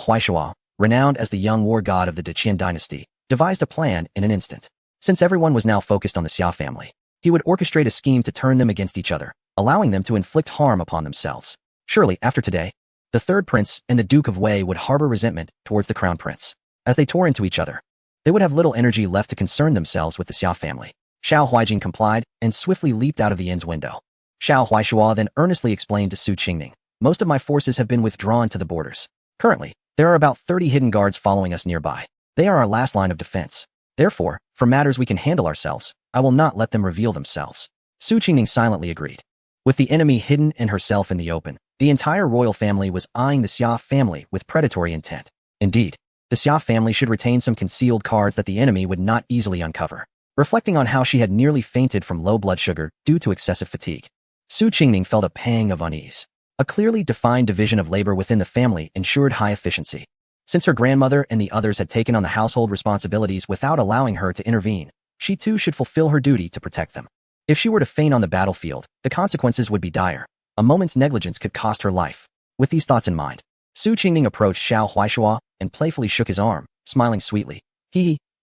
Huaishua, renowned as the young war god of the Deqian dynasty, devised a plan in an instant. Since everyone was now focused on the Xia family, he would orchestrate a scheme to turn them against each other, allowing them to inflict harm upon themselves. Surely, after today, the third prince and the Duke of Wei would harbor resentment towards the crown prince. As they tore into each other, they would have little energy left to concern themselves with the Xia family. Xiao Huijing complied and swiftly leaped out of the inn's window. Xiao Huaishua then earnestly explained to Su Qingning, "Most of my forces have been withdrawn to the borders. Currently, there are about 30 hidden guards following us nearby. They are our last line of defense. Therefore, for matters we can handle ourselves, I will not let them reveal themselves." Su Qingning silently agreed. With the enemy hidden and herself in the open, the entire royal family was eyeing the Xia family with predatory intent. Indeed, the Xia family should retain some concealed cards that the enemy would not easily uncover. Reflecting on how she had nearly fainted from low blood sugar due to excessive fatigue, Su Qingning felt a pang of unease. A clearly defined division of labor within the family ensured high efficiency. Since her grandmother and the others had taken on the household responsibilities without allowing her to intervene, she too should fulfill her duty to protect them. If she were to faint on the battlefield, the consequences would be dire. A moment's negligence could cost her life. With these thoughts in mind, Su Qingning approached Xiao Huaishua and playfully shook his arm, smiling sweetly.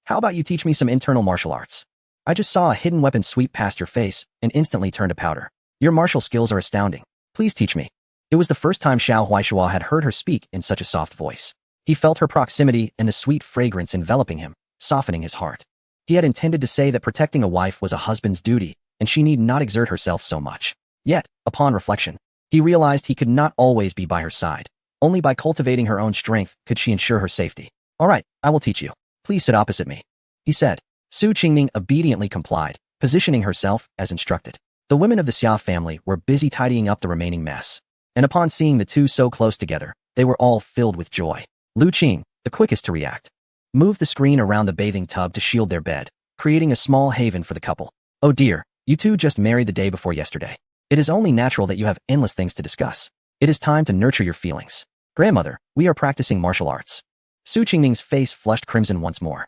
How about you teach me some internal martial arts? I just saw a hidden weapon sweep past your face and instantly turned to powder. Your martial skills are astounding. Please teach me." It was the first time Xiao Huaishua had heard her speak in such a soft voice. He felt her proximity and the sweet fragrance enveloping him, softening his heart. He had intended to say that protecting a wife was a husband's duty, and she need not exert herself so much. Yet, upon reflection, he realized he could not always be by her side. Only by cultivating her own strength could she ensure her safety. "All right, I will teach you. Please sit opposite me," he said. Su Qingning obediently complied, positioning herself as instructed. The women of the Xia family were busy tidying up the remaining mess, and upon seeing the two so close together, they were all filled with joy. Lu Qing, the quickest to react, moved the screen around the bathing tub to shield their bed, creating a small haven for the couple. "Oh dear, you two just married the day before yesterday. It is only natural that you have endless things to discuss. It is time to nurture your feelings. Grandmother, we are practicing martial arts." Su Qingning's face flushed crimson once more.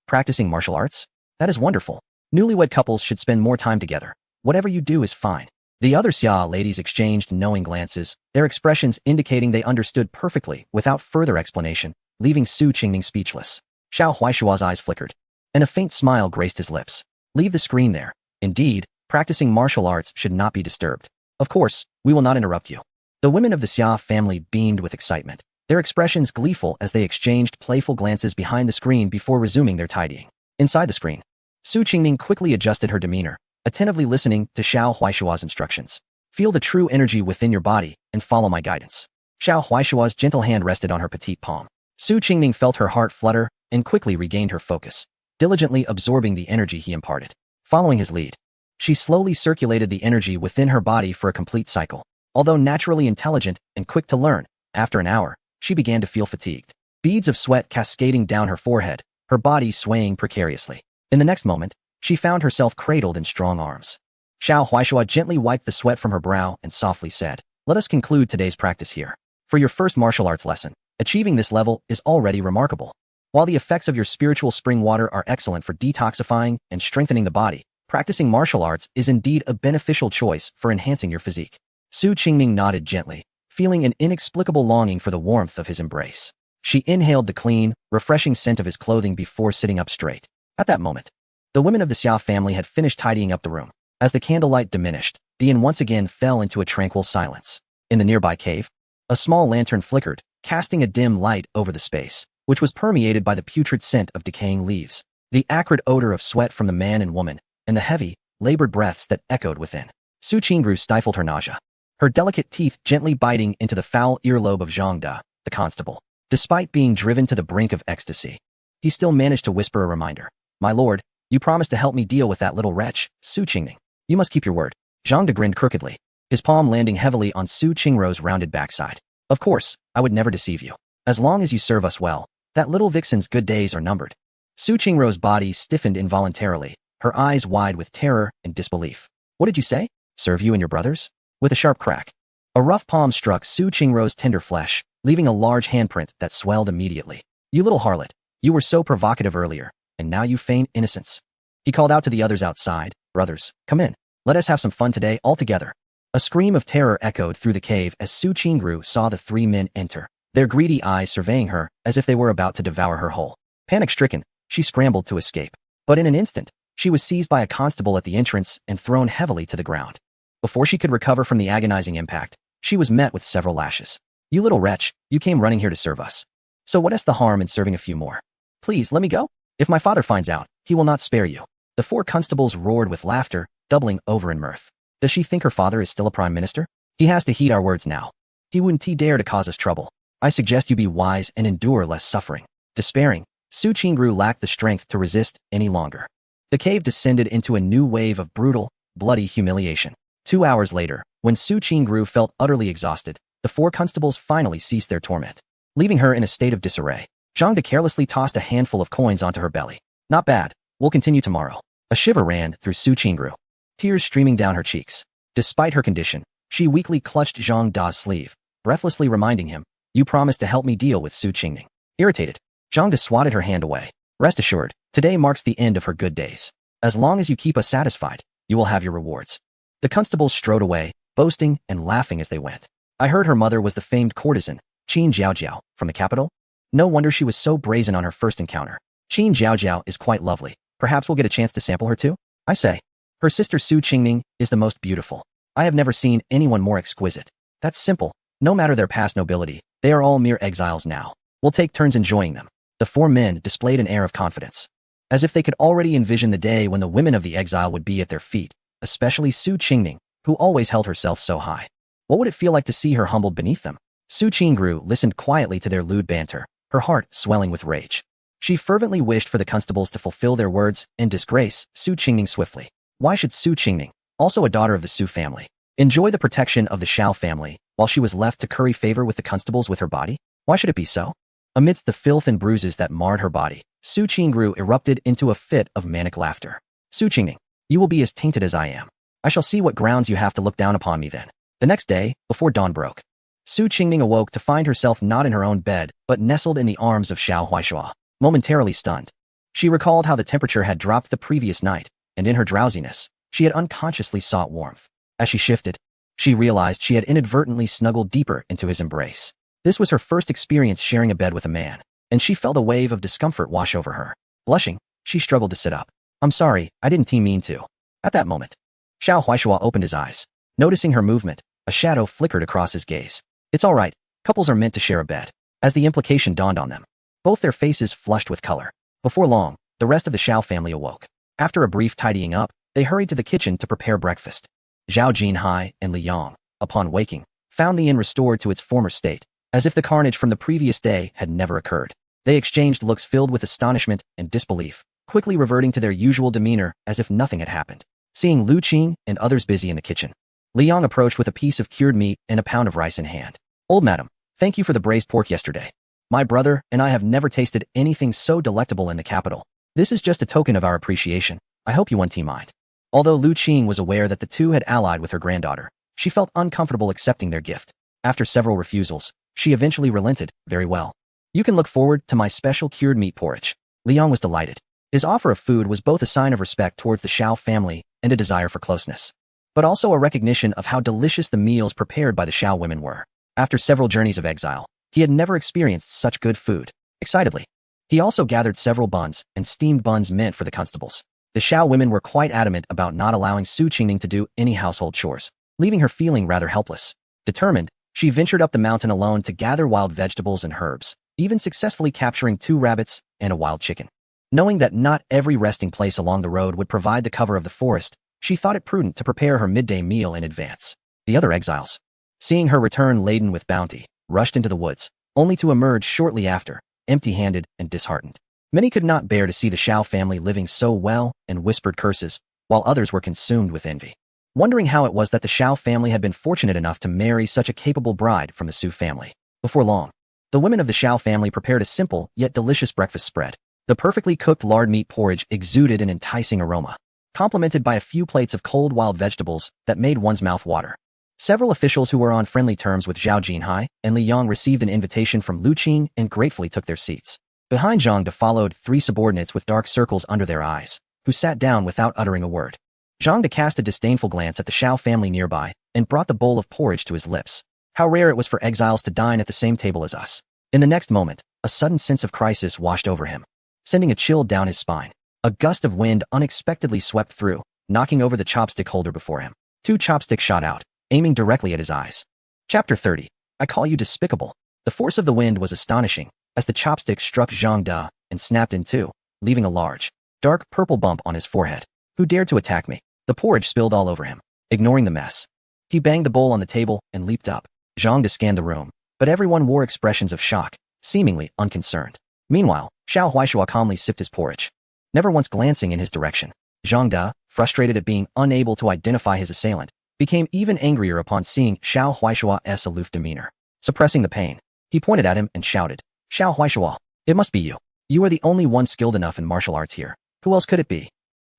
Practicing martial arts? That is wonderful. Newlywed couples should spend more time together. Whatever you do is fine. The other Xia ladies exchanged knowing glances, their expressions indicating they understood perfectly without further explanation, leaving Su Qingning speechless. Xiao Huaishua's eyes flickered, and a faint smile graced his lips. "Leave the screen there. Indeed, practicing martial arts should not be disturbed. Of course, we will not interrupt you." The women of the Xia family beamed with excitement, their expressions gleeful as they exchanged playful glances behind the screen before resuming their tidying. Inside the screen, Su Qingning quickly adjusted her demeanor, attentively listening to Xiao Huaishua's instructions. "Feel the true energy within your body and follow my guidance." Xiao Huaishua's gentle hand rested on her petite palm. Su Qingning felt her heart flutter and quickly regained her focus, diligently absorbing the energy he imparted. Following his lead, she slowly circulated the energy within her body for a complete cycle. Although naturally intelligent and quick to learn, after an hour, she began to feel fatigued. Beads of sweat cascading down her forehead, her body swaying precariously. In the next moment, she found herself cradled in strong arms. Xiao Huaishua gently wiped the sweat from her brow and softly said, "Let us conclude today's practice here. For your first martial arts lesson, achieving this level is already remarkable. While the effects of your spiritual spring water are excellent for detoxifying and strengthening the body, practicing martial arts is indeed a beneficial choice for enhancing your physique." Su Qingning nodded gently, feeling an inexplicable longing for the warmth of his embrace. She inhaled the clean, refreshing scent of his clothing before sitting up straight. At that moment, the women of the Xia family had finished tidying up the room. As the candlelight diminished, the inn once again fell into a tranquil silence. In the nearby cave, a small lantern flickered, casting a dim light over the space, which was permeated by the putrid scent of decaying leaves, the acrid odor of sweat from the man and woman, and the heavy, labored breaths that echoed within. Su Qingru stifled her nausea, her delicate teeth gently biting into the foul earlobe of Zhang De, the constable. Despite being driven to the brink of ecstasy, he still managed to whisper a reminder. "My lord, you promised to help me deal with that little wretch, Su Qingning. You must keep your word." Zhang De grinned crookedly, his palm landing heavily on Su Qingru's rounded backside. "Of course, I would never deceive you. As long as you serve us well, that little vixen's good days are numbered." Su Qingru's body stiffened involuntarily, her eyes wide with terror and disbelief. "What did you say? Serve you and your brothers?" With a sharp crack, a rough palm struck Su Qingru's tender flesh, leaving a large handprint that swelled immediately. "You little harlot, you were so provocative earlier, and now you feign innocence." He called out to the others outside, "Brothers, come in. Let us have some fun today all together." A scream of terror echoed through the cave as Su Qingru saw the three men enter. their greedy eyes surveying her as if they were about to devour her whole. Panic-stricken, she scrambled to escape. But in an instant, she was seized by a constable at the entrance and thrown heavily to the ground. Before she could recover from the agonizing impact, she was met with several lashes. "You little wretch, you came running here to serve us. So what is the harm in serving a few more? Please, let me go. If my father finds out, he will not spare you." The four constables roared with laughter, doubling over in mirth. Does she think her father is still a prime minister? He has to heed our words now. He wouldn't dare to cause us trouble. I suggest you be wise and endure less suffering. Despairing, Su Qingru lacked the strength to resist any longer. The cave descended into a new wave of brutal, bloody humiliation. 2 hours later, when Su Qingru felt utterly exhausted, the four constables finally ceased their torment. Leaving her in a state of disarray, Zhang De carelessly tossed a handful of coins onto her belly. "Not bad. We'll continue tomorrow." A shiver ran through Su Qingru, tears streaming down her cheeks. Despite her condition, she weakly clutched Zhang Da's sleeve, breathlessly reminding him, "You promised to help me deal with Su Qingning." Irritated, Zhang De swatted her hand away. "Rest assured, today marks the end of her good days. As long as you keep us satisfied, you will have your rewards." The constables strode away, boasting and laughing as they went. "I heard her mother was the famed courtesan, Qin Jiaojiao, from the capital? No wonder she was so brazen on her first encounter. Qin Jiaojiao is quite lovely. Perhaps we'll get a chance to sample her too? I say. Her sister Su Qingning is the most beautiful. I have never seen anyone more exquisite. That's simple. No matter their past nobility, they are all mere exiles now. We'll take turns enjoying them." The four men displayed an air of confidence, as if they could already envision the day when the women of the exile would be at their feet, especially Su Qingning, who always held herself so high. What would it feel like to see her humbled beneath them? Su Qingru listened quietly to their lewd banter, her heart swelling with rage. She fervently wished for the constables to fulfill their words and disgrace Su Qingning swiftly. Why should Su Qingning, also a daughter of the Su family, enjoy the protection of the Shao family while she was left to curry favor with the constables with her body? Why should it be so? Amidst the filth and bruises that marred her body, Su Qingru erupted into a fit of manic laughter. "Su Qingning, you will be as tainted as I am. I shall see what grounds you have to look down upon me then." The next day, before dawn broke, Su Qingning awoke to find herself not in her own bed, but nestled in the arms of Xiao Huaishua, momentarily stunned. She recalled how the temperature had dropped the previous night, and in her drowsiness, she had unconsciously sought warmth. As she shifted, she realized she had inadvertently snuggled deeper into his embrace. This was her first experience sharing a bed with a man, and she felt a wave of discomfort wash over her. Blushing, she struggled to sit up. "I'm sorry, I didn't mean to." At that moment, Xiao Huaishua opened his eyes. Noticing her movement, a shadow flickered across his gaze. "It's all right, couples are meant to share a bed." As the implication dawned on them, both their faces flushed with color. Before long, the rest of the Xiao family awoke. After a brief tidying up, they hurried to the kitchen to prepare breakfast. Zhao Jinhai and Li Yang, upon waking, found the inn restored to its former state, as if the carnage from the previous day had never occurred. They exchanged looks filled with astonishment and disbelief, quickly reverting to their usual demeanor as if nothing had happened. Seeing Lu Qing and others busy in the kitchen, Li Yang approached with a piece of cured meat and a pound of rice in hand. "Old madam, thank you for the braised pork yesterday. My brother and I have never tasted anything so delectable in the capital. This is just a token of our appreciation. I hope you won't mind." Although Lu Qing was aware that the two had allied with her granddaughter, she felt uncomfortable accepting their gift. After several refusals, she eventually relented. "Very well. You can look forward to my special cured meat porridge." Li Yang was delighted. His offer of food was both a sign of respect towards the Shao family and a desire for closeness, but also a recognition of how delicious the meals prepared by the Shao women were. After several journeys of exile, he had never experienced such good food. Excitedly, he also gathered several buns and steamed buns meant for the constables. The Shao women were quite adamant about not allowing Su Qingning to do any household chores, leaving her feeling rather helpless. Determined, she ventured up the mountain alone to gather wild vegetables and herbs, even successfully capturing 2 rabbits and a wild chicken. Knowing that not every resting place along the road would provide the cover of the forest, she thought it prudent to prepare her midday meal in advance. The other exiles, seeing her return laden with bounty, rushed into the woods, only to emerge shortly after, empty-handed and disheartened. Many could not bear to see the Shao family living so well and whispered curses, while others were consumed with envy, wondering how it was that the Shao family had been fortunate enough to marry such a capable bride from the Su family. Before long, the women of the Shao family prepared a simple yet delicious breakfast spread. The perfectly cooked lard meat porridge exuded an enticing aroma, complemented by a few plates of cold wild vegetables that made one's mouth water. Several officials who were on friendly terms with Zhao Jinhai and Li Yang received an invitation from Lu Qing and gratefully took their seats. Behind Zhang De followed 3 subordinates with dark circles under their eyes, who sat down without uttering a word. Zhang De cast a disdainful glance at the Shao family nearby and brought the bowl of porridge to his lips. "How rare it was for exiles to dine at the same table as us. In the next moment, a sudden sense of crisis washed over him, sending a chill down his spine. A gust of wind unexpectedly swept through, knocking over the chopstick holder before him. 2 chopsticks shot out, aiming directly at his eyes. Chapter 30. I call you despicable. The force of the wind was astonishing, as the chopstick struck Zhang De and snapped in two, leaving a large, dark purple bump on his forehead. Who dared to attack me? The porridge spilled all over him. Ignoring the mess, he banged the bowl on the table and leaped up. Zhang De scanned the room, but everyone wore expressions of shock, seemingly unconcerned. Meanwhile, Xiao Huaishua calmly sipped his porridge, never once glancing in his direction. Zhang De, frustrated at being unable to identify his assailant, became even angrier upon seeing Xiao Huaishua's aloof demeanor. Suppressing the pain, he pointed at him and shouted, Xiao Huaishua, it must be you. You are the only one skilled enough in martial arts here. Who else could it be?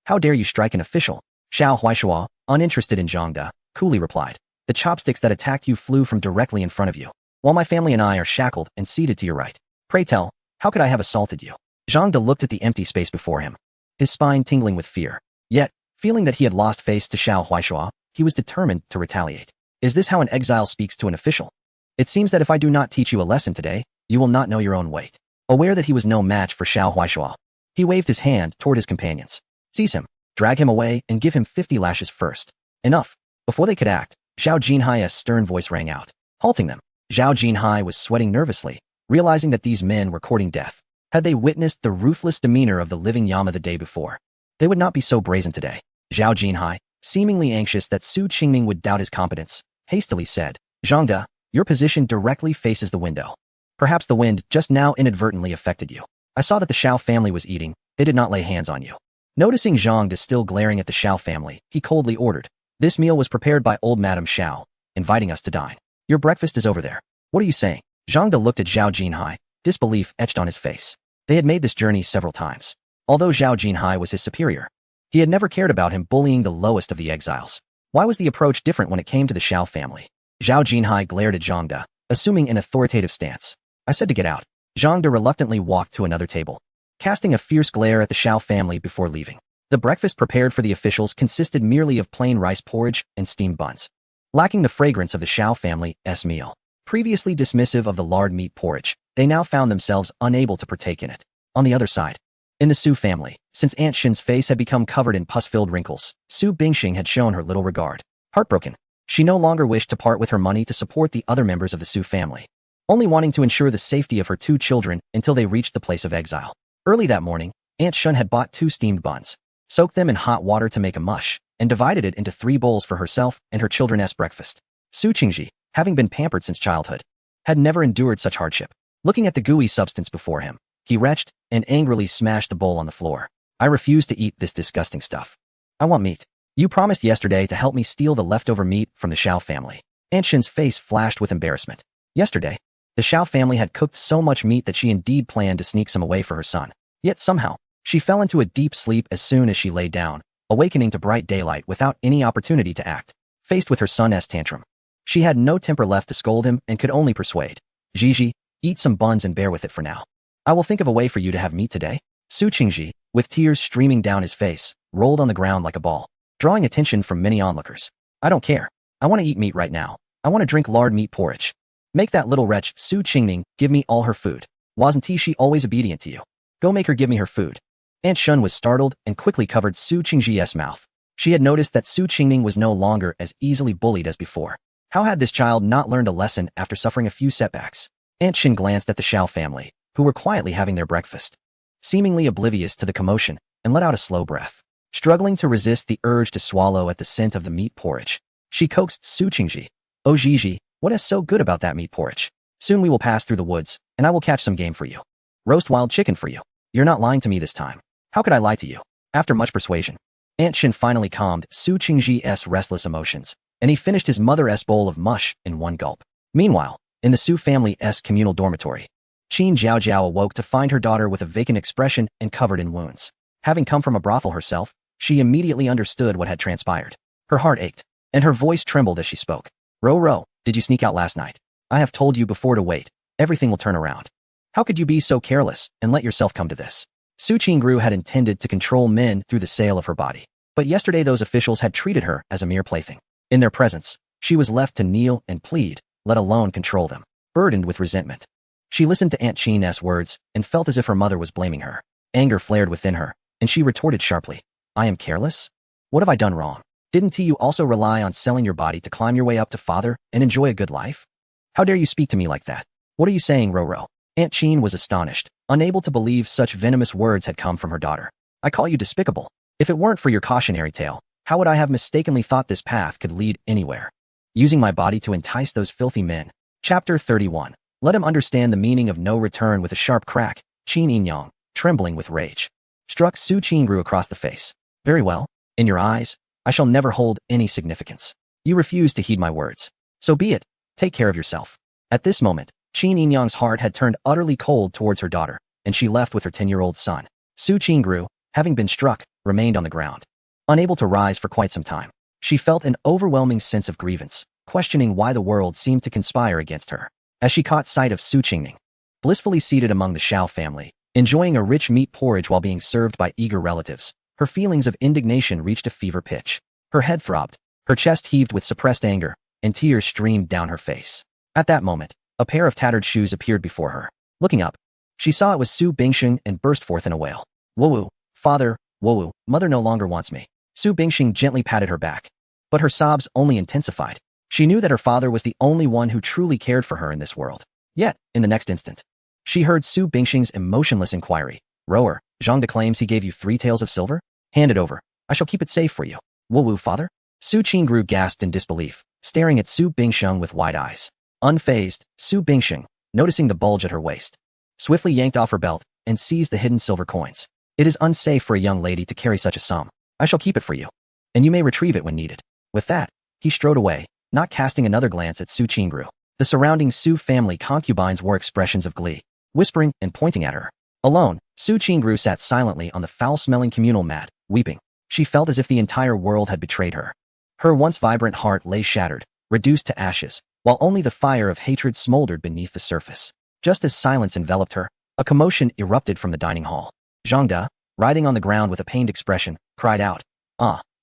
How dare you strike an official? Xiao Huaishua, uninterested in Zhang De, coolly replied. The chopsticks that attacked you flew from directly in front of you, while my family and I are shackled and seated to your right. Pray tell, how could I have assaulted you? Zhang De looked at the empty space before him, his spine tingling with fear. Yet, feeling that he had lost face to Xiao Huaishua, he was determined to retaliate. Is this how an exile speaks to an official? It seems that if I do not teach you a lesson today, you will not know your own weight. Aware that he was no match for Xiao Huaishua, he waved his hand toward his companions. Seize him, drag him away, and give him 50 lashes first. Enough. Before they could act, Zhao Jinhai's stern voice rang out, halting them. Zhao Jinhai was sweating nervously, realizing that these men were courting death. Had they witnessed the ruthless demeanor of the living Yama the day before, they would not be so brazen today. Zhao Jinhai, seemingly anxious that Su Qingming would doubt his competence, hastily said, Zhang De, your position directly faces the window. Perhaps the wind just now inadvertently affected you. I saw that the Xiao family was eating. They did not lay hands on you. Noticing Zhang De still glaring at the Xiao family, he coldly ordered, this meal was prepared by old Madame Xiao, inviting us to dine. Your breakfast is over there. What are you saying? Zhang De looked at Zhao Jinhai, disbelief etched on his face. They had made this journey several times. Although Zhao Jinhai was his superior, he had never cared about him bullying the lowest of the exiles. Why was the approach different when it came to the Xiao family? Zhao Jinhai glared at Zhang De, assuming an authoritative stance. I said to get out. Zhang De reluctantly walked to another table, casting a fierce glare at the Xiao family before leaving. The breakfast prepared for the officials consisted merely of plain rice porridge and steamed buns, lacking the fragrance of the Xiao family's meal. Previously dismissive of the lard meat porridge, they now found themselves unable to partake in it. On the other side, in the Su family, since Aunt Shin's face had become covered in pus-filled wrinkles, Su Bingxing had shown her little regard. Heartbroken, she no longer wished to part with her money to support the other members of the Su family, only wanting to ensure the safety of her 2 children until they reached the place of exile. Early that morning, Aunt Shun had bought 2 steamed buns, soaked them in hot water to make a mush, and divided it into 3 bowls for herself and her children's breakfast. Su Qingji, having been pampered since childhood, had never endured such hardship. Looking at the gooey substance before him, he retched and angrily smashed the bowl on the floor. I refuse to eat this disgusting stuff. I want meat. You promised yesterday to help me steal the leftover meat from the Xiao family. Aunt Shin's face flashed with embarrassment. Yesterday, the Xiao family had cooked so much meat that she indeed planned to sneak some away for her son. Yet somehow, she fell into a deep sleep as soon as she lay down, awakening to bright daylight without any opportunity to act. Faced with her son's tantrum, she had no temper left to scold him and could only persuade. Gigi, eat some buns and bear with it for now. I will think of a way for you to have meat today. Su Qingji, with tears streaming down his face, rolled on the ground like a ball, drawing attention from many onlookers. I don't care. I want to eat meat right now. I want to drink lard meat porridge. Make that little wretch, Su Qingming, give me all her food. Wasn't she always obedient to you? Go make her give me her food. Aunt Shun was startled and quickly covered Su Qingji's mouth. She had noticed that Su Qingming was no longer as easily bullied as before. How had this child not learned a lesson after suffering a few setbacks? Aunt Shin glanced at the Xiao family, who were quietly having their breakfast, seemingly oblivious to the commotion, and let out a slow breath. Struggling to resist the urge to swallow at the scent of the meat porridge, she coaxed Su Qingji. Oh Gigi, what is so good about that meat porridge? Soon we will pass through the woods, and I will catch some game for you. Roast wild chicken for you. You're not lying to me this time. How could I lie to you? After much persuasion, Aunt Shin finally calmed Su Qingji's restless emotions, and he finished his mother's bowl of mush in one gulp. Meanwhile, in the Su family's communal dormitory, Qin Zhaojiao awoke to find her daughter with a vacant expression and covered in wounds. Having come from a brothel herself, she immediately understood what had transpired. Her heart ached, and her voice trembled as she spoke. Ro, did you sneak out last night? I have told you before to wait. Everything will turn around. How could you be so careless and let yourself come to this? Su Qingru had intended to control men through the sale of her body, but yesterday those officials had treated her as a mere plaything. In their presence, she was left to kneel and plead, let alone control them. Burdened with resentment, She listened to Aunt Chin's words and felt as if her mother was blaming her. Anger flared within her, and she retorted sharply, I am careless? What have I done wrong? Didn't you also rely on selling your body to climb your way up to father and enjoy a good life? How dare you speak to me like that? What are you saying, Roro? Aunt Chin was astonished, unable to believe such venomous words had come from her daughter. I call you despicable. If it weren't for your cautionary tale, how would I have mistakenly thought this path could lead anywhere? Using my body to entice those filthy men. Chapter 31. Let him understand the meaning of no return. With a sharp crack, Qin Yinyang, trembling with rage, struck Su Qingru across the face. Very well. In your eyes, I shall never hold any significance. You refuse to heed my words. So be it. Take care of yourself. At this moment, Qin Yinyang's heart had turned utterly cold towards her daughter, and she left with her 10-year-old son. Su Qingru, having been struck, remained on the ground. Unable to rise for quite some time, she felt an overwhelming sense of grievance, questioning why the world seemed to conspire against her. As she caught sight of Su Qingning, blissfully seated among the Xiao family, enjoying a rich meat porridge while being served by eager relatives, her feelings of indignation reached a fever pitch. Her head throbbed, her chest heaved with suppressed anger, and tears streamed down her face. At that moment, a pair of tattered shoes appeared before her. Looking up, she saw it was Su Bingxing and burst forth in a wail. Wowu, father, wowu, mother no longer wants me. Su Bingxing gently patted her back, but her sobs only intensified. She knew that her father was the only one who truly cared for her in this world. Yet, in the next instant, she heard Su Bingxing's emotionless inquiry. Rower, Zhangde claims he gave you 3 taels of silver? Hand it over. I shall keep it safe for you. Wowu, father? Su Qingru gasped in disbelief, staring at Su Bingxing with wide eyes. Unfazed, Su Bingxing, noticing the bulge at her waist, swiftly yanked off her belt and seized the hidden silver coins. It is unsafe for a young lady to carry such a sum. I shall keep it for you, and you may retrieve it when needed. With that, he strode away, not casting another glance at Su Qingru. The surrounding Su family concubines wore expressions of glee, whispering and pointing at her. Alone, Su Qingru sat silently on the foul-smelling communal mat, weeping. She felt as if the entire world had betrayed her. Her once vibrant heart lay shattered, reduced to ashes, while only the fire of hatred smoldered beneath the surface. Just as silence enveloped her, a commotion erupted from the dining hall. Zhangde, writhing on the ground with a pained expression, cried out,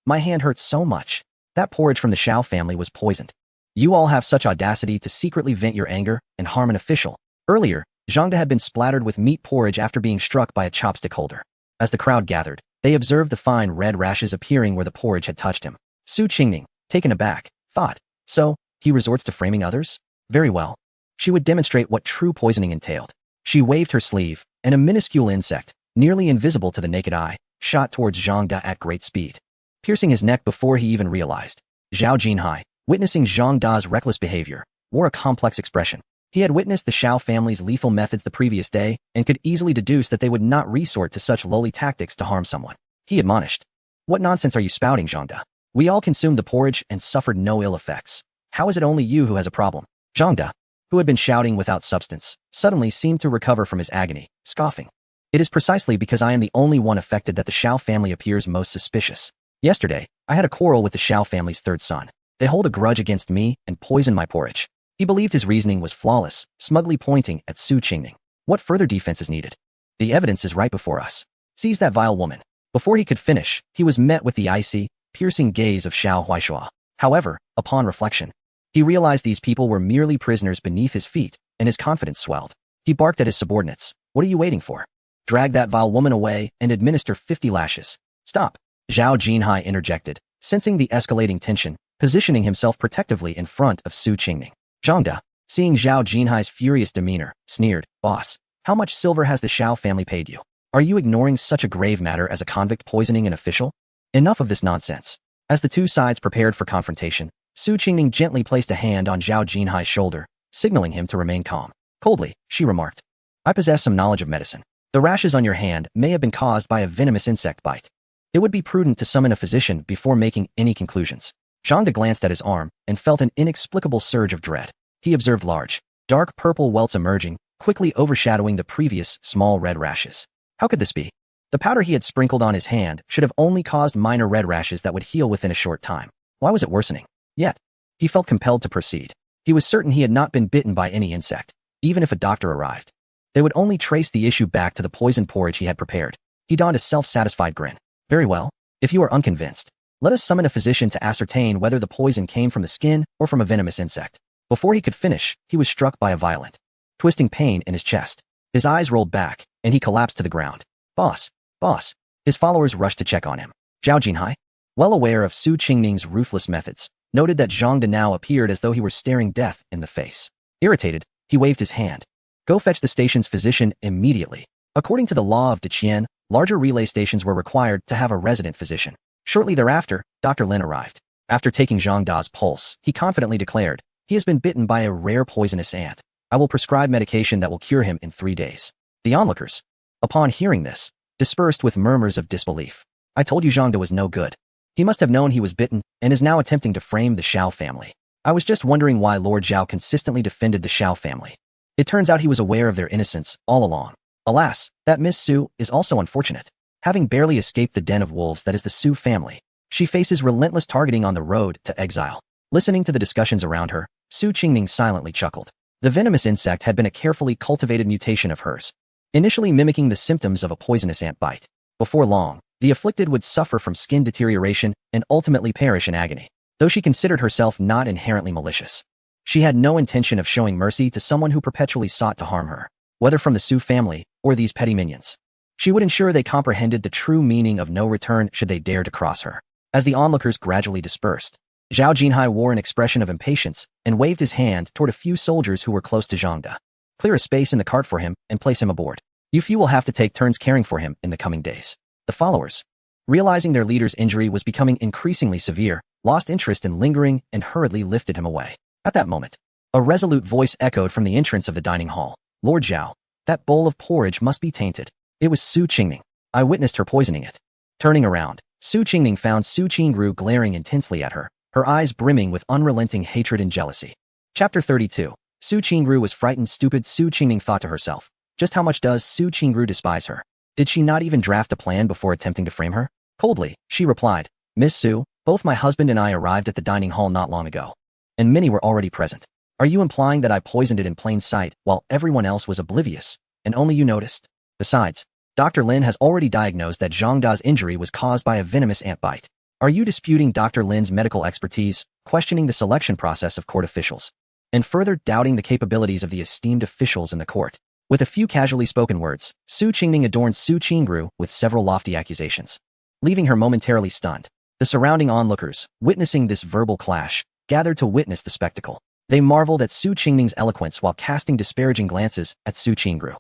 my hand hurts so much. That porridge from the Xiao family was poisoned. You all have such audacity to secretly vent your anger and harm an official. Earlier, Zhangde had been splattered with meat porridge after being struck by a chopstick holder. As the crowd gathered, they observed the fine red rashes appearing where the porridge had touched him. Su Qingning, taken aback, thought, so, he resorts to framing others? Very well. She would demonstrate what true poisoning entailed. She waved her sleeve, and a minuscule insect, nearly invisible to the naked eye, shot towards Zhangde at great speed, piercing his neck before he even realized. Zhao Jinhai, witnessing Zhangde's reckless behavior, wore a complex expression. He had witnessed the Xiao family's lethal methods the previous day and could easily deduce that they would not resort to such lowly tactics to harm someone. He admonished, What nonsense are you spouting, Zhangde? We all consumed the porridge and suffered no ill effects. How is it only you who has a problem? Zhangde, who had been shouting without substance, suddenly seemed to recover from his agony, scoffing. It is precisely because I am the only one affected that the Xiao family appears most suspicious. Yesterday, I had a quarrel with the Xiao family's 3rd son. They hold a grudge against me and poisoned my porridge. He believed his reasoning was flawless, smugly pointing at Su Qingning. What further defense is needed? The evidence is right before us. Seize that vile woman. Before he could finish, he was met with the icy, piercing gaze of Xiao Huaishua. However, upon reflection, he realized these people were merely prisoners beneath his feet, and his confidence swelled. He barked at his subordinates. What are you waiting for? Drag that vile woman away and administer 50 lashes. Stop. Zhao Jinhai interjected, sensing the escalating tension, positioning himself protectively in front of Su Qingning. Zhangde, seeing Zhao Jinhai's furious demeanor, sneered, Boss, how much silver has the Xiao family paid you? Are you ignoring such a grave matter as a convict poisoning an official? Enough of this nonsense. As the two sides prepared for confrontation, Su Qingning gently placed a hand on Zhao Jinhai's shoulder, signaling him to remain calm. Coldly, she remarked, I possess some knowledge of medicine. The rashes on your hand may have been caused by a venomous insect bite. It would be prudent to summon a physician before making any conclusions. Zhangde glanced at his arm and felt an inexplicable surge of dread. He observed large, dark purple welts emerging, quickly overshadowing the previous small red rashes. How could this be? The powder he had sprinkled on his hand should have only caused minor red rashes that would heal within a short time. Why was it worsening? Yet, he felt compelled to proceed. He was certain he had not been bitten by any insect, even if a doctor arrived. They would only trace the issue back to the poisoned porridge he had prepared. He donned a self-satisfied grin. Very well. If you are unconvinced, let us summon a physician to ascertain whether the poison came from the skin or from a venomous insect. Before he could finish, he was struck by a violent, twisting pain in his chest. His eyes rolled back, and he collapsed to the ground. Boss, boss. His followers rushed to check on him. Zhao Jinhai, well aware of Su Qingning's ruthless methods, noted that Zhang De now appeared as though he were staring death in the face. Irritated, he waved his hand. Go fetch the station's physician immediately. According to the law of Deqian, larger relay stations were required to have a resident physician. Shortly thereafter, Dr. Lin arrived. After taking Zhang Da's pulse, he confidently declared, he has been bitten by a rare poisonous ant. I will prescribe medication that will cure him in 3 days. The onlookers, upon hearing this, dispersed with murmurs of disbelief. I told you Zhang Da was no good. He must have known he was bitten and is now attempting to frame the Xiao family. I was just wondering why Lord Zhao consistently defended the Xiao family. It turns out he was aware of their innocence all along. Alas, that Miss Su is also unfortunate. Having barely escaped the den of wolves that is the Su family, she faces relentless targeting on the road to exile. Listening to the discussions around her, Su Qingning silently chuckled. The venomous insect had been a carefully cultivated mutation of hers, initially mimicking the symptoms of a poisonous ant bite. Before long, the afflicted would suffer from skin deterioration and ultimately perish in agony. Though she considered herself not inherently malicious, she had no intention of showing mercy to someone who perpetually sought to harm her, whether from the Su family or these petty minions. She would ensure they comprehended the true meaning of no return should they dare to cross her. As the onlookers gradually dispersed, Zhao Jinhai wore an expression of impatience and waved his hand toward a few soldiers who were close to Zhang Da. Clear a space in the cart for him and place him aboard. You few will have to take turns caring for him in the coming days. The followers, realizing their leader's injury was becoming increasingly severe, lost interest in lingering and hurriedly lifted him away. At that moment, a resolute voice echoed from the entrance of the dining hall. Lord Zhao, that bowl of porridge must be tainted. It was Su Qingning. I witnessed her poisoning it. Turning around, Su Qingning found Su Qingru glaring intensely at her, her eyes brimming with unrelenting hatred and jealousy. Chapter 32. Su Qingru was frightened. Stupid Su Qingning thought to herself. Just how much does Su Qingru despise her? Did she not even draft a plan before attempting to frame her? Coldly, she replied, Miss Su, both my husband and I arrived at the dining hall not long ago, and many were already present. Are you implying that I poisoned it in plain sight while everyone else was oblivious, and only you noticed? Besides, Dr. Lin has already diagnosed that Zhang Da's injury was caused by a venomous ant bite. Are you disputing Dr. Lin's medical expertise, questioning the selection process of court officials, and further doubting the capabilities of the esteemed officials in the court? With a few casually spoken words, Su Qingning adorned Su Qingru with several lofty accusations, leaving her momentarily stunned. The surrounding onlookers, witnessing this verbal clash, gathered to witness the spectacle. They marveled at Su Qingning's eloquence while casting disparaging glances at Su Qingru.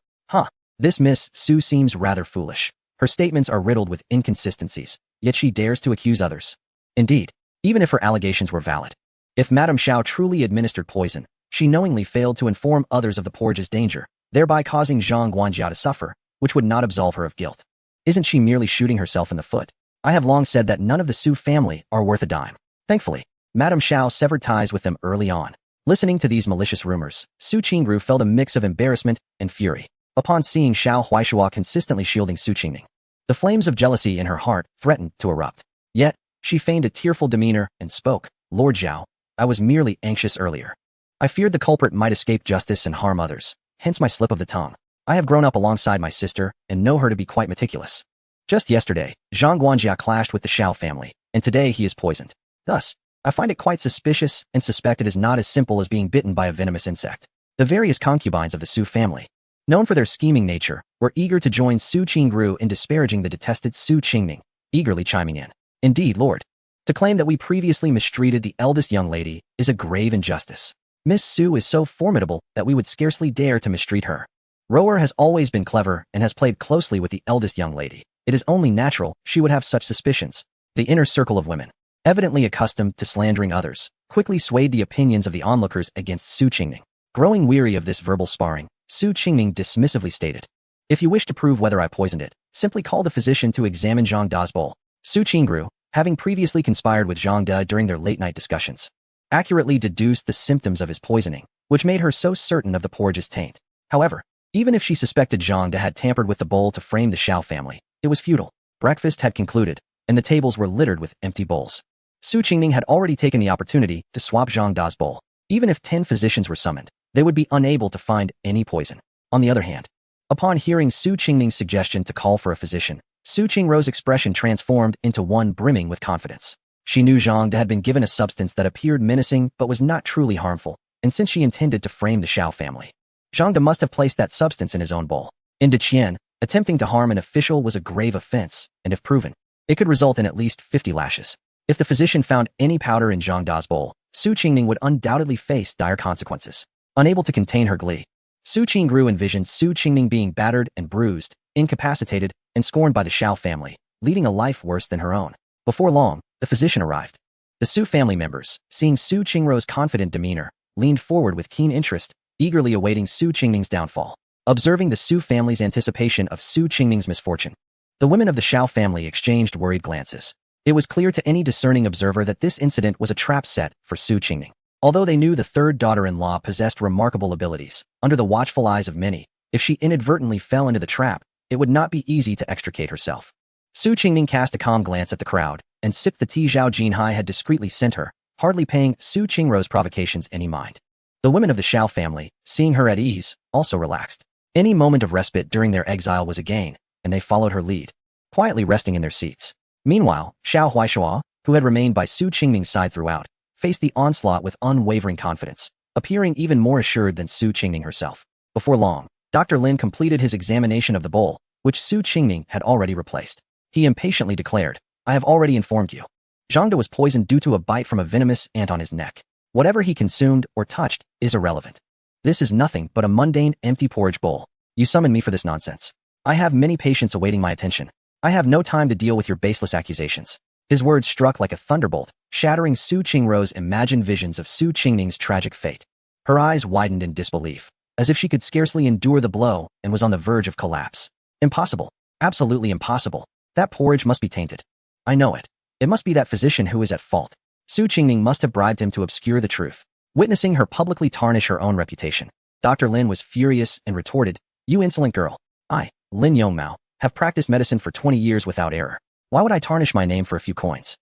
This Miss Su seems rather foolish. Her statements are riddled with inconsistencies, yet she dares to accuse others. Indeed, even if her allegations were valid, if Madame Xiao truly administered poison, she knowingly failed to inform others of the porridge's danger, thereby causing Zhang Guanjia to suffer, which would not absolve her of guilt. Isn't she merely shooting herself in the foot? I have long said that none of the Su family are worth a dime. Thankfully, Madame Xiao severed ties with them early on. Listening to these malicious rumors, Su Qingru felt a mix of embarrassment and fury upon seeing Xiao Huaishua consistently shielding Su Qingning. The flames of jealousy in her heart threatened to erupt. Yet, she feigned a tearful demeanor and spoke, Lord Zhao, I was merely anxious earlier. I feared the culprit might escape justice and harm others, hence my slip of the tongue. I have grown up alongside my sister and know her to be quite meticulous. Just yesterday, Zhang Guanjia clashed with the Xiao family, and today he is poisoned. Thus, I find it quite suspicious and suspect it is not as simple as being bitten by a venomous insect. The various concubines of the Su family, known for their scheming nature, were eager to join Su Qingru in disparaging the detested Su Qingning, eagerly chiming in. Indeed, Lord. To claim that we previously mistreated the eldest young lady is a grave injustice. Miss Su is so formidable that we would scarcely dare to mistreat her. Rower has always been clever and has played closely with the eldest young lady. It is only natural she would have such suspicions. The inner circle of women, evidently accustomed to slandering others, quickly swayed the opinions of the onlookers against Su Qingning. Growing weary of this verbal sparring, Su Qingning dismissively stated, If you wish to prove whether I poisoned it, simply call the physician to examine Zhang Da's bowl. Su Qingru, having previously conspired with Zhang Da during their late-night discussions, accurately deduced the symptoms of his poisoning, which made her so certain of the porridge's taint. However, even if she suspected Zhang Da had tampered with the bowl to frame the Xiao family, it was futile. Breakfast had concluded, and the tables were littered with empty bowls. Su Qingning had already taken the opportunity to swap Zhang Da's bowl. Even if 10 physicians were summoned, they would be unable to find any poison. On the other hand, upon hearing Su Qingning's suggestion to call for a physician, Su Qingru's expression transformed into one brimming with confidence. She knew Zhang Da had been given a substance that appeared menacing but was not truly harmful, and since she intended to frame the Xiao family, Zhang De must have placed that substance in his own bowl. In Deqian, attempting to harm an official was a grave offense, and if proven, it could result in at least 50 lashes. If the physician found any powder in Zhang Da's bowl, Su Qingning would undoubtedly face dire consequences. Unable to contain her glee, Su Qingru envisioned Su Qingning being battered and bruised, incapacitated, and scorned by the Xiao family, leading a life worse than her own. Before long, the physician arrived. The Su family members, seeing Su Qingru's confident demeanor, leaned forward with keen interest, eagerly awaiting Su Qingning's downfall. Observing the Su family's anticipation of Su Qingning's misfortune, the women of the Xiao family exchanged worried glances. It was clear to any discerning observer that this incident was a trap set for Su Qingning. Although they knew the third daughter-in-law possessed remarkable abilities, under the watchful eyes of many, if she inadvertently fell into the trap, it would not be easy to extricate herself. Su Qingning cast a calm glance at the crowd and sipped the tea Zhao Jinhai had discreetly sent her, hardly paying Su Qingru's provocations any mind. The women of the Xiao family, seeing her at ease, also relaxed. Any moment of respite during their exile was a gain, and they followed her lead, quietly resting in their seats. Meanwhile, Xiao Huaishua, who had remained by Su Qingning's side throughout, faced the onslaught with unwavering confidence, appearing even more assured than Su Qingning herself. Before long, Dr. Lin completed his examination of the bowl, which Su Qingning had already replaced. He impatiently declared, "I have already informed you. Zhang De was poisoned due to a bite from a venomous ant on his neck. Whatever he consumed or touched is irrelevant. This is nothing but a mundane, empty porridge bowl. You summoned me for this nonsense. I have many patients awaiting my attention. I have no time to deal with your baseless accusations." His words struck like a thunderbolt, shattering Su Qingru's imagined visions of Su Qingning's tragic fate. Her eyes widened in disbelief, as if she could scarcely endure the blow and was on the verge of collapse. Impossible. Absolutely impossible. That porridge must be tainted. I know it. It must be that physician who is at fault. Su Qingning must have bribed him to obscure the truth. Witnessing her publicly tarnish her own reputation, Dr. Lin was furious and retorted, "You insolent girl. I, Lin Yongmao, have practiced medicine for 20 years without error. Why would I tarnish my name for a few coins?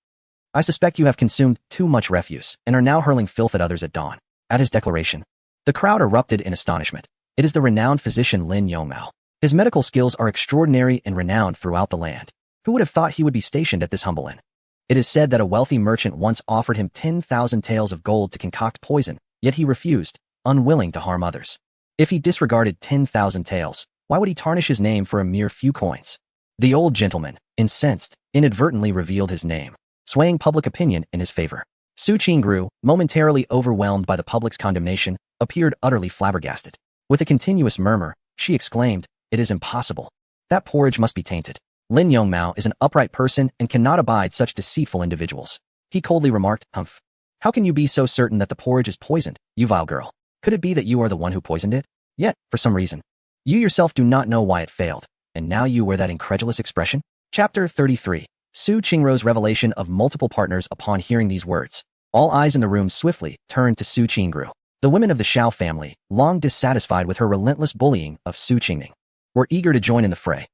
I suspect you have consumed too much refuse and are now hurling filth at others at dawn." At his declaration, the crowd erupted in astonishment. It is the renowned physician Lin Yongmao. His medical skills are extraordinary and renowned throughout the land. Who would have thought he would be stationed at this humble inn? It is said that a wealthy merchant once offered him 10,000 taels of gold to concoct poison, yet he refused, unwilling to harm others. If he disregarded 10,000 taels, why would he tarnish his name for a mere few coins? The old gentleman, incensed, inadvertently revealed his name, swaying public opinion in his favor. Su Qingru, momentarily overwhelmed by the public's condemnation, appeared utterly flabbergasted. With a continuous murmur, she exclaimed, "It is impossible. That porridge must be tainted. Lin Yongmao is an upright person and cannot abide such deceitful individuals." He coldly remarked, "Humph. How can you be so certain that the porridge is poisoned, you vile girl? Could it be that you are the one who poisoned it? Yet, for some reason, you yourself do not know why it failed, and now you wear that incredulous expression?" Chapter 33. Su Qingru's revelation of multiple partners. Upon hearing these words, all eyes in the room swiftly turned to Su Qingru. The women of the Xiao family, long dissatisfied with her relentless bullying of Su Qingning, were eager to join in the fray.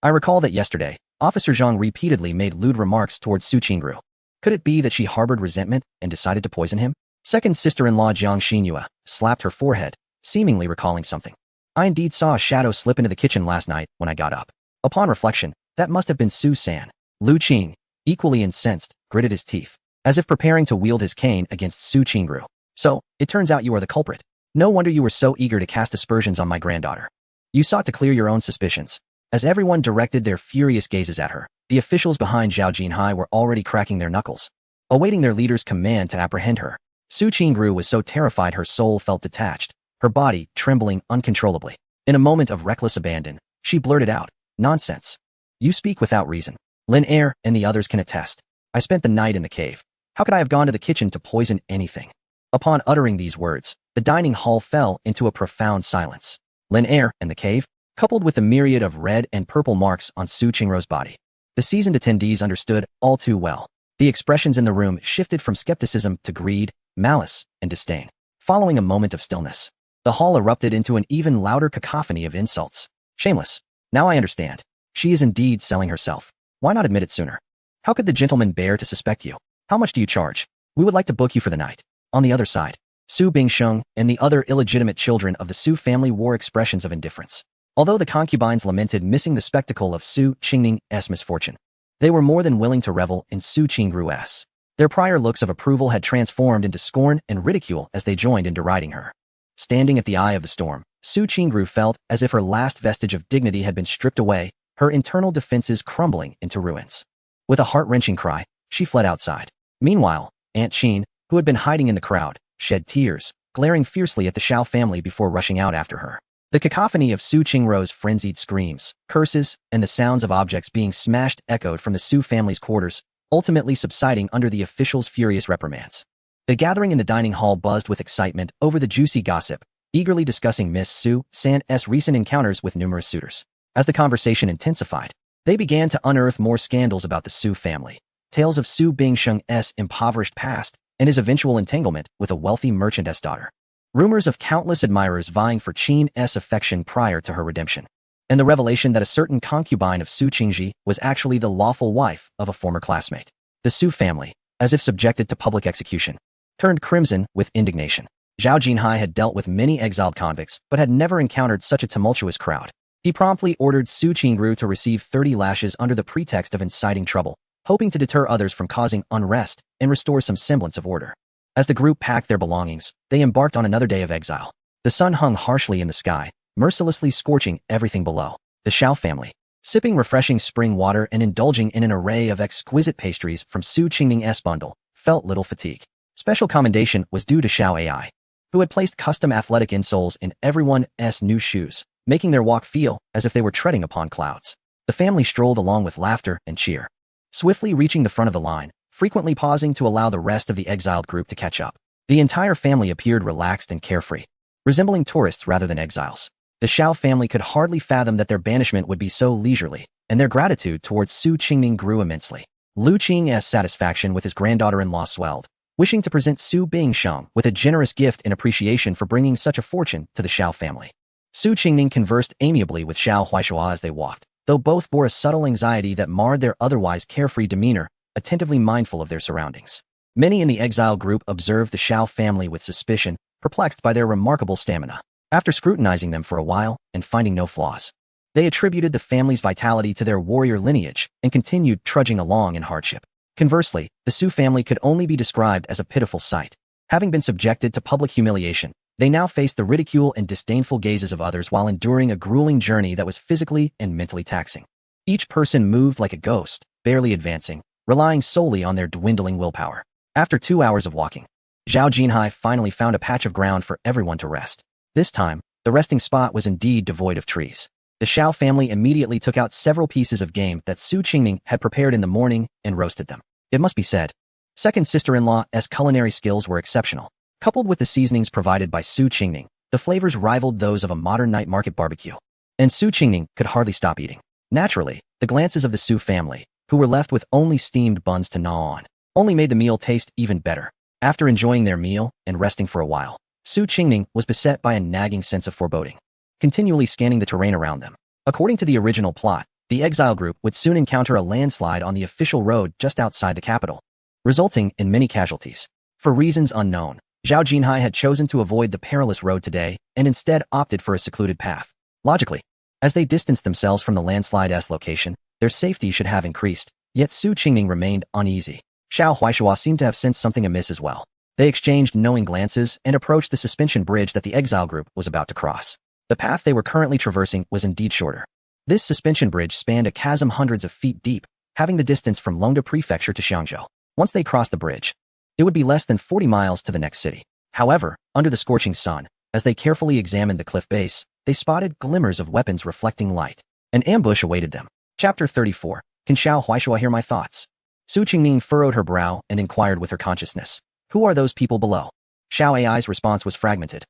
I recall that yesterday, Officer Zhang repeatedly made lewd remarks towards Su Qingru. Could it be that she harbored resentment and decided to poison him? Second sister-in-law Jiang Xinyue slapped her forehead, seemingly recalling something. "I indeed saw a shadow slip into the kitchen last night when I got up. Upon reflection, that must have been Su San." Lu Qing, equally incensed, gritted his teeth, as if preparing to wield his cane against Su Qingru. "So, it turns out you are the culprit. No wonder you were so eager to cast aspersions on my granddaughter. You sought to clear your own suspicions." As everyone directed their furious gazes at her, the officials behind Zhao Jinhai were already cracking their knuckles, awaiting their leader's command to apprehend her. Su Qingru was so terrified her soul felt detached, her body trembling uncontrollably. In a moment of reckless abandon, she blurted out, "Nonsense. You speak without reason. Lin Er and the others can attest. I spent the night in the cave. How could I have gone to the kitchen to poison anything?" Upon uttering these words, the dining hall fell into a profound silence. Lin Er and the cave, coupled with the myriad of red and purple marks on Su Qingru's body. The seasoned attendees understood all too well. The expressions in the room shifted from skepticism to greed, malice, and disdain. Following a moment of stillness, the hall erupted into an even louder cacophony of insults. "Shameless. Now I understand. She is indeed selling herself. Why not admit it sooner? How could the gentleman bear to suspect you? How much do you charge? We would like to book you for the night." On the other side, Su Bingsheng and the other illegitimate children of the Su family wore expressions of indifference. Although the concubines lamented missing the spectacle of Su Qingning's misfortune, they were more than willing to revel in Su Qingru's. Their prior looks of approval had transformed into scorn and ridicule as they joined in deriding her. Standing at the eye of the storm, Su Qingru felt as if her last vestige of dignity had been stripped away, her internal defenses crumbling into ruins. With a heart-wrenching cry, she fled outside. Meanwhile, Aunt Qin, who had been hiding in the crowd, shed tears, glaring fiercely at the Xiao family before rushing out after her. The cacophony of Su Qingru's frenzied screams, curses, and the sounds of objects being smashed echoed from the Su family's quarters, ultimately subsiding under the officials' furious reprimands. The gathering in the dining hall buzzed with excitement over the juicy gossip, eagerly discussing Miss Su San's recent encounters with numerous suitors. As the conversation intensified, they began to unearth more scandals about the Su family, tales of Su Bingsheng's impoverished past, and his eventual entanglement with a wealthy merchantess daughter. Rumors of countless admirers vying for Qin's affection prior to her redemption, and the revelation that a certain concubine of Su Qingji was actually the lawful wife of a former classmate. The Su family, as if subjected to public execution, turned crimson with indignation. Zhao Jinhai had dealt with many exiled convicts, but had never encountered such a tumultuous crowd. He promptly ordered Su Qingru to receive 30 lashes under the pretext of inciting trouble, hoping to deter others from causing unrest and restore some semblance of order. As the group packed their belongings, they embarked on another day of exile. The sun hung harshly in the sky, mercilessly scorching everything below. The Xiao family, sipping refreshing spring water and indulging in an array of exquisite pastries from Su Qingning's bundle, felt little fatigue. Special commendation was due to Xiao Ai, who had placed custom athletic insoles in everyone's new shoes, making their walk feel as if they were treading upon clouds. The family strolled along with laughter and cheer, swiftly reaching the front of the line, frequently pausing to allow the rest of the exiled group to catch up. The entire family appeared relaxed and carefree, resembling tourists rather than exiles. The Xiao family could hardly fathom that their banishment would be so leisurely, and their gratitude towards Su Qingning grew immensely. Lu Qing's satisfaction with his granddaughter-in-law swelled, wishing to present Su Bingsheng with a generous gift in appreciation for bringing such a fortune to the Xiao family. Su Qingning conversed amiably with Xiao Huaishua as they walked, though both bore a subtle anxiety that marred their otherwise carefree demeanor, attentively mindful of their surroundings. Many in the exile group observed the Xiao family with suspicion, perplexed by their remarkable stamina. After scrutinizing them for a while and finding no flaws, they attributed the family's vitality to their warrior lineage and continued trudging along in hardship. Conversely, the Su family could only be described as a pitiful sight. Having been subjected to public humiliation, they now faced the ridicule and disdainful gazes of others while enduring a grueling journey that was physically and mentally taxing. Each person moved like a ghost, barely advancing, relying solely on their dwindling willpower. After 2 hours of walking, Zhao Jinhai finally found a patch of ground for everyone to rest. This time, the resting spot was indeed devoid of trees. The Xiao family immediately took out several pieces of game that Su Qingning had prepared in the morning and roasted them. It must be said, second sister-in-law's culinary skills were exceptional. Coupled with the seasonings provided by Su Qingning, the flavors rivaled those of a modern night market barbecue. And Su Qingning could hardly stop eating. Naturally, the glances of the Su family, who were left with only steamed buns to gnaw on, only made the meal taste even better. After enjoying their meal and resting for a while, Su Qingning was beset by a nagging sense of foreboding, continually scanning the terrain around them. According to the original plot, the exile group would soon encounter a landslide on the official road just outside the capital, resulting in many casualties. For reasons unknown, Zhao Jinhai had chosen to avoid the perilous road today and instead opted for a secluded path. Logically, as they distanced themselves from the landslide's location, their safety should have increased, yet Su Qingning remained uneasy. Xiao Huaishua seemed to have sensed something amiss as well. They exchanged knowing glances and approached the suspension bridge that the exile group was about to cross. The path they were currently traversing was indeed shorter. This suspension bridge spanned a chasm hundreds of feet deep, having the distance from Longda Prefecture to Xiangzhou. Once they crossed the bridge, it would be less than 40 miles to the next city. However, under the scorching sun, as they carefully examined the cliff base, they spotted glimmers of weapons reflecting light. An ambush awaited them. Chapter 34. Can Xiao Huaishua hear my thoughts? Su Qingning furrowed her brow and inquired with her consciousness. Who are those people below? Xiao Ai's response was fragmented.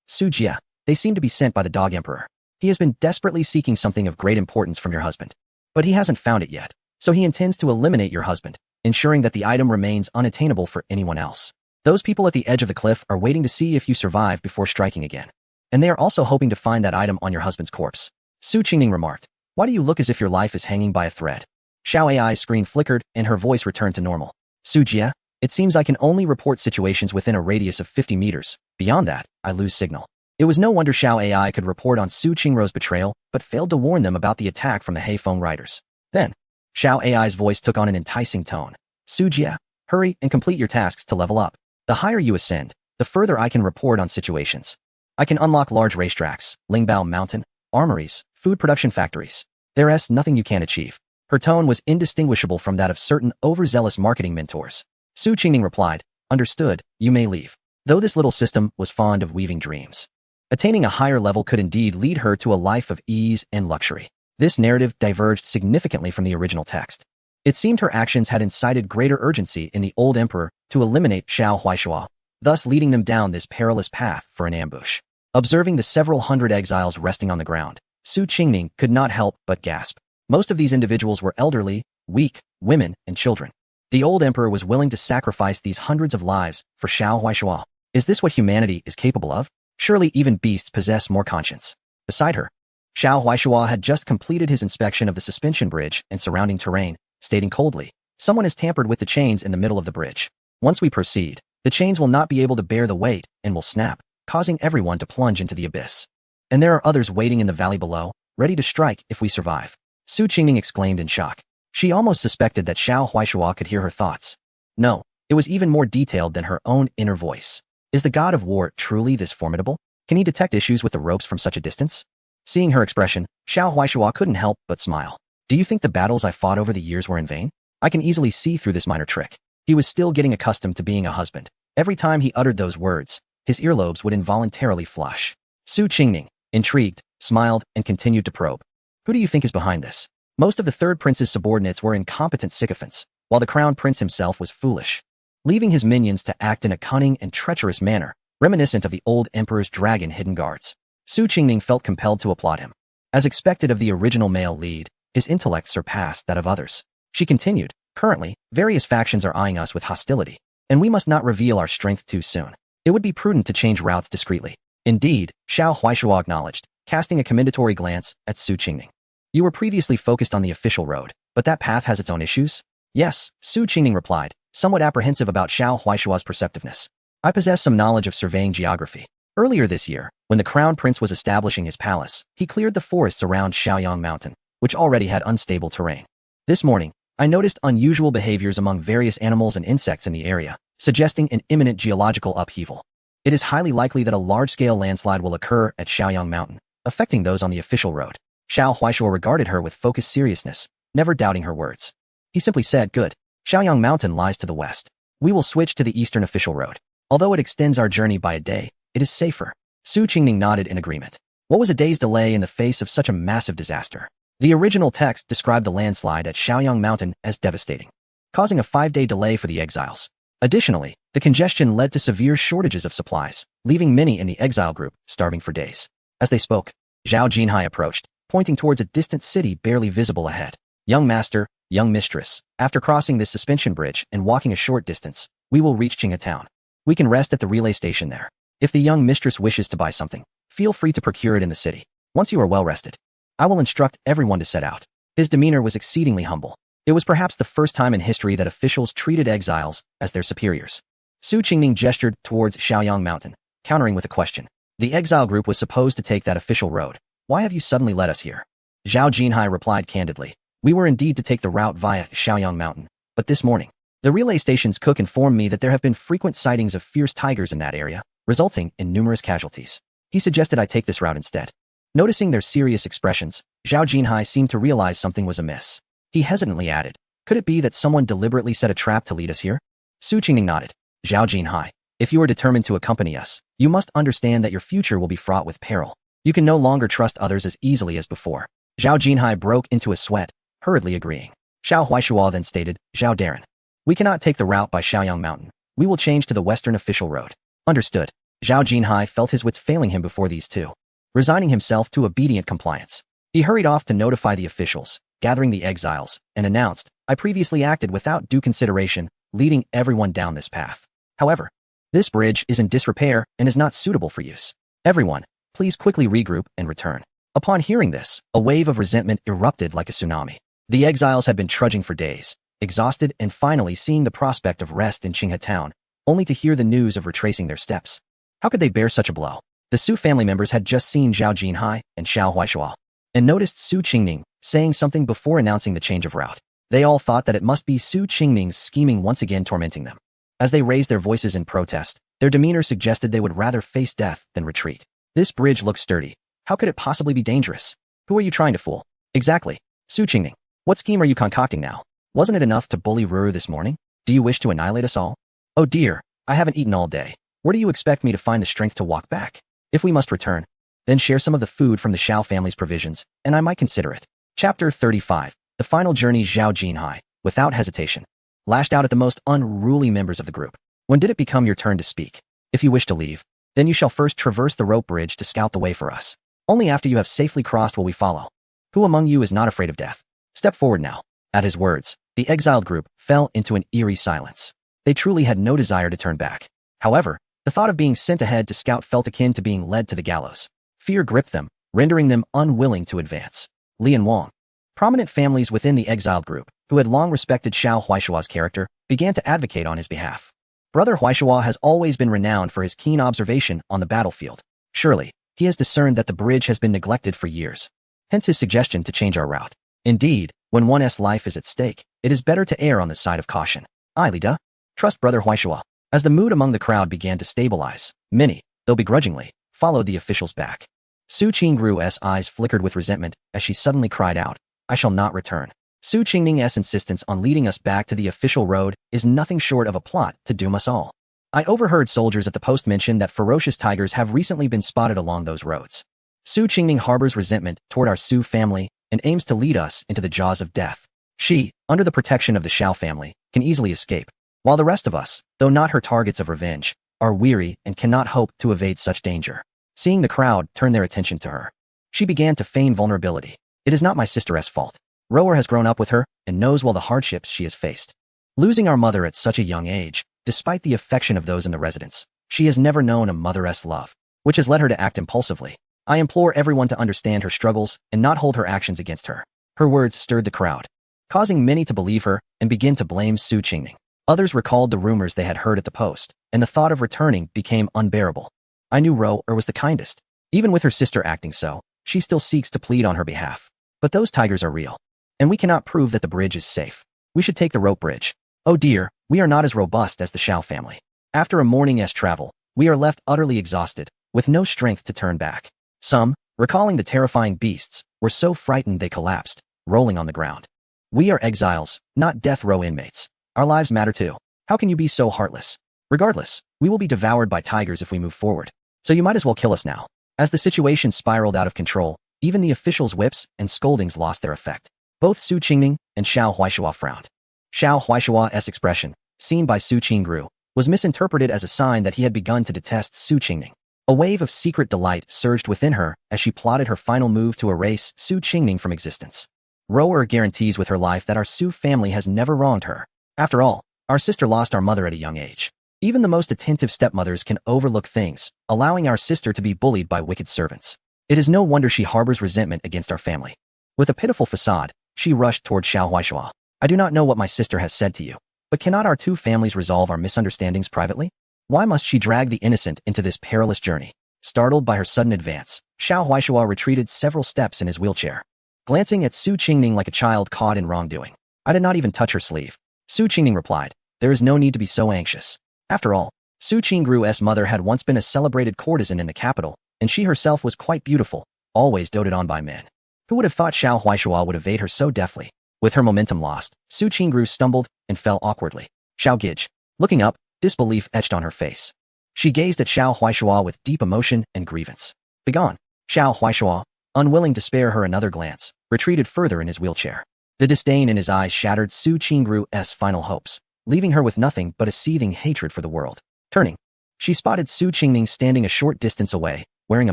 Su Jia. They seem to be sent by the Dog Emperor. He has been desperately seeking something of great importance from your husband. But he hasn't found it yet, so he intends to eliminate your husband, ensuring that the item remains unattainable for anyone else. Those people at the edge of the cliff are waiting to see if you survive before striking again. And they are also hoping to find that item on your husband's corpse. Su Qingning remarked. Why do you look as if your life is hanging by a thread? Xiao Ai's screen flickered and her voice returned to normal. Su Jia, it seems I can only report situations within a radius of 50 meters. Beyond that, I lose signal. It was no wonder Xiao Ai could report on Su Qingru's betrayal, but failed to warn them about the attack from the Heifeng riders. Then, Xiao Ai's voice took on an enticing tone. Su Jia, hurry and complete your tasks to level up. The higher you ascend, the further I can report on situations. I can unlock large racetracks, Lingbao Mountain, armories, food production factories. There's nothing you can't achieve. Her tone was indistinguishable from that of certain overzealous marketing mentors. Su Qingning replied, understood, you may leave. Though this little system was fond of weaving dreams. Attaining a higher level could indeed lead her to a life of ease and luxury. This narrative diverged significantly from the original text. It seemed her actions had incited greater urgency in the old emperor to eliminate Xiao Huaishua, thus leading them down this perilous path for an ambush. Observing the several hundred exiles resting on the ground, Su Qingning could not help but gasp. Most of these individuals were elderly, weak, women, and children. The old emperor was willing to sacrifice these hundreds of lives for Xiao Huaishua. Is this what humanity is capable of? Surely even beasts possess more conscience. Beside her, Xiao Huaishua had just completed his inspection of the suspension bridge and surrounding terrain, stating coldly, someone has tampered with the chains in the middle of the bridge. Once we proceed, the chains will not be able to bear the weight and will snap, causing everyone to plunge into the abyss. And there are others waiting in the valley below, ready to strike if we survive. Su Qingning exclaimed in shock. She almost suspected that Xiao Huaishua could hear her thoughts. No, it was even more detailed than her own inner voice. Is the god of war truly this formidable? Can he detect issues with the ropes from such a distance? Seeing her expression, Xiao Huaishua couldn't help but smile. Do you think the battles I fought over the years were in vain? I can easily see through this minor trick. He was still getting accustomed to being a husband. Every time he uttered those words, his earlobes would involuntarily flush. Su Qingning, intrigued, smiled and continued to probe. Who do you think is behind this? Most of the third prince's subordinates were incompetent sycophants, while the crown prince himself was foolish, leaving his minions to act in a cunning and treacherous manner, reminiscent of the old emperor's dragon hidden guards. Su Qingning felt compelled to applaud him. As expected of the original male lead, his intellect surpassed that of others. She continued, currently, various factions are eyeing us with hostility, and we must not reveal our strength too soon. It would be prudent to change routes discreetly. Indeed, Xiao Huaishua acknowledged, casting a commendatory glance at Su Qingning. You were previously focused on the official road, but that path has its own issues? Yes, Su Qingning replied, somewhat apprehensive about Xiao Huaishua's perceptiveness. I possess some knowledge of surveying geography. Earlier this year, when the crown prince was establishing his palace, he cleared the forests around Shaoyang Mountain, which already had unstable terrain. This morning, I noticed unusual behaviors among various animals and insects in the area, suggesting an imminent geological upheaval. It is highly likely that a large-scale landslide will occur at Shaoyang Mountain, affecting those on the official road. Xiao Huaishua regarded her with focused seriousness, never doubting her words. He simply said, good. Shaoyang Mountain lies to the west. We will switch to the eastern official road. Although it extends our journey by a day, it is safer. Su Qingning nodded in agreement. What was a day's delay in the face of such a massive disaster? The original text described the landslide at Shaoyang Mountain as devastating, causing a 5-day delay for the exiles. Additionally, the congestion led to severe shortages of supplies, leaving many in the exile group starving for days. As they spoke, Zhao Jinhai approached, pointing towards a distant city barely visible ahead. Young master, young mistress, after crossing this suspension bridge and walking a short distance, we will reach Qinghe Town. We can rest at the relay station there. If the young mistress wishes to buy something, feel free to procure it in the city. Once you are well rested, I will instruct everyone to set out. His demeanor was exceedingly humble. It was perhaps the first time in history that officials treated exiles as their superiors. Su Qingning gestured towards Shaoyang Mountain, countering with a question. The exile group was supposed to take that official road. Why have you suddenly led us here? Zhao Jinhai replied candidly. We were indeed to take the route via Shaoyang Mountain, but this morning, the relay station's cook informed me that there have been frequent sightings of fierce tigers in that area, resulting in numerous casualties. He suggested I take this route instead. Noticing their serious expressions, Zhao Jinhai seemed to realize something was amiss. He hesitantly added, could it be that someone deliberately set a trap to lead us here? Su Qingning nodded. Zhao Jinhai, if you are determined to accompany us, you must understand that your future will be fraught with peril. You can no longer trust others as easily as before. Zhao Jinhai broke into a sweat, hurriedly agreeing. Xiao Huaishua then stated, Zhao Darren. We cannot take the route by Shaoyang Mountain. We will change to the western official road. Understood. Zhao Jinhai felt his wits failing him before these two. Resigning himself to obedient compliance, he hurried off to notify the officials, gathering the exiles, and announced, I previously acted without due consideration, leading everyone down this path. However, this bridge is in disrepair and is not suitable for use. Everyone, please quickly regroup and return. Upon hearing this, a wave of resentment erupted like a tsunami. The exiles had been trudging for days, exhausted and finally seeing the prospect of rest in Qinghe Town, only to hear the news of retracing their steps. How could they bear such a blow? The Su family members had just seen Zhao Jinhai and Xiao Huaishua, and noticed Su Qingning saying something before announcing the change of route. They all thought that it must be Su Qingning's scheming once again tormenting them. As they raised their voices in protest, their demeanor suggested they would rather face death than retreat. This bridge looks sturdy. How could it possibly be dangerous? Who are you trying to fool? Exactly. Su Qingning. What scheme are you concocting now? Wasn't it enough to bully Ruru this morning? Do you wish to annihilate us all? Oh dear, I haven't eaten all day. Where do you expect me to find the strength to walk back? If we must return, then share some of the food from the Xiao family's provisions, and I might consider it. Chapter 35. The final journey. Zhao Jinhai, without hesitation, lashed out at the most unruly members of the group. When did it become your turn to speak? If you wish to leave, then you shall first traverse the rope bridge to scout the way for us. Only after you have safely crossed will we follow. Who among you is not afraid of death? Step forward now. At his words, the exiled group fell into an eerie silence. They truly had no desire to turn back. However, the thought of being sent ahead to scout felt akin to being led to the gallows. Fear gripped them, rendering them unwilling to advance. Li and Wang, prominent families within the exiled group, who had long respected Xiao Huaishua's character, began to advocate on his behalf. Brother Huaishua has always been renowned for his keen observation on the battlefield. Surely, he has discerned that the bridge has been neglected for years. Hence his suggestion to change our route. Indeed, when one's life is at stake, it is better to err on the side of caution. Li Da, trust Brother Huaishua. As the mood among the crowd began to stabilize, many, though begrudgingly, followed the officials back. Su Qingru's eyes flickered with resentment as she suddenly cried out, I shall not return. Su Qingning's insistence on leading us back to the official road is nothing short of a plot to doom us all. I overheard soldiers at the post mention that ferocious tigers have recently been spotted along those roads. Su Qingning harbors resentment toward our Su family and aims to lead us into the jaws of death. She, under the protection of the Xiao family, can easily escape, while the rest of us, though not her targets of revenge, are weary and cannot hope to evade such danger. Seeing the crowd turn their attention to her, she began to feign vulnerability. It is not my sister's fault. Rower has grown up with her and knows well the hardships she has faced. Losing our mother at such a young age, despite the affection of those in the residence, she has never known a mother's love, which has led her to act impulsively. I implore everyone to understand her struggles and not hold her actions against her. Her words stirred the crowd, causing many to believe her and begin to blame Su Qingning. Others recalled the rumors they had heard at the post, and the thought of returning became unbearable. I knew Rower was the kindest. Even with her sister acting so, she still seeks to plead on her behalf. But those tigers are real, and we cannot prove that the bridge is safe. We should take the rope bridge. Oh dear, we are not as robust as the Xiao family. After a morning's travel, we are left utterly exhausted, with no strength to turn back. Some, recalling the terrifying beasts, were so frightened they collapsed, rolling on the ground. We are exiles, not death row inmates. Our lives matter too. How can you be so heartless? Regardless, we will be devoured by tigers if we move forward. So you might as well kill us now. As the situation spiraled out of control, even the officials' whips and scoldings lost their effect. Both Su Qingning and Xiao Huaishua frowned. Xiao Huaishua's expression, seen by Su Qingru, was misinterpreted as a sign that he had begun to detest Su Qingning. A wave of secret delight surged within her as she plotted her final move to erase Su Qingning from existence. Rower guarantees with her life that our Su family has never wronged her. After all, our sister lost our mother at a young age. Even the most attentive stepmothers can overlook things, allowing our sister to be bullied by wicked servants. It is no wonder she harbors resentment against our family. With a pitiful facade, she rushed toward Xiao Huaishua. I do not know what my sister has said to you, but cannot our two families resolve our misunderstandings privately? Why must she drag the innocent into this perilous journey? Startled by her sudden advance, Xiao Huaishua retreated several steps in his wheelchair, glancing at Su Qingning like a child caught in wrongdoing. I did not even touch her sleeve. Su Qingning replied, there is no need to be so anxious. After all, Su Qingru's mother had once been a celebrated courtesan in the capital, and she herself was quite beautiful, always doted on by men. Who would have thought Xiao Huaishua would evade her so deftly? With her momentum lost, Su Qingru stumbled and fell awkwardly. Xiao Gij, looking up, disbelief etched on her face. She gazed at Xiao Huaishua with deep emotion and grievance. Begone. Xiao Huaishua, unwilling to spare her another glance, retreated further in his wheelchair. The disdain in his eyes shattered Su Qingru's final hopes, leaving her with nothing but a seething hatred for the world. Turning, she spotted Su Qingning standing a short distance away, wearing a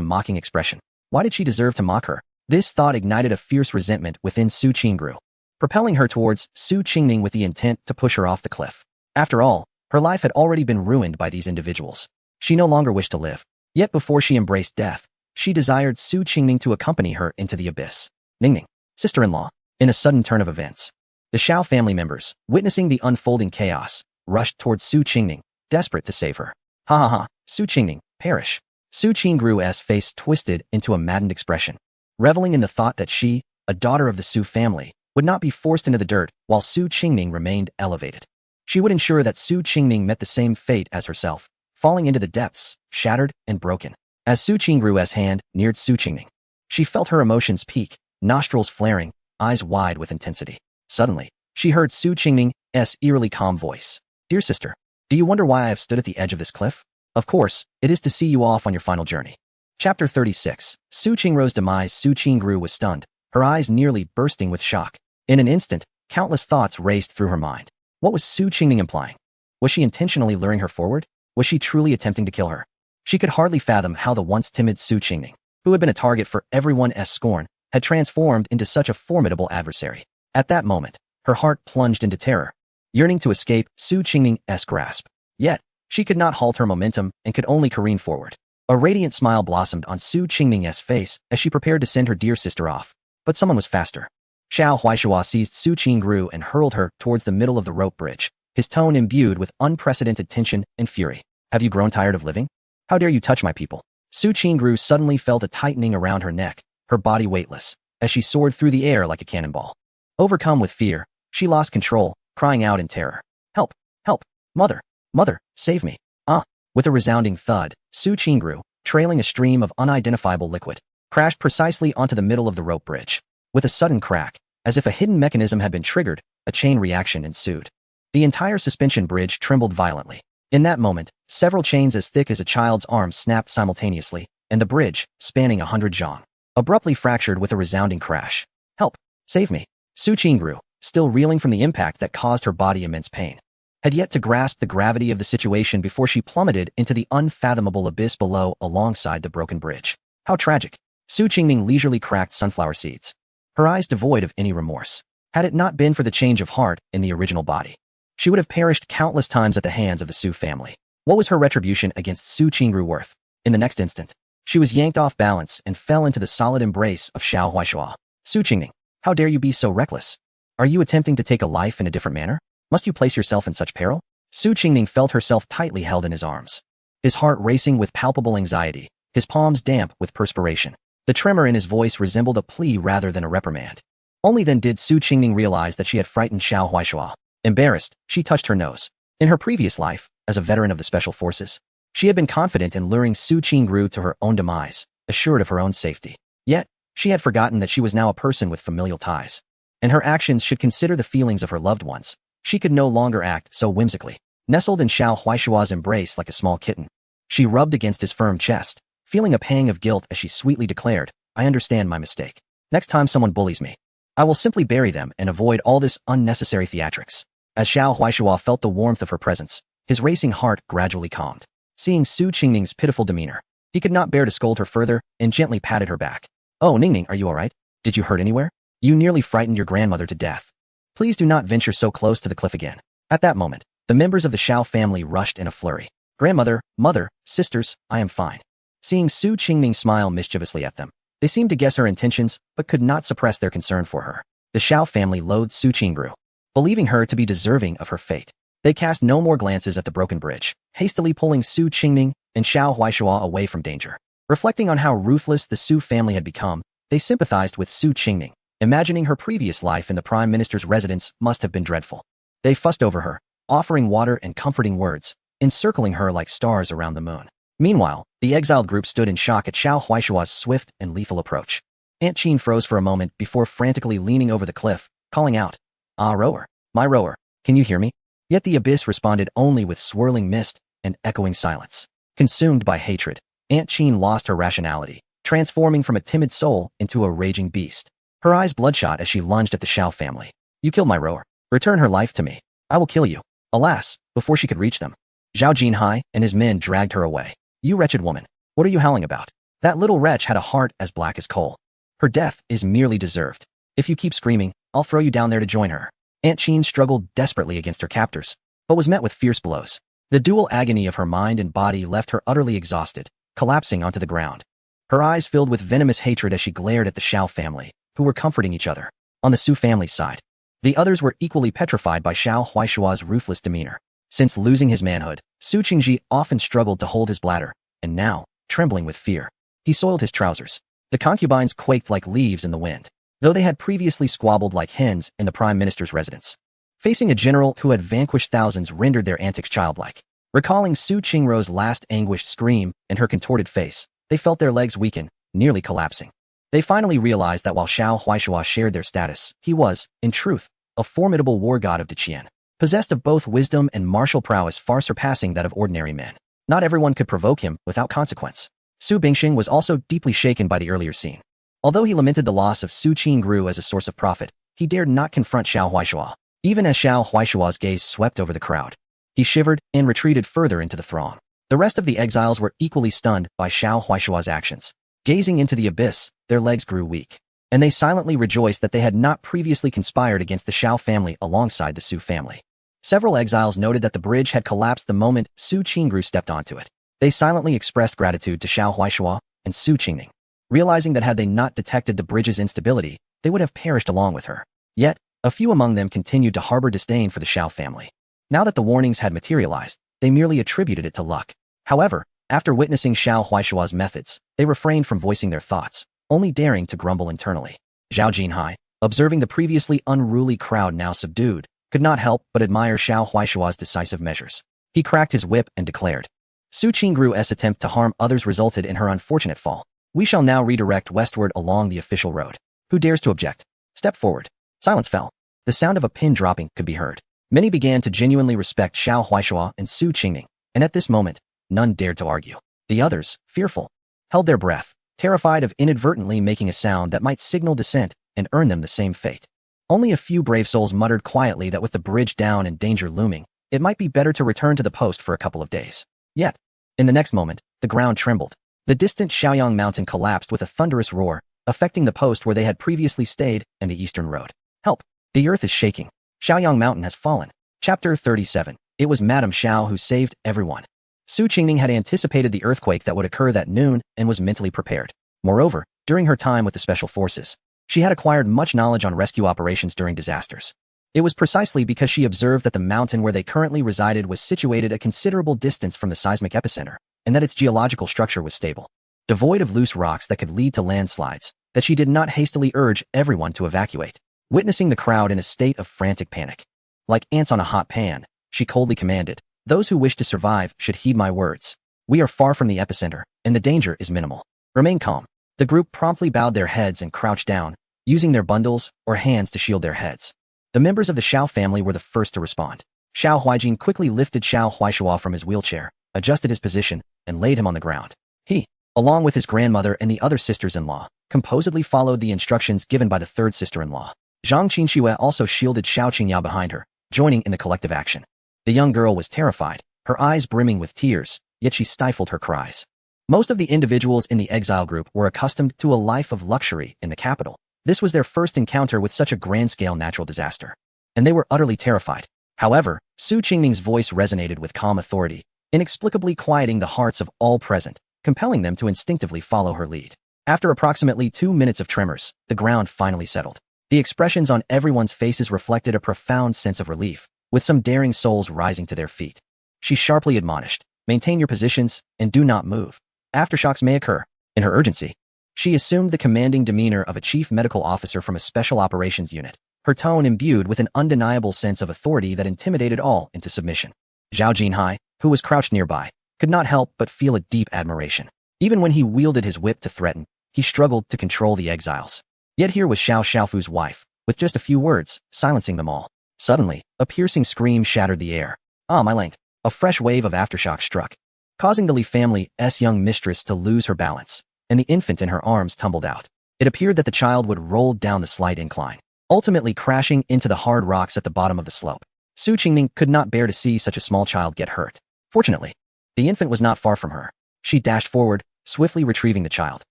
mocking expression. Why did she deserve to mock her? This thought ignited a fierce resentment within Su Qingru, propelling her towards Su Qingning with the intent to push her off the cliff. After all, her life had already been ruined by these individuals. She no longer wished to live. Yet before she embraced death, she desired Su Qingning to accompany her into the abyss. Ningning, sister-in-law, in a sudden turn of events. The Xiao family members, witnessing the unfolding chaos, rushed towards Su Qingning, desperate to save her. Ha ha ha, Su Qingning, perish. Su Qingru's face twisted into a maddened expression, reveling in the thought that she, a daughter of the Su family, would not be forced into the dirt while Su Qingning remained elevated. She would ensure that Su Qingning met the same fate as herself, falling into the depths, shattered and broken. As Su Qingru's hand neared Su Qingning, she felt her emotions peak, nostrils flaring, eyes wide with intensity. Suddenly, she heard Su Qingning's eerily calm voice. Dear sister, do you wonder why I have stood at the edge of this cliff? Of course, it is to see you off on your final journey. Chapter 36. Su Qingru's demise. Su Qingru was stunned, her eyes nearly bursting with shock. In an instant, countless thoughts raced through her mind. What was Su Qingning implying? Was she intentionally luring her forward? Was she truly attempting to kill her? She could hardly fathom how the once timid Su Qingning, who had been a target for everyone's scorn, had transformed into such a formidable adversary. At that moment, her heart plunged into terror, yearning to escape Su Qingning's grasp. Yet, she could not halt her momentum and could only careen forward. A radiant smile blossomed on Su Qingning's face as she prepared to send her dear sister off. But someone was faster. Xiao Huaishua seized Su Qingru and hurled her towards the middle of the rope bridge, his tone imbued with unprecedented tension and fury. Have you grown tired of living? How dare you touch my people? Su Qingru suddenly felt a tightening around her neck, her body weightless, as she soared through the air like a cannonball. Overcome with fear, she lost control, crying out in terror. Help! Help! Mother! Mother! Save me! Ah! With a resounding thud, Su Qingru, trailing a stream of unidentifiable liquid, crashed precisely onto the middle of the rope bridge. With a sudden crack, as if a hidden mechanism had been triggered, a chain reaction ensued. The entire suspension bridge trembled violently. In that moment, several chains as thick as a child's arm snapped simultaneously, and the bridge, spanning 100 zhang, abruptly fractured with a resounding crash. Help! Save me! Su Qingru, still reeling from the impact that caused her body immense pain, had yet to grasp the gravity of the situation before she plummeted into the unfathomable abyss below alongside the broken bridge. How tragic! Su Qingning leisurely cracked sunflower seeds, her eyes devoid of any remorse. Had it not been for the change of heart in the original body, she would have perished countless times at the hands of the Su family. What was her retribution against Su Qingru worth? In the next instant, she was yanked off balance and fell into the solid embrace of Xiao Huaishua. Su Qingning, how dare you be so reckless? Are you attempting to take a life in a different manner? Must you place yourself in such peril? Su Qingning felt herself tightly held in his arms, his heart racing with palpable anxiety, his palms damp with perspiration. The tremor in his voice resembled a plea rather than a reprimand. Only then did Su Qingning realize that she had frightened Xiao Huaishua. Embarrassed, she touched her nose. In her previous life, as a veteran of the Special Forces, she had been confident in luring Su Qingru to her own demise, assured of her own safety. Yet, she had forgotten that she was now a person with familial ties, and her actions should consider the feelings of her loved ones. She could no longer act so whimsically. Nestled in Xiao Huaishua's embrace like a small kitten, she rubbed against his firm chest, feeling a pang of guilt as she sweetly declared, I understand my mistake. Next time someone bullies me, I will simply bury them and avoid all this unnecessary theatrics. As Xiao Huaishua felt the warmth of her presence, his racing heart gradually calmed. Seeing Su Qingning's pitiful demeanor, he could not bear to scold her further and gently patted her back. Oh, Ningning, are you all right? Did you hurt anywhere? You nearly frightened your grandmother to death. Please do not venture so close to the cliff again. At that moment, the members of the Xiao family rushed in a flurry. Grandmother, mother, sisters, I am fine. Seeing Su Qingning smile mischievously at them, they seemed to guess her intentions but could not suppress their concern for her. The Xiao family loathed Su Qingru, believing her to be deserving of her fate. They cast no more glances at the broken bridge, hastily pulling Su Qingning and Xiao Huaishua away from danger. Reflecting on how ruthless the Su family had become, they sympathized with Su Qingning, imagining her previous life in the Prime Minister's residence must have been dreadful. They fussed over her, offering water and comforting words, encircling her like stars around the moon. Meanwhile, the exiled group stood in shock at Xiao Huaishua's swift and lethal approach. Aunt Qin froze for a moment before frantically leaning over the cliff, calling out, Ah, rower, my rower, can you hear me? Yet the abyss responded only with swirling mist and echoing silence. Consumed by hatred, Aunt Qin lost her rationality, transforming from a timid soul into a raging beast. Her eyes bloodshot as she lunged at the Xiao family. You killed my rower. Return her life to me. I will kill you. Alas, before she could reach them, Zhao Jinhai and his men dragged her away. You wretched woman, what are you howling about? That little wretch had a heart as black as coal. Her death is merely deserved. If you keep screaming, I'll throw you down there to join her. Aunt Qin struggled desperately against her captors, but was met with fierce blows. The dual agony of her mind and body left her utterly exhausted, collapsing onto the ground. Her eyes filled with venomous hatred as she glared at the Xiao family, who were comforting each other. On the Su family's side, the others were equally petrified by Xiao Huaishua's ruthless demeanor. Since losing his manhood, Su Qingji often struggled to hold his bladder, and now, trembling with fear, he soiled his trousers. The concubines quaked like leaves in the wind, though they had previously squabbled like hens in the Prime Minister's residence. Facing a general who had vanquished thousands rendered their antics childlike. Recalling Su Qingru's last anguished scream and her contorted face, they felt their legs weaken, nearly collapsing. They finally realized that while Xiao Huaishua shared their status, he was, in truth, a formidable war god of Deqian, possessed of both wisdom and martial prowess far surpassing that of ordinary men. Not everyone could provoke him without consequence. Su Bingxing was also deeply shaken by the earlier scene. Although he lamented the loss of Su Qingru as a source of profit, he dared not confront Xiao Huaishua. Even as Xiao Huaishua's gaze swept over the crowd, he shivered and retreated further into the throng. The rest of the exiles were equally stunned by Xiao Huaishua's actions. Gazing into the abyss, their legs grew weak, and they silently rejoiced that they had not previously conspired against the Xiao family alongside the Su family. Several exiles noted that the bridge had collapsed the moment Su Qingru stepped onto it. They silently expressed gratitude to Xiao Huaishua and Su Qingning, realizing that had they not detected the bridge's instability, they would have perished along with her. Yet, a few among them continued to harbor disdain for the Xiao family. Now that the warnings had materialized, they merely attributed it to luck. However, after witnessing Xiao Huaishua's methods, they refrained from voicing their thoughts, only daring to grumble internally. Zhao Jinhai, observing the previously unruly crowd now subdued, could not help but admire Xiao Huaishua's decisive measures. He cracked his whip and declared, Su Qingru's attempt to harm others resulted in her unfortunate fall. We shall now redirect westward along the official road. Who dares to object? Step forward. Silence fell. The sound of a pin dropping could be heard. Many began to genuinely respect Xiao Huaishua and Su Qingning, and at this moment, none dared to argue. The others, fearful, held their breath, terrified of inadvertently making a sound that might signal dissent and earn them the same fate. Only a few brave souls muttered quietly that with the bridge down and danger looming, it might be better to return to the post for a couple of days. Yet, in the next moment, the ground trembled. The distant Shaoyang mountain collapsed with a thunderous roar, affecting the post where they had previously stayed and the eastern road. Help! The earth is shaking. Shaoyang mountain has fallen. Chapter 37. It was Madame Xiao who saved everyone. Su Qingning had anticipated the earthquake that would occur that noon and was mentally prepared. Moreover, during her time with the special forces, she had acquired much knowledge on rescue operations during disasters. It was precisely because she observed that the mountain where they currently resided was situated a considerable distance from the seismic epicenter, and that its geological structure was stable, devoid of loose rocks that could lead to landslides, that she did not hastily urge everyone to evacuate. Witnessing the crowd in a state of frantic panic, like ants on a hot pan, she coldly commanded, those who wish to survive should heed my words. We are far from the epicenter, and the danger is minimal. Remain calm. The group promptly bowed their heads and crouched down, using their bundles or hands to shield their heads. The members of the Xiao family were the first to respond. Xiao Huaijin quickly lifted Xiao Huaishua from his wheelchair, adjusted his position, and laid him on the ground. He, along with his grandmother and the other sisters-in-law, composedly followed the instructions given by the third sister-in-law. Zhang Qinxue also shielded Xiao Qingyao behind her, joining in the collective action. The young girl was terrified, her eyes brimming with tears, yet she stifled her cries. Most of the individuals in the Exile group were accustomed to a life of luxury in the capital. This was their first encounter with such a grand-scale natural disaster, and they were utterly terrified. However, Su Qingming's voice resonated with calm authority, inexplicably quieting the hearts of all present, compelling them to instinctively follow her lead. After approximately 2 minutes of tremors, the ground finally settled. The expressions on everyone's faces reflected a profound sense of relief, with some daring souls rising to their feet. She sharply admonished, maintain your positions and do not move. Aftershocks may occur. In her urgency, she assumed the commanding demeanor of a chief medical officer from a special operations unit, her tone imbued with an undeniable sense of authority that intimidated all into submission. Zhao Jinhai, who was crouched nearby, could not help but feel a deep admiration. Even when he wielded his whip to threaten, he struggled to control the exiles. Yet here was Xiao Xiaofu's wife, with just a few words, silencing them all. Suddenly, a piercing scream shattered the air. Ah, my link. A fresh wave of aftershock struck, causing the Li family's young mistress to lose her balance, and the infant in her arms tumbled out. It appeared that the child would roll down the slight incline, ultimately crashing into the hard rocks at the bottom of the slope. Su Qingning could not bear to see such a small child get hurt. Fortunately, the infant was not far from her. She dashed forward, swiftly retrieving the child.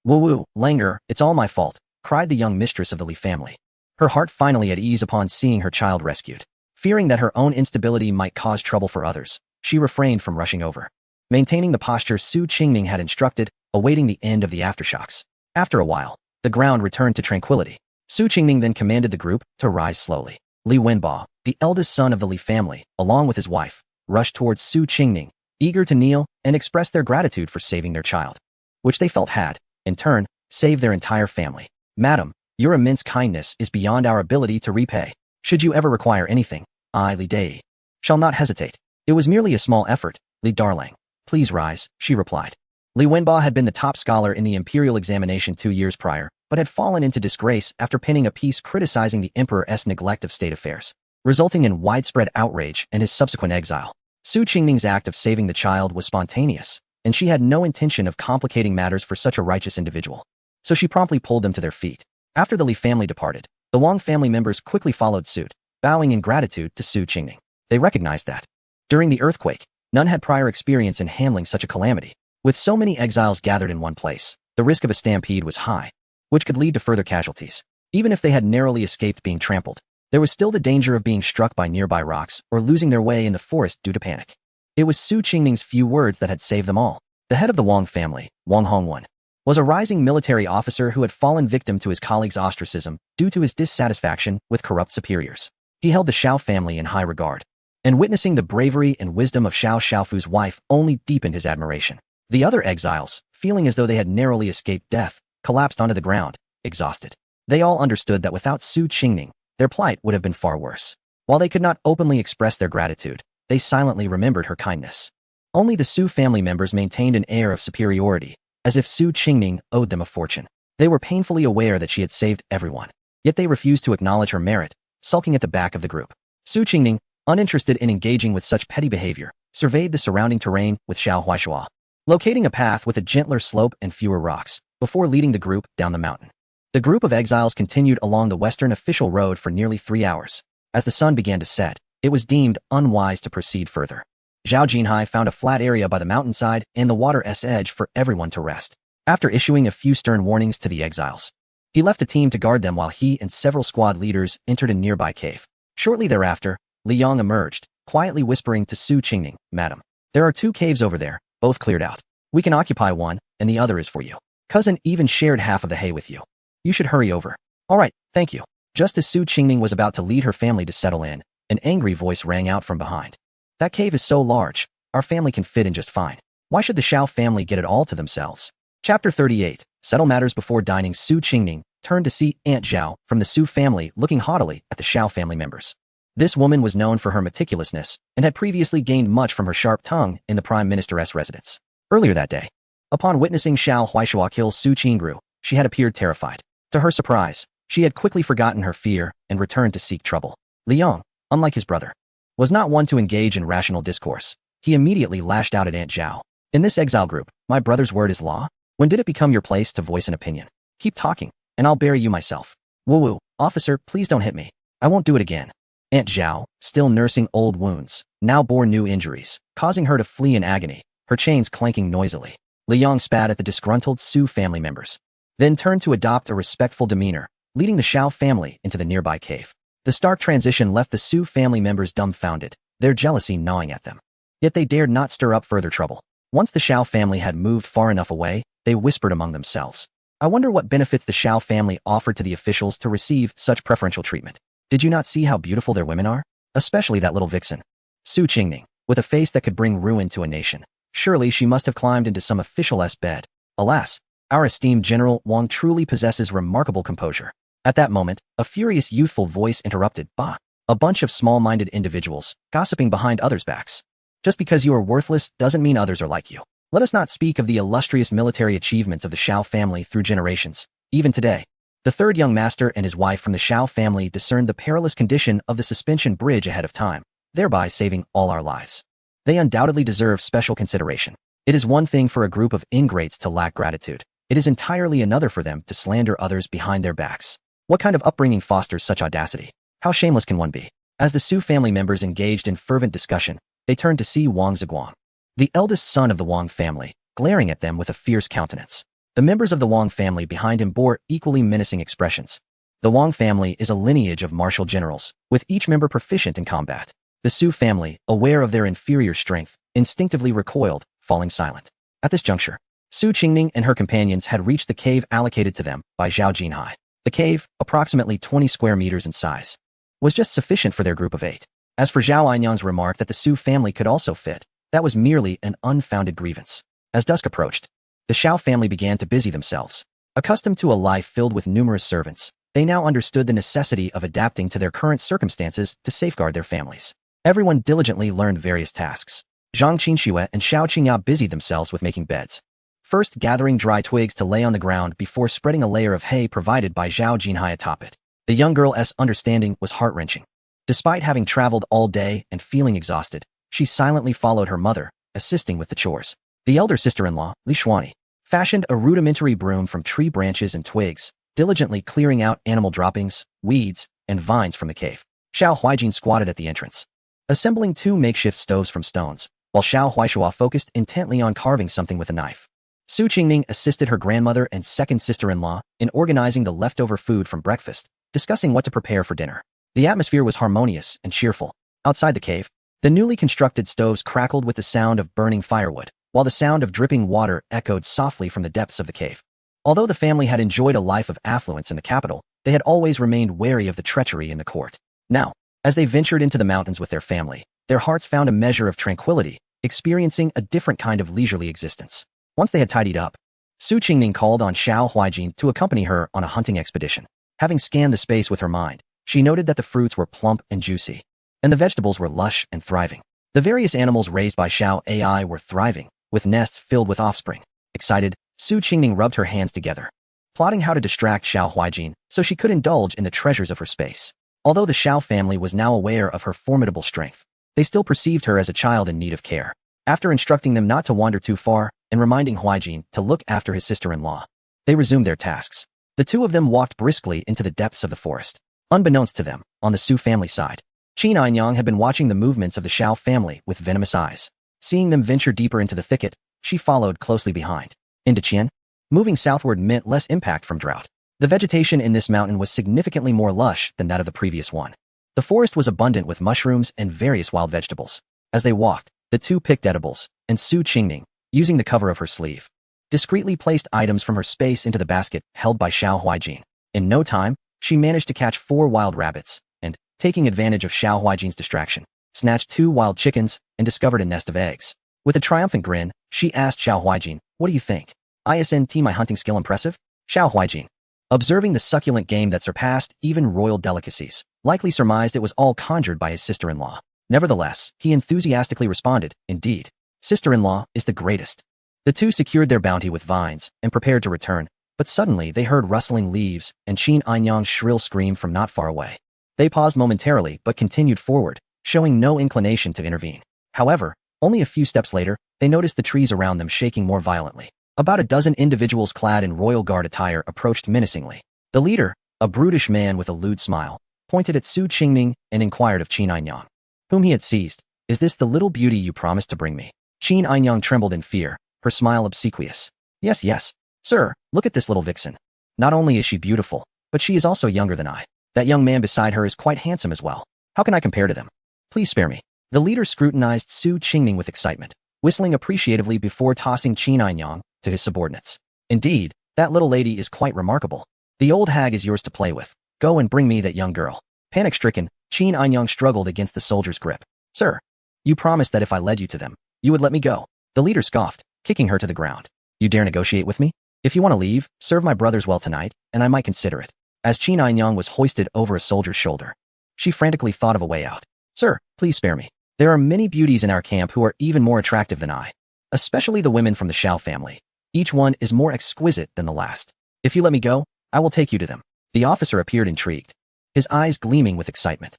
Woo-woo, Langer, it's all my fault, cried the young mistress of the Li family, her heart finally at ease upon seeing her child rescued. Fearing that her own instability might cause trouble for others, she refrained from rushing over, maintaining the posture Su Qingning had instructed, awaiting the end of the aftershocks. After a while, the ground returned to tranquility. Su Qingning then commanded the group to rise slowly. Li Wenbo, the eldest son of the Li family, along with his wife, rushed towards Su Qingning, eager to kneel and express their gratitude for saving their child, which they felt had, in turn, saved their entire family. Madam, your immense kindness is beyond our ability to repay. Should you ever require anything, I, Li Dei, shall not hesitate. It was merely a small effort, Li Darling. Please rise, she replied. Li Wenba had been the top scholar in the imperial examination 2 years prior, but had fallen into disgrace after penning a piece criticizing the emperor's neglect of state affairs, resulting in widespread outrage and his subsequent exile. Su Qingning's act of saving the child was spontaneous, and she had no intention of complicating matters for such a righteous individual. So she promptly pulled them to their feet. After the Li family departed, the Wang family members quickly followed suit, bowing in gratitude to Su Qingning. They recognized that, during the earthquake, none had prior experience in handling such a calamity. With so many exiles gathered in one place, the risk of a stampede was high, which could lead to further casualties. Even if they had narrowly escaped being trampled, there was still the danger of being struck by nearby rocks or losing their way in the forest due to panic. It was Su Qingning's few words that had saved them all. The head of the Wang family, Wang Hongwen, was a rising military officer who had fallen victim to his colleagues' ostracism due to his dissatisfaction with corrupt superiors. He held the Xiao family in high regard, and witnessing the bravery and wisdom of Xiao Xiaofu's wife only deepened his admiration. The other exiles, feeling as though they had narrowly escaped death, collapsed onto the ground, exhausted. They all understood that without Su Qingning, their plight would have been far worse. While they could not openly express their gratitude, they silently remembered her kindness. Only the Su family members maintained an air of superiority, as if Su Qingning owed them a fortune. They were painfully aware that she had saved everyone, yet they refused to acknowledge her merit, sulking at the back of the group. Su Qingning, uninterested in engaging with such petty behavior, surveyed the surrounding terrain with Xiao Huaishua, locating a path with a gentler slope and fewer rocks, before leading the group down the mountain. The group of exiles continued along the western official road for nearly 3 hours. As the sun began to set, it was deemed unwise to proceed further. Zhao Jinhai found a flat area by the mountainside and the water's edge for everyone to rest. After issuing a few stern warnings to the exiles, he left a team to guard them while he and several squad leaders entered a nearby cave. Shortly thereafter, Li Yong emerged, quietly whispering to Su Qingning, "Madam, there are 2 caves over there, both cleared out. We can occupy one, and the other is for you. Cousin even shared half of the hay with you. You should hurry over." "All right, thank you." Just as Su Qingning was about to lead her family to settle in, an angry voice rang out from behind. "That cave is so large, our family can fit in just fine. Why should the Xiao family get it all to themselves?" Chapter 38. Settle matters before dining. Su Qingning turned to see Aunt Zhao from the Su family looking haughtily at the Xiao family members. This woman was known for her meticulousness and had previously gained much from her sharp tongue in the Prime Minister's residence. Earlier that day, upon witnessing Xiao Huaishua kill Su Qingru, she had appeared terrified. To her surprise, she had quickly forgotten her fear and returned to seek trouble. Li Yong, unlike his brother, was not one to engage in rational discourse. He immediately lashed out at Aunt Zhao. "In this exile group, my brother's word is law? When did it become your place to voice an opinion? Keep talking, and I'll bury you myself." "Woo-woo, officer, please don't hit me. I won't do it again." Aunt Zhao, still nursing old wounds, now bore new injuries, causing her to flee in agony, her chains clanking noisily. Li Yong spat at the disgruntled Su family members, then turned to adopt a respectful demeanor, leading the Xiao family into the nearby cave. The stark transition left the Su family members dumbfounded, their jealousy gnawing at them. Yet they dared not stir up further trouble. Once the Xiao family had moved far enough away, they whispered among themselves, "I wonder what benefits the Xiao family offered to the officials to receive such preferential treatment. Did you not see how beautiful their women are? Especially that little vixen, Su Qingning, with a face that could bring ruin to a nation. Surely she must have climbed into some official's bed. Alas, our esteemed General Wang truly possesses remarkable composure." At that moment, a furious youthful voice interrupted. "Bah! A bunch of small-minded individuals, gossiping behind others' backs. Just because you are worthless doesn't mean others are like you. Let us not speak of the illustrious military achievements of the Xiao family through generations. Even today, the third young master and his wife from the Xiao family discerned the perilous condition of the suspension bridge ahead of time, thereby saving all our lives. They undoubtedly deserve special consideration. It is one thing for a group of ingrates to lack gratitude. It is entirely another for them to slander others behind their backs. What kind of upbringing fosters such audacity? How shameless can one be?" As the Su family members engaged in fervent discussion, they turned to see Wang Ziguang, the eldest son of the Wang family, glaring at them with a fierce countenance. The members of the Wang family behind him bore equally menacing expressions. The Wang family is a lineage of martial generals, with each member proficient in combat. The Su family, aware of their inferior strength, instinctively recoiled, falling silent. At this juncture, Su Qingning and her companions had reached the cave allocated to them by Zhao Jinhai. The cave, approximately 20 square meters in size, was just sufficient for their group of 8. As for Zhao Ainyang's remark that the Su family could also fit, that was merely an unfounded grievance. As dusk approached, the Xiao family began to busy themselves. Accustomed to a life filled with numerous servants, they now understood the necessity of adapting to their current circumstances to safeguard their families. Everyone diligently learned various tasks. Zhang Qinxue and Xiao Qingya busied themselves with making beds, first gathering dry twigs to lay on the ground before spreading a layer of hay provided by Zhao Jinhai atop it. The young girl's understanding was heart-wrenching. Despite having traveled all day and feeling exhausted, she silently followed her mother, assisting with the chores. The elder sister-in-law, Li Xuani, fashioned a rudimentary broom from tree branches and twigs, diligently clearing out animal droppings, weeds, and vines from the cave. Xiao Huijin squatted at the entrance, assembling 2 makeshift stoves from stones, while Xiao Huishua focused intently on carving something with a knife. Su Qingning assisted her grandmother and second sister-in-law in organizing the leftover food from breakfast, discussing what to prepare for dinner. The atmosphere was harmonious and cheerful. Outside the cave, the newly constructed stoves crackled with the sound of burning firewood, while the sound of dripping water echoed softly from the depths of the cave. Although the family had enjoyed a life of affluence in the capital, they had always remained wary of the treachery in the court. Now, as they ventured into the mountains with their family, their hearts found a measure of tranquility, experiencing a different kind of leisurely existence. Once they had tidied up, Su Qingning called on Xiao Huijin to accompany her on a hunting expedition. Having scanned the space with her mind, she noted that the fruits were plump and juicy, and the vegetables were lush and thriving. The various animals raised by Xiao Ai were thriving, with nests filled with offspring. Excited, Su Qingning rubbed her hands together, plotting how to distract Xiao Huijin so she could indulge in the treasures of her space. Although the Xiao family was now aware of her formidable strength, they still perceived her as a child in need of care. After instructing them not to wander too far and reminding Huijin to look after his sister-in-law, they resumed their tasks. The two of them walked briskly into the depths of the forest. Unbeknownst to them, on the Su family side, Qin Anyang had been watching the movements of the Xiao family with venomous eyes. Seeing them venture deeper into the thicket, she followed closely behind. In Deqian, moving southward meant less impact from drought. The vegetation in this mountain was significantly more lush than that of the previous one. The forest was abundant with mushrooms and various wild vegetables. As they walked, the two picked edibles, and Su Qingning, using the cover of her sleeve, discreetly placed items from her space into the basket held by Xiao Huijin. In no time, she managed to catch 4 wild rabbits, and, taking advantage of Xiao Huijin's distraction, snatched 2 wild chickens and discovered a nest of eggs. With a triumphant grin, she asked Xiao Huijin, "What do you think? Isn't my hunting skill impressive?" Xiao Huijin, observing the succulent game that surpassed even royal delicacies, likely surmised it was all conjured by his sister-in-law. Nevertheless, he enthusiastically responded, "Indeed, sister-in-law is the greatest." The two secured their bounty with vines and prepared to return, but suddenly they heard rustling leaves and Qin Anyang's shrill scream from not far away. They paused momentarily but continued forward, showing no inclination to intervene. However, only a few steps later, they noticed the trees around them shaking more violently. About a dozen individuals clad in royal guard attire approached menacingly. The leader, a brutish man with a lewd smile, pointed at Su Qingning and inquired of Qin Anyang, whom he had seized, "Is this the little beauty you promised to bring me?" Qin Anyang trembled in fear, her smile obsequious. Yes, yes, sir, look at this little vixen. Not only is she beautiful, but she is also younger than I. That young man beside her is quite handsome as well. How can I compare to them? Please spare me." The leader scrutinized Su Qingning with excitement, whistling appreciatively before tossing Qin Anyang to his subordinates. "Indeed, that little lady is quite remarkable. The old hag is yours to play with. Go and bring me that young girl." Panic-stricken, Qin Anyang struggled against the soldier's grip. "Sir, you promised that if I led you to them, you would let me go." The leader scoffed, kicking her to the ground. "You dare negotiate with me? If you want to leave, serve my brothers well tonight, and I might consider it." As Qin Anyang was hoisted over a soldier's shoulder, she frantically thought of a way out. "Sir, please spare me. There are many beauties in our camp who are even more attractive than I, especially the women from the Xiao family. Each one is more exquisite than the last. If you let me go, I will take you to them." The officer appeared intrigued, his eyes gleaming with excitement.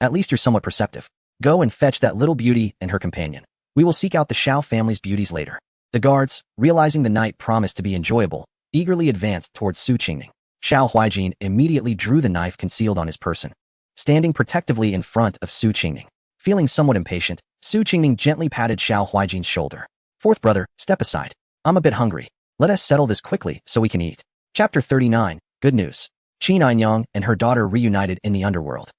At least you're somewhat perceptive. Go and fetch that little beauty and her companion. We will seek out the Xiao family's beauties later." The guards, realizing the night promised to be enjoyable, eagerly advanced towards Su Qingning. Xiao Huijin immediately drew the knife concealed on his person, standing protectively in front of Su Qingning. Feeling somewhat impatient, Su Qingning gently patted Xiao Huijin's shoulder. "Fourth brother, step aside. I'm a bit hungry. Let us settle this quickly so we can eat." Chapter 39, Good News. Qin Anyang and her daughter reunited in the underworld.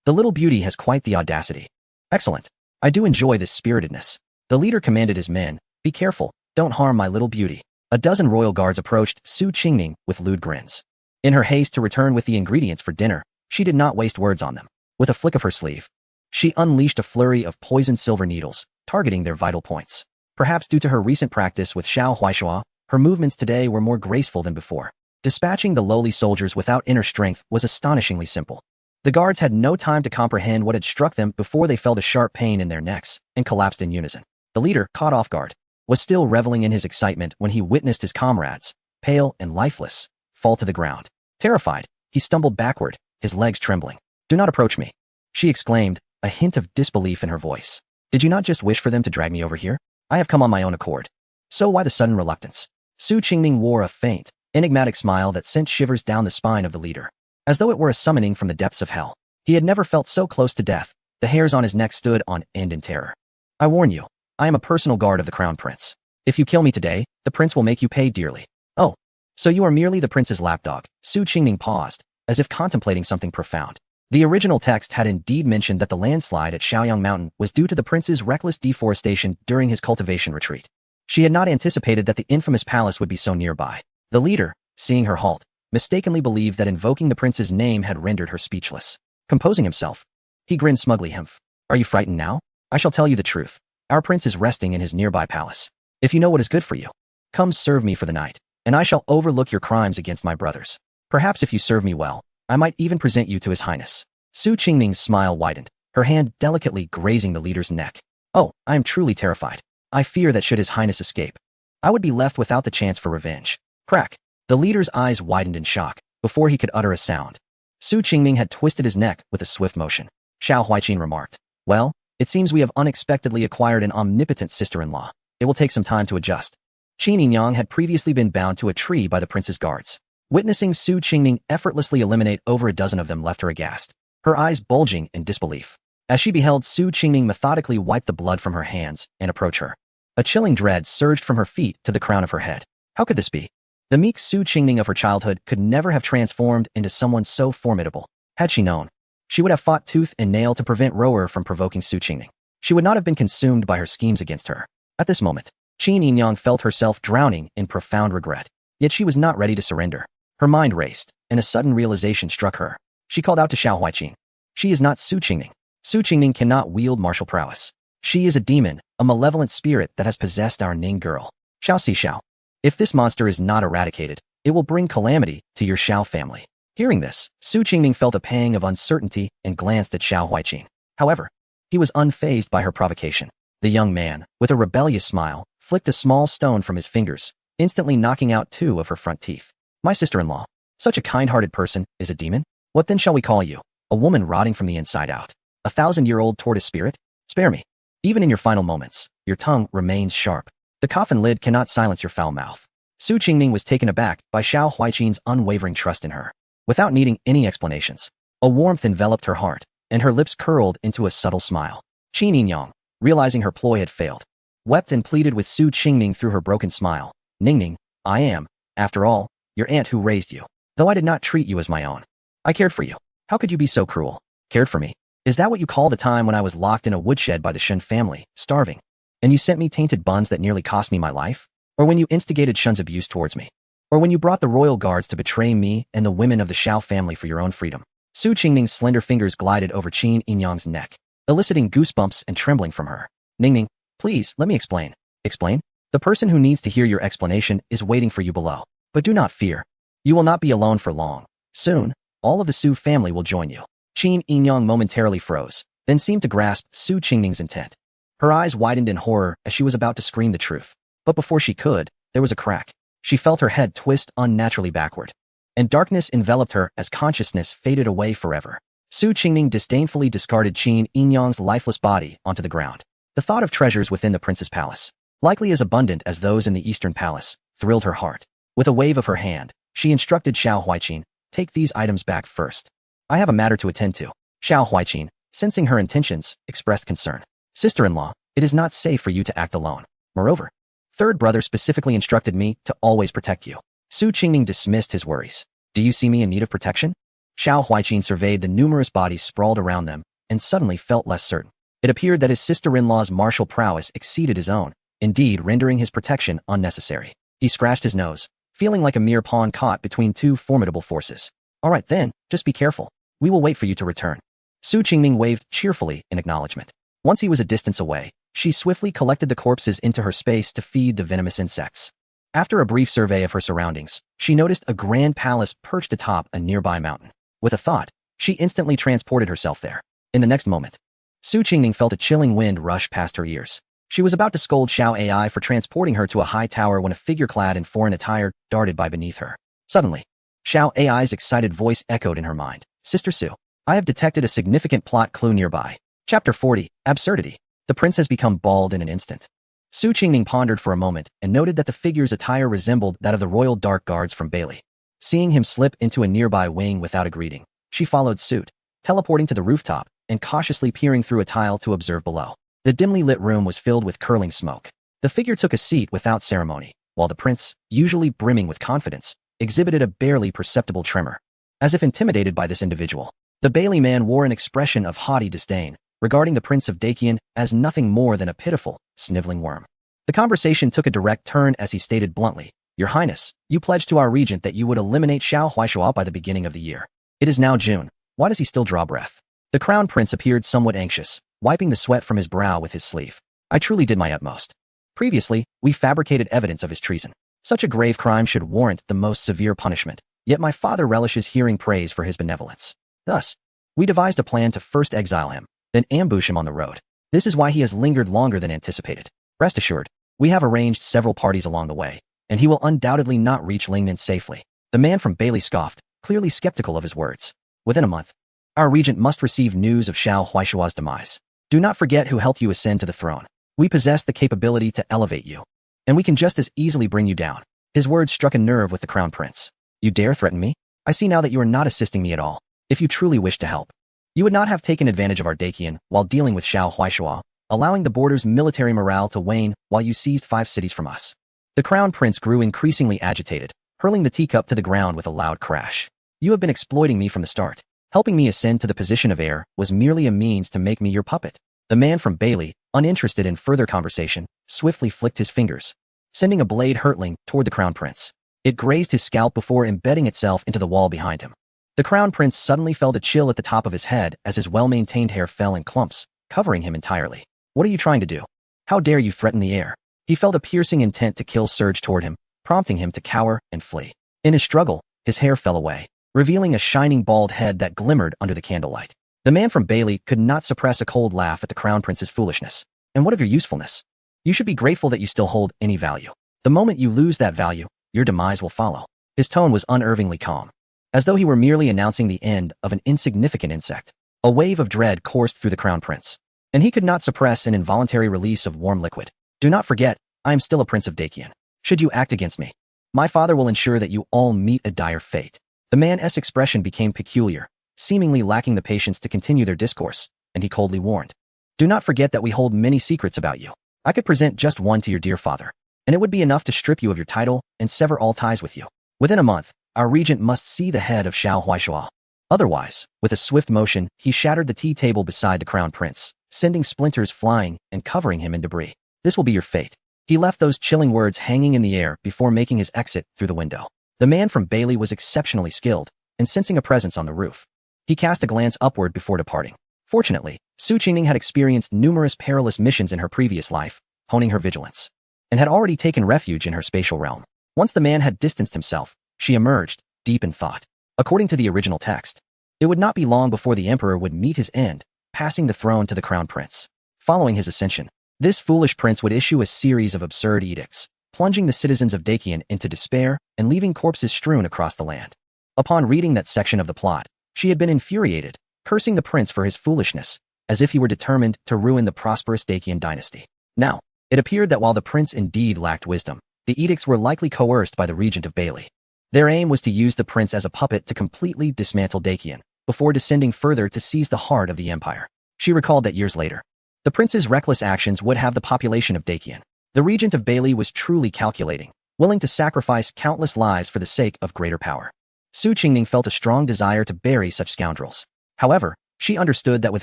The little beauty has quite the audacity. Excellent. I do enjoy this spiritedness. The leader commanded his men, "Be careful, don't harm my little beauty." A dozen royal guards approached Su Qingning with lewd grins. In her haste to return with the ingredients for dinner, she did not waste words on them. With a flick of her sleeve, she unleashed a flurry of poisoned silver needles, targeting their vital points. Perhaps due to her recent practice with Xiao Huishua, her movements today were more graceful than before. Dispatching the lowly soldiers without inner strength was astonishingly simple. The guards had no time to comprehend what had struck them before they felt a sharp pain in their necks and collapsed in unison. The leader, caught off guard, was still reveling in his excitement when he witnessed his comrades, pale and lifeless, fall to the ground. Terrified, he stumbled backward, his legs trembling. "Do not approach me," she exclaimed, a hint of disbelief in her voice. "Did you not just wish for them to drag me over here? I have come on my own accord. So why the sudden reluctance?" Su Qingming wore a faint, enigmatic smile that sent shivers down the spine of the leader, as though it were a summoning from the depths of hell. He had never felt so close to death. The hairs on his neck stood on end in terror. "I warn you, I am a personal guard of the crown prince. If you kill me today, the prince will make you pay dearly." "Oh, so you are merely the prince's lapdog." Su Qingming paused, as if contemplating something profound. The original text had indeed mentioned that the landslide at Shaoyang Mountain was due to the prince's reckless deforestation during his cultivation retreat. She had not anticipated that the infamous palace would be so nearby. The leader, seeing her halt, mistakenly believed that invoking the prince's name had rendered her speechless. Composing himself, he grinned smugly. "Humph. Are you frightened now? I shall tell you the truth. Our prince is resting in his nearby palace. If you know what is good for you, come serve me for the night, and I shall overlook your crimes against my brothers. Perhaps if you serve me well, I might even present you to his highness." Su Qingming's smile widened, her hand delicately grazing the leader's neck. "Oh, I am truly terrified. I fear that should his highness escape, I would be left without the chance for revenge." Crack! The leader's eyes widened in shock before he could utter a sound. Su Qingming had twisted his neck with a swift motion. Xiao Huaiqin remarked, "Well, it seems we have unexpectedly acquired an omnipotent sister-in-law. It will take some time to adjust." Qin Yinyang had previously been bound to a tree by the prince's guards. Witnessing Su Qingming effortlessly eliminate over a dozen of them left her aghast, her eyes bulging in disbelief, as she beheld Su Qingming methodically wipe the blood from her hands and approach her. A chilling dread surged from her feet to the crown of her head. How could this be? The meek Su Qingming of her childhood could never have transformed into someone so formidable. Had she known, she would have fought tooth and nail to prevent Rower from provoking Su Qingming. She would not have been consumed by her schemes against her. At this moment, Qin Yinyang felt herself drowning in profound regret. Yet she was not ready to surrender. Her mind raced, and a sudden realization struck her. She called out to Xiao Huaiqin. "She is not Su Qingming. Su Qingming cannot wield martial prowess. She is a demon, a malevolent spirit that has possessed our Ning girl. Xiao Si Xiao. If this monster is not eradicated, it will bring calamity to your Xiao family." Hearing this, Su Qingming felt a pang of uncertainty and glanced at Xiao Huaiqin. However, he was unfazed by her provocation. The young man, with a rebellious smile, flicked a small stone from his fingers, instantly knocking out 2 of her front teeth. "My sister-in-law, such a kind-hearted person, is a demon? What then shall we call you? A woman rotting from the inside out? A 1,000-year-old tortoise spirit? Spare me. Even in your final moments, your tongue remains sharp. The coffin lid cannot silence your foul mouth." Su Qingming was taken aback by Xiao Huaiqin's unwavering trust in her. Without needing any explanations, a warmth enveloped her heart, and her lips curled into a subtle smile. Qin Yinyang, realizing her ploy had failed, wept and pleaded with Su Qingming through her broken smile. "Ningning, I am, after all, your aunt who raised you. Though I did not treat you as my own, I cared for you. How could you be so cruel?" "Cared for me? Is that what you call the time when I was locked in a woodshed by the Shen family, starving, and you sent me tainted buns that nearly cost me my life? Or when you instigated Shen's abuse towards me? Or when you brought the royal guards to betray me and the women of the Xiao family for your own freedom?" Su Qingming's slender fingers glided over Qin Yinyang's neck, eliciting goosebumps and trembling from her. "Ningning, please, let me explain." "Explain? The person who needs to hear your explanation is waiting for you below. But do not fear. You will not be alone for long. Soon, all of the Su family will join you." Qin Yinyang momentarily froze, then seemed to grasp Su Qingming's intent. Her eyes widened in horror as she was about to scream the truth. But before she could, there was a crack. She felt her head twist unnaturally backward, and darkness enveloped her as consciousness faded away forever. Su Qingming disdainfully discarded Qin Yinyang's lifeless body onto the ground. The thought of treasures within the prince's palace, likely as abundant as those in the eastern palace, thrilled her heart. With a wave of her hand, she instructed Xiao Huaiqin, "Take these items back first. I have a matter to attend to." Xiao Huaiqin, sensing her intentions, expressed concern. "Sister-in-law, it is not safe for you to act alone. Moreover, third brother specifically instructed me to always protect you." Su Qingming dismissed his worries. "Do you see me in need of protection?" Xiao Huaiqin surveyed the numerous bodies sprawled around them and suddenly felt less certain. It appeared that his sister-in-law's martial prowess exceeded his own, indeed rendering his protection unnecessary. He scratched his nose, feeling like a mere pawn caught between 2 formidable forces. "All right then, just be careful. We will wait for you to return." Su Qingming waved cheerfully in acknowledgement. Once he was a distance away, she swiftly collected the corpses into her space to feed the venomous insects. After a brief survey of her surroundings, she noticed a grand palace perched atop a nearby mountain. With a thought, she instantly transported herself there. In the next moment, Su Qingming felt a chilling wind rush past her ears. She was about to scold Xiao AI for transporting her to a high tower when a figure clad in foreign attire darted by beneath her. Suddenly, Xiao AI's excited voice echoed in her mind. Sister Su, I have detected a significant plot clue nearby. Chapter 40, Absurdity. The prince has become bald in an instant. Su Qingming pondered for a moment and noted that the figure's attire resembled that of the royal dark guards from Bailey. Seeing him slip into a nearby wing without a greeting, she followed suit, teleporting to the rooftop and cautiously peering through a tile to observe below. The dimly lit room was filled with curling smoke. The figure took a seat without ceremony, while the prince, usually brimming with confidence, exhibited a barely perceptible tremor. As if intimidated by this individual, the Bailey man wore an expression of haughty disdain, regarding the Prince of Dacian as nothing more than a pitiful, sniveling worm. The conversation took a direct turn as he stated bluntly, Your Highness, you pledged to our regent that you would eliminate Xiao Huaishua by the beginning of the year. It is now June. Why does he still draw breath? The crown prince appeared somewhat anxious, wiping the sweat from his brow with his sleeve. I truly did my utmost. Previously, we fabricated evidence of his treason. Such a grave crime should warrant the most severe punishment, yet my father relishes hearing praise for his benevolence. Thus, we devised a plan to first exile him, then ambush him on the road. This is why he has lingered longer than anticipated. Rest assured, we have arranged several parties along the way, and he will undoubtedly not reach Lingnan safely. The man from Bailey scoffed, clearly skeptical of his words. Within a month, our regent must receive news of Xiao Huaishua's demise. Do not forget who helped you ascend to the throne. We possess the capability to elevate you, and we can just as easily bring you down. His words struck a nerve with the crown prince. You dare threaten me? I see now that you are not assisting me at all. If you truly wish to help, you would not have taken advantage of our Dacian while dealing with Xiao Huaishua, allowing the border's military morale to wane while you seized 5 cities from us. The crown prince grew increasingly agitated, hurling the teacup to the ground with a loud crash. You have been exploiting me from the start. Helping me ascend to the position of heir was merely a means to make me your puppet. The man from Bailey, uninterested in further conversation, swiftly flicked his fingers, sending a blade hurtling toward the crown prince. It grazed his scalp before embedding itself into the wall behind him. The crown prince suddenly felt a chill at the top of his head as his well-maintained hair fell in clumps, covering him entirely. What are you trying to do? How dare you threaten the heir? He felt a piercing intent to kill surge toward him, prompting him to cower and flee. In his struggle, his hair fell away, revealing a shining bald head that glimmered under the candlelight. The man from Bailey could not suppress a cold laugh at the crown prince's foolishness. And what of your usefulness? You should be grateful that you still hold any value. The moment you lose that value, your demise will follow. His tone was unnervingly calm, as though he were merely announcing the end of an insignificant insect. A wave of dread coursed through the crown prince, and he could not suppress an involuntary release of warm liquid. Do not forget, I am still a prince of Dacian. Should you act against me, my father will ensure that you all meet a dire fate. The man's expression became peculiar, seemingly lacking the patience to continue their discourse, and he coldly warned. Do not forget that we hold many secrets about you. I could present just one to your dear father, and it would be enough to strip you of your title and sever all ties with you. Within a month, our regent must see the head of Xiao Huaishua. Otherwise, with a swift motion, he shattered the tea table beside the crown prince, sending splinters flying and covering him in debris. This will be your fate. He left those chilling words hanging in the air before making his exit through the window. The man from Bailey was exceptionally skilled, and sensing a presence on the roof, he cast a glance upward before departing. Fortunately, Su Qingming had experienced numerous perilous missions in her previous life, honing her vigilance, and had already taken refuge in her spatial realm. Once the man had distanced himself, she emerged, deep in thought. According to the original text, it would not be long before the emperor would meet his end, passing the throne to the crown prince. Following his ascension, this foolish prince would issue a series of absurd edicts, plunging the citizens of Dacian into despair and leaving corpses strewn across the land. Upon reading that section of the plot, she had been infuriated, cursing the prince for his foolishness, as if he were determined to ruin the prosperous Dacian dynasty. Now, it appeared that while the prince indeed lacked wisdom, the edicts were likely coerced by the regent of Bailey. Their aim was to use the prince as a puppet to completely dismantle Dacian, before descending further to seize the heart of the empire. She recalled that years later, the prince's reckless actions would have the population of Dacian. The regent of Bailey was truly calculating, willing to sacrifice countless lives for the sake of greater power. Su Qingming felt a strong desire to bury such scoundrels. However, she understood that with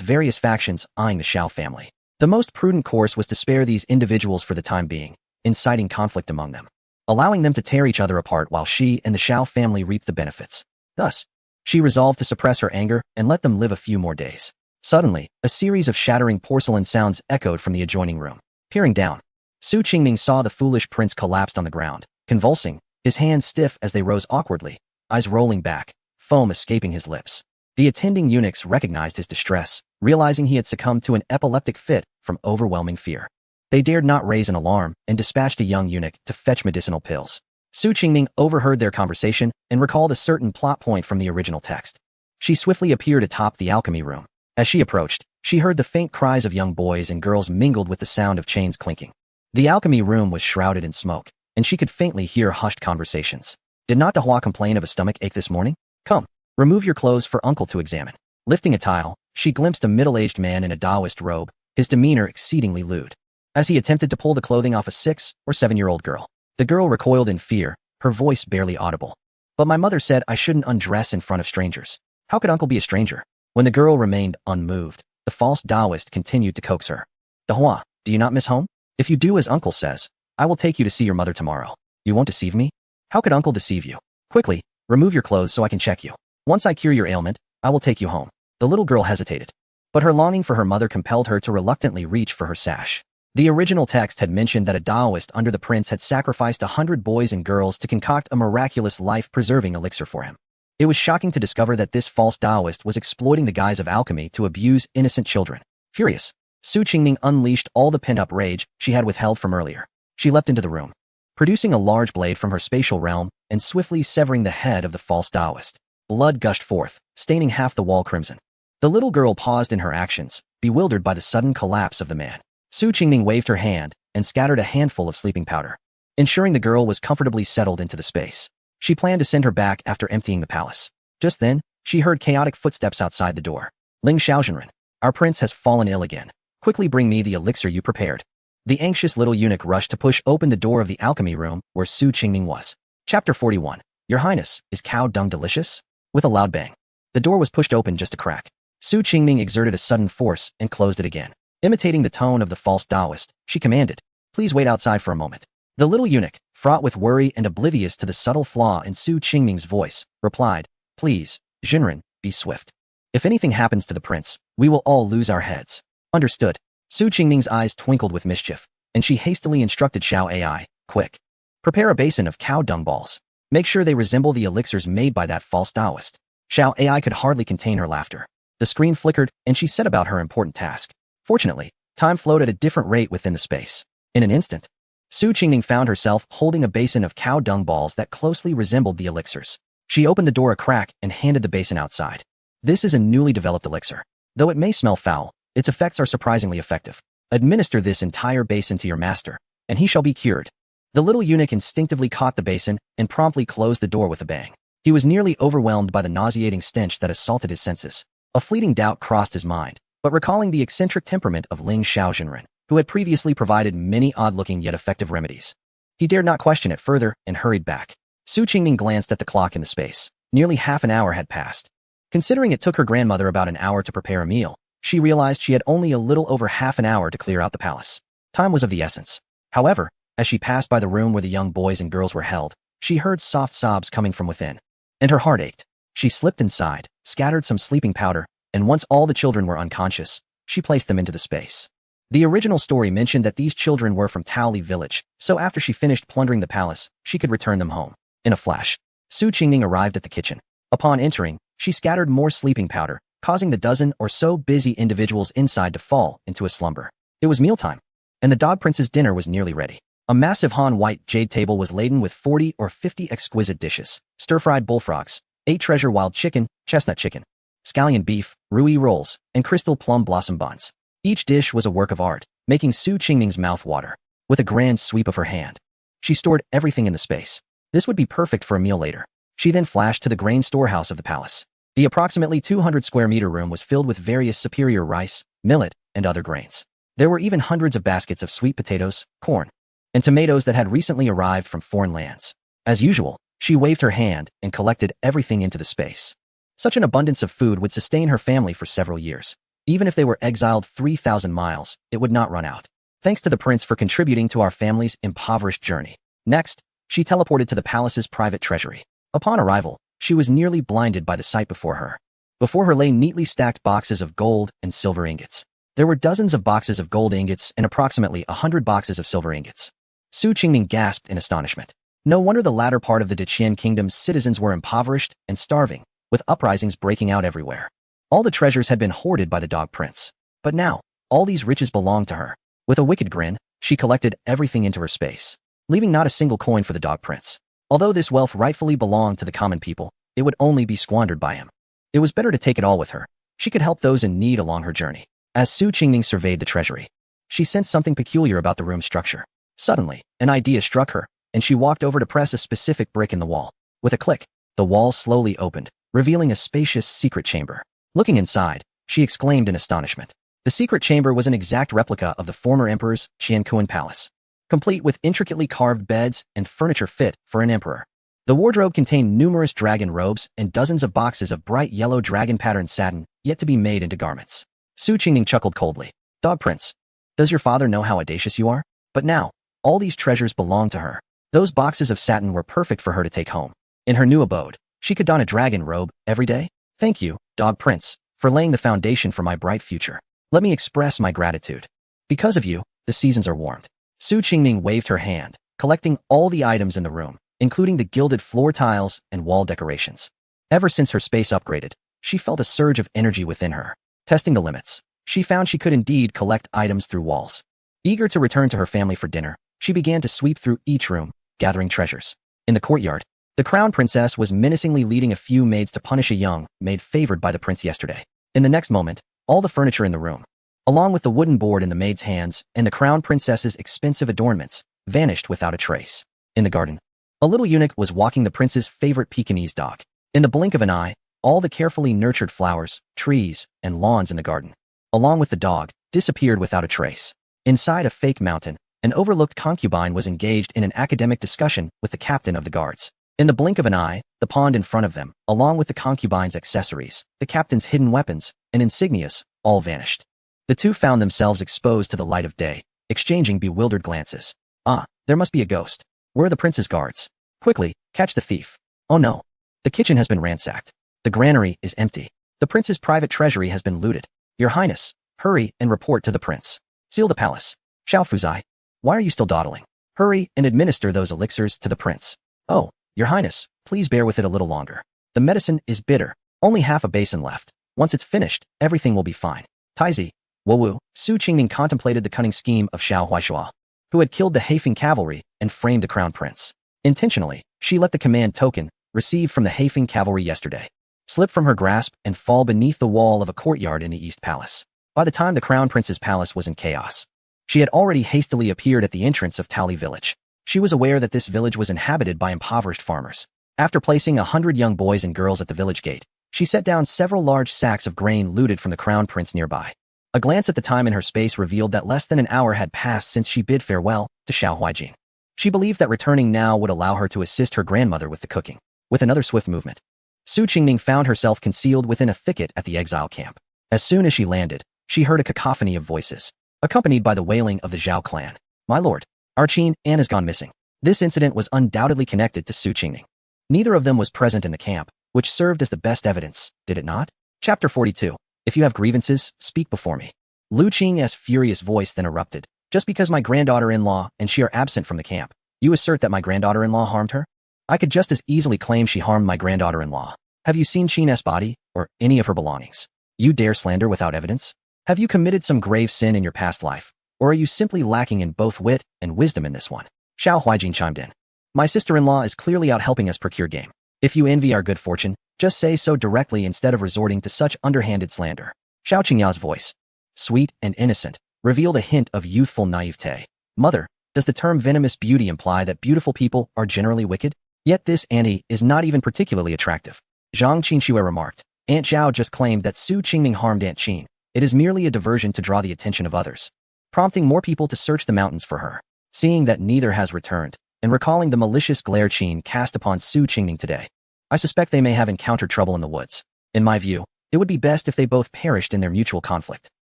various factions eyeing the Xiao family, the most prudent course was to spare these individuals for the time being, inciting conflict among them, allowing them to tear each other apart while she and the Xiao family reaped the benefits. Thus, she resolved to suppress her anger and let them live a few more days. Suddenly, a series of shattering porcelain sounds echoed from the adjoining room. Peering down, Su Qingming saw the foolish prince collapsed on the ground, convulsing, his hands stiff as they rose awkwardly, eyes rolling back, foam escaping his lips. The attending eunuchs recognized his distress, realizing he had succumbed to an epileptic fit from overwhelming fear. They dared not raise an alarm and dispatched a young eunuch to fetch medicinal pills. Su Qingming overheard their conversation and recalled a certain plot point from the original text. She swiftly appeared atop the alchemy room. As she approached, she heard the faint cries of young boys and girls mingled with the sound of chains clinking. The alchemy room was shrouded in smoke, and she could faintly hear hushed conversations. Did not Dahua complain of a stomach ache this morning? Come, remove your clothes for uncle to examine. Lifting a tile, she glimpsed a middle-aged man in a Taoist robe, his demeanor exceedingly lewd. As he attempted to pull the clothing off a 6- or 7-year-old girl, the girl recoiled in fear, her voice barely audible. But my mother said I shouldn't undress in front of strangers. How could uncle be a stranger? When the girl remained unmoved, the false Taoist continued to coax her. Dahua, do you not miss home? If you do as uncle says, I will take you to see your mother tomorrow. You won't deceive me? How could uncle deceive you? Quickly, remove your clothes so I can check you. Once I cure your ailment, I will take you home. The little girl hesitated, but her longing for her mother compelled her to reluctantly reach for her sash. The original text had mentioned that a Taoist under the prince had sacrificed 100 boys and girls to concoct a miraculous life-preserving elixir for him. It was shocking to discover that this false Taoist was exploiting the guise of alchemy to abuse innocent children. Furious, Su Qingming unleashed all the pent-up rage she had withheld from earlier. She leapt into the room, producing a large blade from her spatial realm and swiftly severing the head of the false Taoist. Blood gushed forth, staining half the wall crimson. The little girl paused in her actions, bewildered by the sudden collapse of the man. Su Qingming waved her hand and scattered a handful of sleeping powder, ensuring the girl was comfortably settled into the space. She planned to send her back after emptying the palace. Just then, she heard chaotic footsteps outside the door. Ling Xiaozhenren, our prince has fallen ill again. Quickly bring me the elixir you prepared. The anxious little eunuch rushed to push open the door of the alchemy room where Su Qingming was. Chapter 41. Your Highness, is cow dung delicious? With a loud bang, the door was pushed open just a crack. Su Qingming exerted a sudden force and closed it again. Imitating the tone of the false Taoist, she commanded, please wait outside for a moment. The little eunuch, fraught with worry and oblivious to the subtle flaw in Su Qingming's voice, replied, please, Zhenren, be swift. If anything happens to the prince, we will all lose our heads. Understood. Su Qingming's eyes twinkled with mischief, and she hastily instructed Xiao AI, quick. Prepare a basin of cow dung balls. Make sure they resemble the elixirs made by that false Taoist. Xiao AI could hardly contain her laughter. The screen flickered, and she set about her important task. Fortunately, time flowed at a different rate within the space. In an instant, Su Qingming found herself holding a basin of cow dung balls that closely resembled the elixirs. She opened the door a crack and handed the basin outside. This is a newly developed elixir. Though it may smell foul, its effects are surprisingly effective. Administer this entire basin to your master, and he shall be cured. The little eunuch instinctively caught the basin and promptly closed the door with a bang. He was nearly overwhelmed by the nauseating stench that assaulted his senses. A fleeting doubt crossed his mind, but recalling the eccentric temperament of Ling Xiaozhenren, who had previously provided many odd-looking yet effective remedies, he dared not question it further and hurried back. Su Qingming glanced at the clock in the space. Nearly half an hour had passed. Considering it took her grandmother about an hour to prepare a meal, she realized she had only a little over half an hour to clear out the palace. Time was of the essence. However, as she passed by the room where the young boys and girls were held, she heard soft sobs coming from within, and her heart ached. She slipped inside, scattered some sleeping powder, and once all the children were unconscious, she placed them into the space. The original story mentioned that these children were from Taoli village, so after she finished plundering the palace, she could return them home. In a flash, Su Qingming arrived at the kitchen. Upon entering, she scattered more sleeping powder, causing the dozen or so busy individuals inside to fall into a slumber. It was mealtime, and the dog prince's dinner was nearly ready. A massive Han white jade table was laden with 40 or 50 exquisite dishes: stir-fried bullfrogs, 8 treasure wild chicken, chestnut chicken, scallion beef, rui rolls, and crystal plum blossom buns. Each dish was a work of art, making Su Qingming's mouth water. With a grand sweep of her hand, she stored everything in the space. This would be perfect for a meal later. She then flashed to the grain storehouse of the palace. The approximately 200 square meter room was filled with various superior rice, millet, and other grains. There were even hundreds of baskets of sweet potatoes, corn, and tomatoes that had recently arrived from foreign lands. As usual, she waved her hand and collected everything into the space. Such an abundance of food would sustain her family for several years. Even if they were exiled 3,000 miles, it would not run out. Thanks to the prince for contributing to our family's impoverished journey. Next, she teleported to the palace's private treasury. Upon arrival, she was nearly blinded by the sight before her. Before her lay neatly stacked boxes of gold and silver ingots. There were dozens of boxes of gold ingots and approximately 100 boxes of silver ingots. Su Qingming gasped in astonishment. No wonder the latter part of the Deqian kingdom's citizens were impoverished and starving, with uprisings breaking out everywhere. All the treasures had been hoarded by the dog prince. But now, all these riches belonged to her. With a wicked grin, She collected everything into her space, leaving not a single coin for the dog prince. Although this wealth rightfully belonged to the common people, it would only be squandered by him. It was better to take it all with her. She could help those in need along her journey. As Su Qingming surveyed the treasury, she sensed something peculiar about the room's structure. Suddenly, an idea struck her, and she walked over to press a specific brick in the wall. With a click, the wall slowly opened, revealing a spacious secret chamber. Looking inside, she exclaimed in astonishment. The secret chamber was an exact replica of the former emperor's Qiankuan palace, complete with intricately carved beds and furniture fit for an emperor. The wardrobe contained numerous dragon robes and dozens of boxes of bright yellow dragon-patterned satin yet to be made into garments. Su Qingming chuckled coldly. Dog Prince, does your father know how audacious you are? But now, all these treasures belong to her. Those boxes of satin were perfect for her to take home. In her new abode, she could don a dragon robe every day. Thank you, Dog Prince, for laying the foundation for my bright future. Let me express my gratitude. Because of you, the seasons are warmed. Su Qingming waved her hand, collecting all the items in the room, including the gilded floor tiles and wall decorations. Ever since her space upgraded, she felt a surge of energy within her. Testing the limits, she found she could indeed collect items through walls. Eager to return to her family for dinner, she began to sweep through each room, gathering treasures. In the courtyard, the crown princess was menacingly leading a few maids to punish a young maid favored by the prince yesterday. In the next moment, all the furniture in the room, along with the wooden board in the maid's hands and the crown princess's expensive adornments, vanished without a trace. In the garden, a little eunuch was walking the prince's favorite Pekingese dog. In the blink of an eye, all the carefully nurtured flowers, trees, and lawns in the garden, along with the dog, disappeared without a trace. Inside a fake mountain, an overlooked concubine was engaged in an academic discussion with the captain of the guards. In the blink of an eye, the pond in front of them, along with the concubine's accessories, the captain's hidden weapons, and insignias, all vanished. The two found themselves exposed to the light of day, exchanging bewildered glances. Ah, there must be a ghost. Where are the prince's guards? Quickly, catch the thief. Oh no. The kitchen has been ransacked. The granary is empty. The prince's private treasury has been looted. Your Highness, hurry and report to the prince. Seal the palace. Xiao Fuzai, why are you still dawdling? Hurry and administer those elixirs to the prince. Oh, Your Highness, please bear with it a little longer. The medicine is bitter. Only half a basin left. Once it's finished, everything will be fine. Taizi, Wowu, Su Qingming contemplated the cunning scheme of Xiao Huaishua, who had killed the Haifeng cavalry and framed the crown prince. Intentionally, she let the command token, received from the Haifeng cavalry yesterday, slip from her grasp and fall beneath the wall of a courtyard in the East Palace. By the time the crown prince's palace was in chaos, she had already hastily appeared at the entrance of Tali village. She was aware that this village was inhabited by impoverished farmers. After placing 100 young boys and girls at the village gate, she set down several large sacks of grain looted from the crown prince nearby. A glance at the time in her space revealed that less than an hour had passed since she bid farewell to Xiao Huijing. She believed that returning now would allow her to assist her grandmother with the cooking. With another swift movement, Su Qingming found herself concealed within a thicket at the exile camp. As soon as she landed, she heard a cacophony of voices, accompanied by the wailing of the Zhao clan. My lord, our Qin An has gone missing. This incident was undoubtedly connected to Su Qingming. Neither of them was present in the camp, which served as the best evidence, did it not? Chapter 42. If you have grievances, speak before me. Lu Qing's furious voice then erupted. Just because my granddaughter-in-law and she are absent from the camp, you assert that my granddaughter-in-law harmed her? I could just as easily claim she harmed my granddaughter-in-law. Have you seen Qin's body, or any of her belongings? You dare slander without evidence? Have you committed some grave sin in your past life, or are you simply lacking in both wit and wisdom in this one? Xiao Huijing chimed in. My sister-in-law is clearly out helping us procure game. If you envy our good fortune, just say so directly instead of resorting to such underhanded slander. Xiao Qingya's voice, sweet and innocent, revealed a hint of youthful naivete. Mother, does the term venomous beauty imply that beautiful people are generally wicked? Yet this auntie is not even particularly attractive. Zhang Qinxue remarked. Aunt Zhao just claimed that Su Qingming harmed Aunt Qin. It is merely a diversion to draw the attention of others, prompting more people to search the mountains for her. Seeing that neither has returned, and recalling the malicious glare Qin cast upon Su Qingming today, I suspect they may have encountered trouble in the woods. In my view, it would be best if they both perished in their mutual conflict.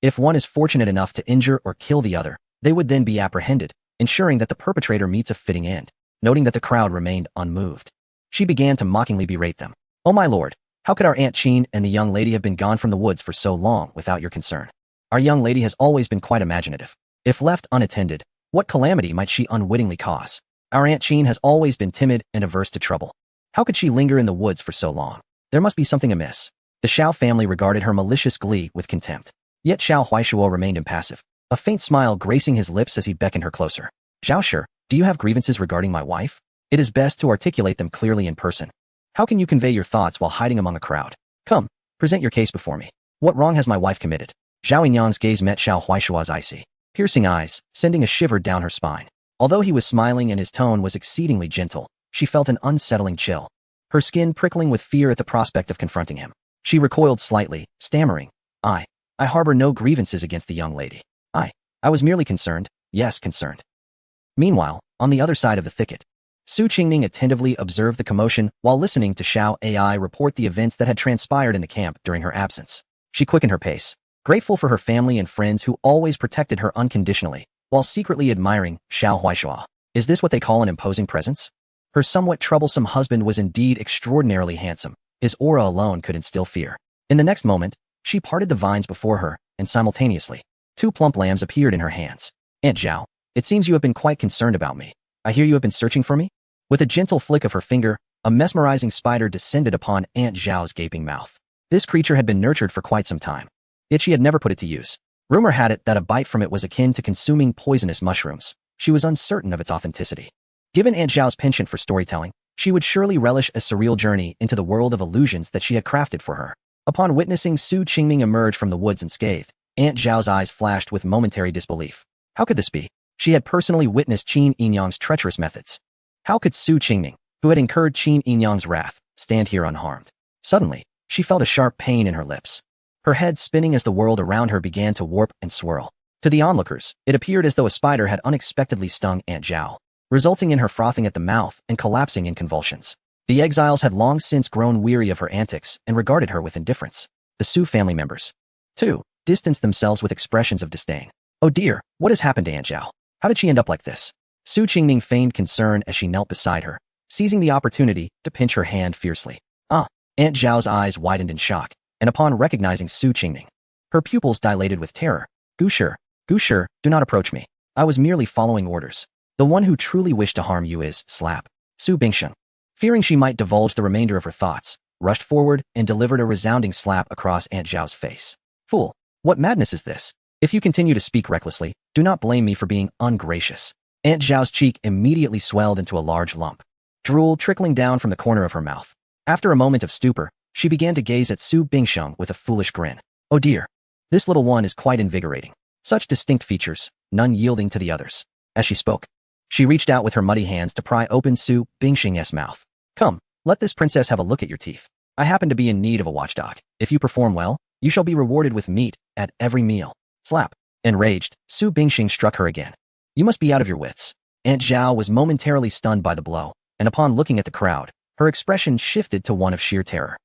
If one is fortunate enough to injure or kill the other, they would then be apprehended, ensuring that the perpetrator meets a fitting end. Noting that the crowd remained unmoved, she began to mockingly berate them. Oh my lord, how could our Aunt Qin and the young lady have been gone from the woods for so long without your concern? Our young lady has always been quite imaginative. If left unattended, what calamity might she unwittingly cause? Our Aunt Qin has always been timid and averse to trouble. How could she linger in the woods for so long? There must be something amiss. The Xiao family regarded her malicious glee with contempt. Yet Xiao Huaishuo remained impassive. a faint smile gracing his lips as he beckoned her closer. Zhao Shi, do you have grievances regarding my wife? It is best to articulate them clearly in person. How can you convey your thoughts while hiding among a crowd? Come, present your case before me. What wrong has my wife committed? Zhao Yinyang's gaze met Xiao Huaishua's icy, piercing eyes, sending a shiver down her spine. Although he was smiling and his tone was exceedingly gentle, she felt an unsettling chill, her skin prickling with fear at the prospect of confronting him. She recoiled slightly, stammering, I harbor no grievances against the young lady. I was merely concerned, yes, concerned. Meanwhile, on the other side of the thicket, Su Qingming attentively observed the commotion while listening to Xiao Ai report the events that had transpired in the camp during her absence. She quickened her pace, grateful for her family and friends who always protected her unconditionally, while secretly admiring Xiao Huaishua. Is this what they call an imposing presence? Her somewhat troublesome husband was indeed extraordinarily handsome. His aura alone could instill fear. In the next moment, she parted the vines before her, and simultaneously, 2 plump lambs appeared in her hands. Aunt Zhao, it seems you have been quite concerned about me. I hear you have been searching for me? With a gentle flick of her finger, a mesmerizing spider descended upon Aunt Zhao's gaping mouth. This creature had been nurtured for quite some time, yet she had never put it to use. Rumor had it that a bite from it was akin to consuming poisonous mushrooms. She was uncertain of its authenticity. Given Aunt Zhao's penchant for storytelling, she would surely relish a surreal journey into the world of illusions that she had crafted for her. Upon witnessing Su Qingming emerge from the woods unscathed, Aunt Zhao's eyes flashed with momentary disbelief. How could this be? She had personally witnessed Qin Yinyang's treacherous methods. How could Su Qingming, who had incurred Qin Yinyang's wrath, stand here unharmed? Suddenly, she felt a sharp pain in her lips, her head spinning as the world around her began to warp and swirl. To the onlookers, it appeared as though a spider had unexpectedly stung Aunt Zhao, resulting in her frothing at the mouth and collapsing in convulsions. The exiles had long since grown weary of her antics and regarded her with indifference. The Su family members, too, distanced themselves with expressions of disdain. Oh dear, what has happened to Aunt Zhao? How did she end up like this? Su Qingming feigned concern as she knelt beside her, seizing the opportunity to pinch her hand fiercely. Aunt Zhao's eyes widened in shock, and upon recognizing Su Qingming, her pupils dilated with terror. Gushi, do not approach me. I was merely following orders. The one who truly wished to harm you is, slap. Su Bingsheng, fearing she might divulge the remainder of her thoughts, rushed forward and delivered a resounding slap across Aunt Zhao's face. Fool, what madness is this? If you continue to speak recklessly, do not blame me for being ungracious. Aunt Zhao's cheek immediately swelled into a large lump, drool trickling down from the corner of her mouth. After a moment of stupor, she began to gaze at Su Bingsheng with a foolish grin. Oh dear, this little one is quite invigorating. Such distinct features, none yielding to the others. As she spoke, she reached out with her muddy hands to pry open Su Bingsheng's mouth. Come, let this princess have a look at your teeth. I happen to be in need of a watchdog. If you perform well, you shall be rewarded with meat at every meal. Slap. Enraged, Su Bingsheng struck her again. You must be out of your wits. Aunt Zhao was momentarily stunned by the blow, and upon looking at the crowd, her expression shifted to one of sheer terror.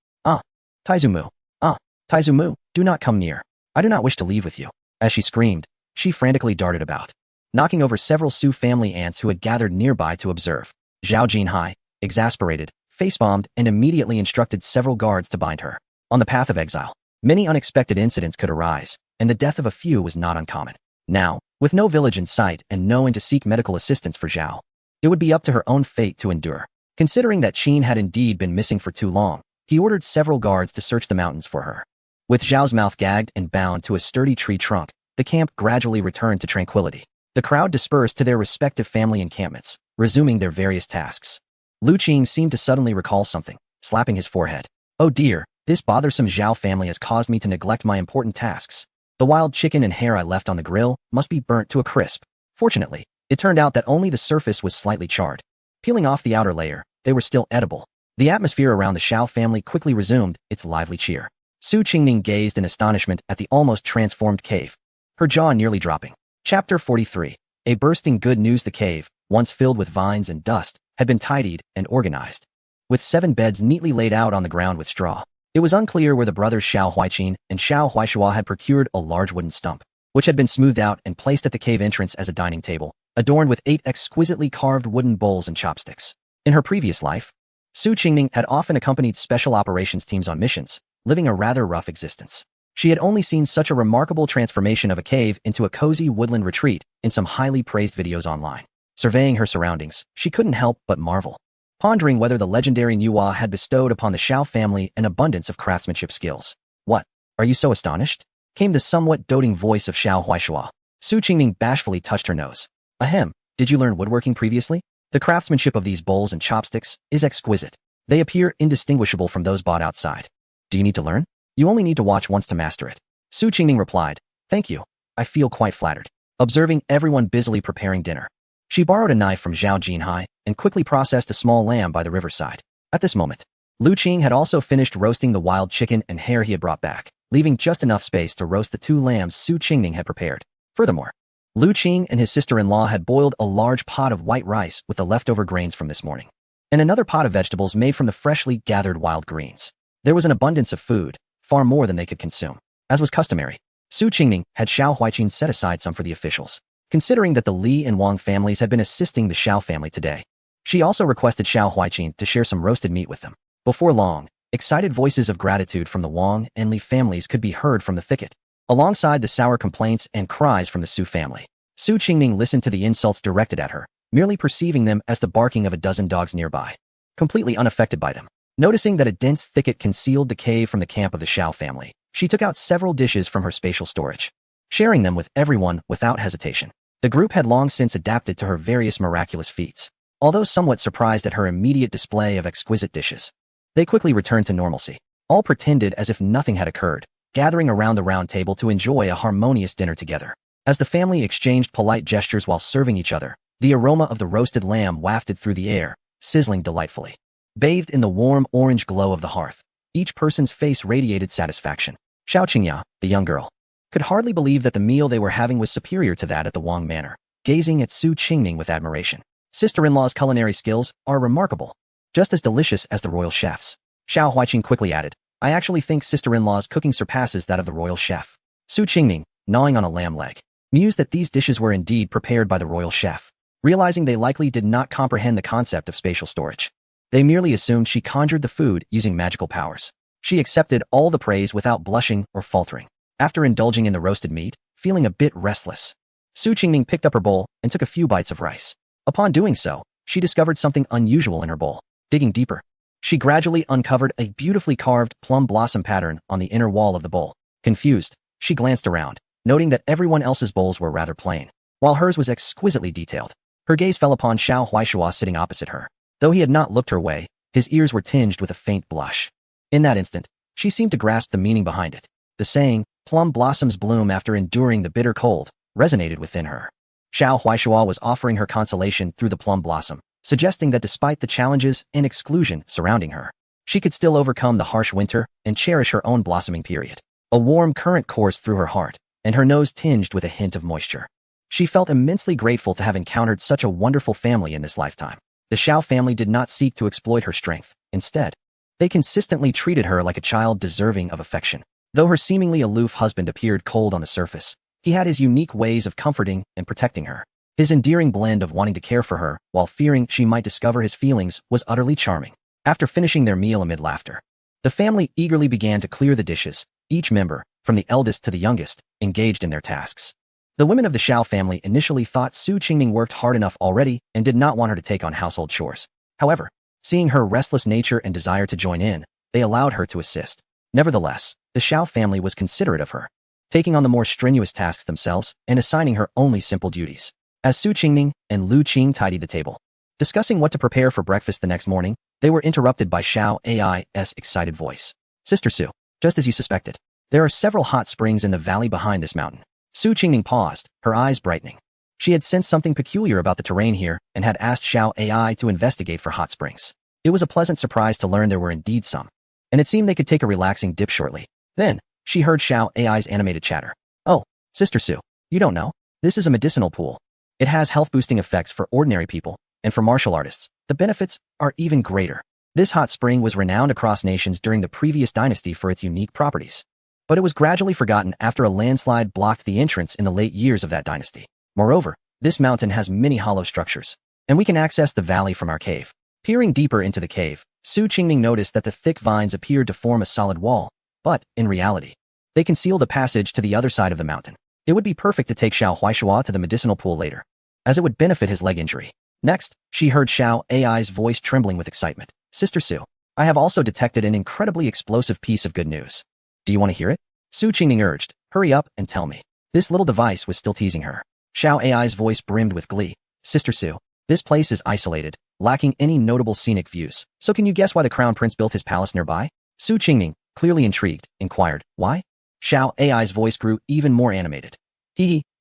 Taizumu, do not come near. I do not wish to leave with you. As she screamed, she frantically darted about, knocking over several Su family aunts who had gathered nearby to observe. Zhao Jinhai, exasperated, face-bombed and immediately instructed several guards to bind her. On the path of exile, many unexpected incidents could arise, and the death of a few was not uncommon. Now, with no village in sight and no one to seek medical assistance for Zhao, it would be up to her own fate to endure. Considering that Qin had indeed been missing for too long, he ordered several guards to search the mountains for her. With Zhao's mouth gagged and bound to a sturdy tree trunk, the camp gradually returned to tranquility. The crowd dispersed to their respective family encampments, resuming their various tasks. Lu Qing seemed to suddenly recall something, slapping his forehead. Oh dear, this bothersome Zhao family has caused me to neglect my important tasks. The wild chicken and hare I left on the grill must be burnt to a crisp. Fortunately, it turned out that only the surface was slightly charred. Peeling off the outer layer, they were still edible. The atmosphere around the Xiao family quickly resumed its lively cheer. Su Qingming gazed in astonishment at the almost transformed cave, her jaw nearly dropping. Chapter 43. A bursting good news. The cave, once filled with vines and dust, had been tidied and organized, with 7 beds neatly laid out on the ground with straw. It was unclear where the brothers Xiao Huaiqin and Xiao Huaishua had procured a large wooden stump, which had been smoothed out and placed at the cave entrance as a dining table, adorned with 8 exquisitely carved wooden bowls and chopsticks. In her previous life, Su Qingming had often accompanied special operations teams on missions, living a rather rough existence. She had only seen such a remarkable transformation of a cave into a cozy woodland retreat in some highly praised videos online. Surveying her surroundings, she couldn't help but marvel, pondering whether the legendary Nuwa had bestowed upon the Xiao family an abundance of craftsmanship skills. What? Are you so astonished? Came the somewhat doting voice of Xiao Huaishua. Su Qingming bashfully touched her nose. Ahem, did you learn woodworking previously? The craftsmanship of these bowls and chopsticks is exquisite. They appear indistinguishable from those bought outside. Do you need to learn? You only need to watch once to master it. Su Qingming replied, thank you. I feel quite flattered. Observing everyone busily preparing dinner, she borrowed a knife from Zhao Jinhai and quickly processed a small lamb by the riverside. At this moment, Lu Qing had also finished roasting the wild chicken and hare he had brought back, leaving just enough space to roast the 2 lambs Su Qingming had prepared. Furthermore, Lu Qing and his sister-in-law had boiled a large pot of white rice with the leftover grains from this morning, and another pot of vegetables made from the freshly gathered wild greens. There was an abundance of food, far more than they could consume. As was customary, Su Qingming had Xiao Huaiqun set aside some for the officials, considering that the Li and Wang families had been assisting the Xiao family today. She also requested Xiao Huaiqun to share some roasted meat with them. Before long, excited voices of gratitude from the Wang and Li families could be heard from the thicket, alongside the sour complaints and cries from the Su family. Su Qingming listened to the insults directed at her, merely perceiving them as the barking of a dozen dogs nearby, completely unaffected by them. Noticing that a dense thicket concealed the cave from the camp of the Xiao family, she took out several dishes from her spatial storage, sharing them with everyone without hesitation. The group had long since adapted to her various miraculous feats. Although somewhat surprised at her immediate display of exquisite dishes, they quickly returned to normalcy. All pretended as if nothing had occurred, gathering around the round table to enjoy a harmonious dinner together. As the family exchanged polite gestures while serving each other, the aroma of the roasted lamb wafted through the air, sizzling delightfully. Bathed in the warm orange glow of the hearth, each person's face radiated satisfaction. Xiao Qingya, the young girl, could hardly believe that the meal they were having was superior to that at the Wang Manor, gazing at Su Qingming with admiration. Sister-in-law's culinary skills are remarkable, just as delicious as the royal chef's. Xiao Huaiqun quickly added, I actually think sister-in-law's cooking surpasses that of the royal chef. Su Qingming, gnawing on a lamb leg, mused that these dishes were indeed prepared by the royal chef, realizing they likely did not comprehend the concept of spatial storage. They merely assumed she conjured the food using magical powers. She accepted all the praise without blushing or faltering. After indulging in the roasted meat, feeling a bit restless, Su Qingming picked up her bowl and took a few bites of rice. Upon doing so, she discovered something unusual in her bowl. Digging deeper, she gradually uncovered a beautifully carved plum blossom pattern on the inner wall of the bowl. Confused, she glanced around, noting that everyone else's bowls were rather plain, while hers was exquisitely detailed. Her gaze fell upon Xiao Huaishua sitting opposite her. Though he had not looked her way, his ears were tinged with a faint blush. In that instant, she seemed to grasp the meaning behind it. The saying, plum blossoms bloom after enduring the bitter cold, resonated within her. Xiao Huaishua was offering her consolation through the plum blossom, suggesting that despite the challenges and exclusion surrounding her, she could still overcome the harsh winter and cherish her own blossoming period. A warm current coursed through her heart, and her nose tinged with a hint of moisture. She felt immensely grateful to have encountered such a wonderful family in this lifetime. The Xiao family did not seek to exploit her strength. Instead, they consistently treated her like a child deserving of affection. Though her seemingly aloof husband appeared cold on the surface, he had his unique ways of comforting and protecting her. His endearing blend of wanting to care for her while fearing she might discover his feelings was utterly charming. After finishing their meal amid laughter, the family eagerly began to clear the dishes. Each member, from the eldest to the youngest, engaged in their tasks. The women of the Xiao family initially thought Su Qingming worked hard enough already and did not want her to take on household chores. However, seeing her restless nature and desire to join in, they allowed her to assist. Nevertheless, the Xiao family was considerate of her, taking on the more strenuous tasks themselves and assigning her only simple duties. As Su Qingming and Lu Qing tidied the table, discussing what to prepare for breakfast the next morning, they were interrupted by Xiao Ai's excited voice. Sister Su, just as you suspected, there are several hot springs in the valley behind this mountain. Su Qingming paused, her eyes brightening. She had sensed something peculiar about the terrain here and had asked Xiao Ai to investigate for hot springs. It was a pleasant surprise to learn there were indeed some, and it seemed they could take a relaxing dip shortly. Then, she heard Xiao Ai's animated chatter. Oh, Sister Su, you don't know? This is a medicinal pool. It has health-boosting effects for ordinary people, and for martial artists, the benefits are even greater. This hot spring was renowned across nations during the previous dynasty for its unique properties, but it was gradually forgotten after a landslide blocked the entrance in the late years of that dynasty. Moreover, this mountain has many hollow structures, and we can access the valley from our cave. Peering deeper into the cave, Su Qingming noticed that the thick vines appeared to form a solid wall, but, in reality, they concealed a passage to the other side of the mountain. It would be perfect to take Xiao Huaishua to the medicinal pool later, as it would benefit his leg injury. Next, she heard Xiao Ai's voice trembling with excitement. Sister Su, I have also detected an incredibly explosive piece of good news. Do you want to hear it? Su Qingming urged. Hurry up and tell me. This little device was still teasing her. Xiao Ai's voice brimmed with glee. Sister Su, this place is isolated, lacking any notable scenic views. So can you guess why the crown prince built his palace nearby? Su Qingning, clearly intrigued, inquired, why? Xiao Ai's voice grew even more animated.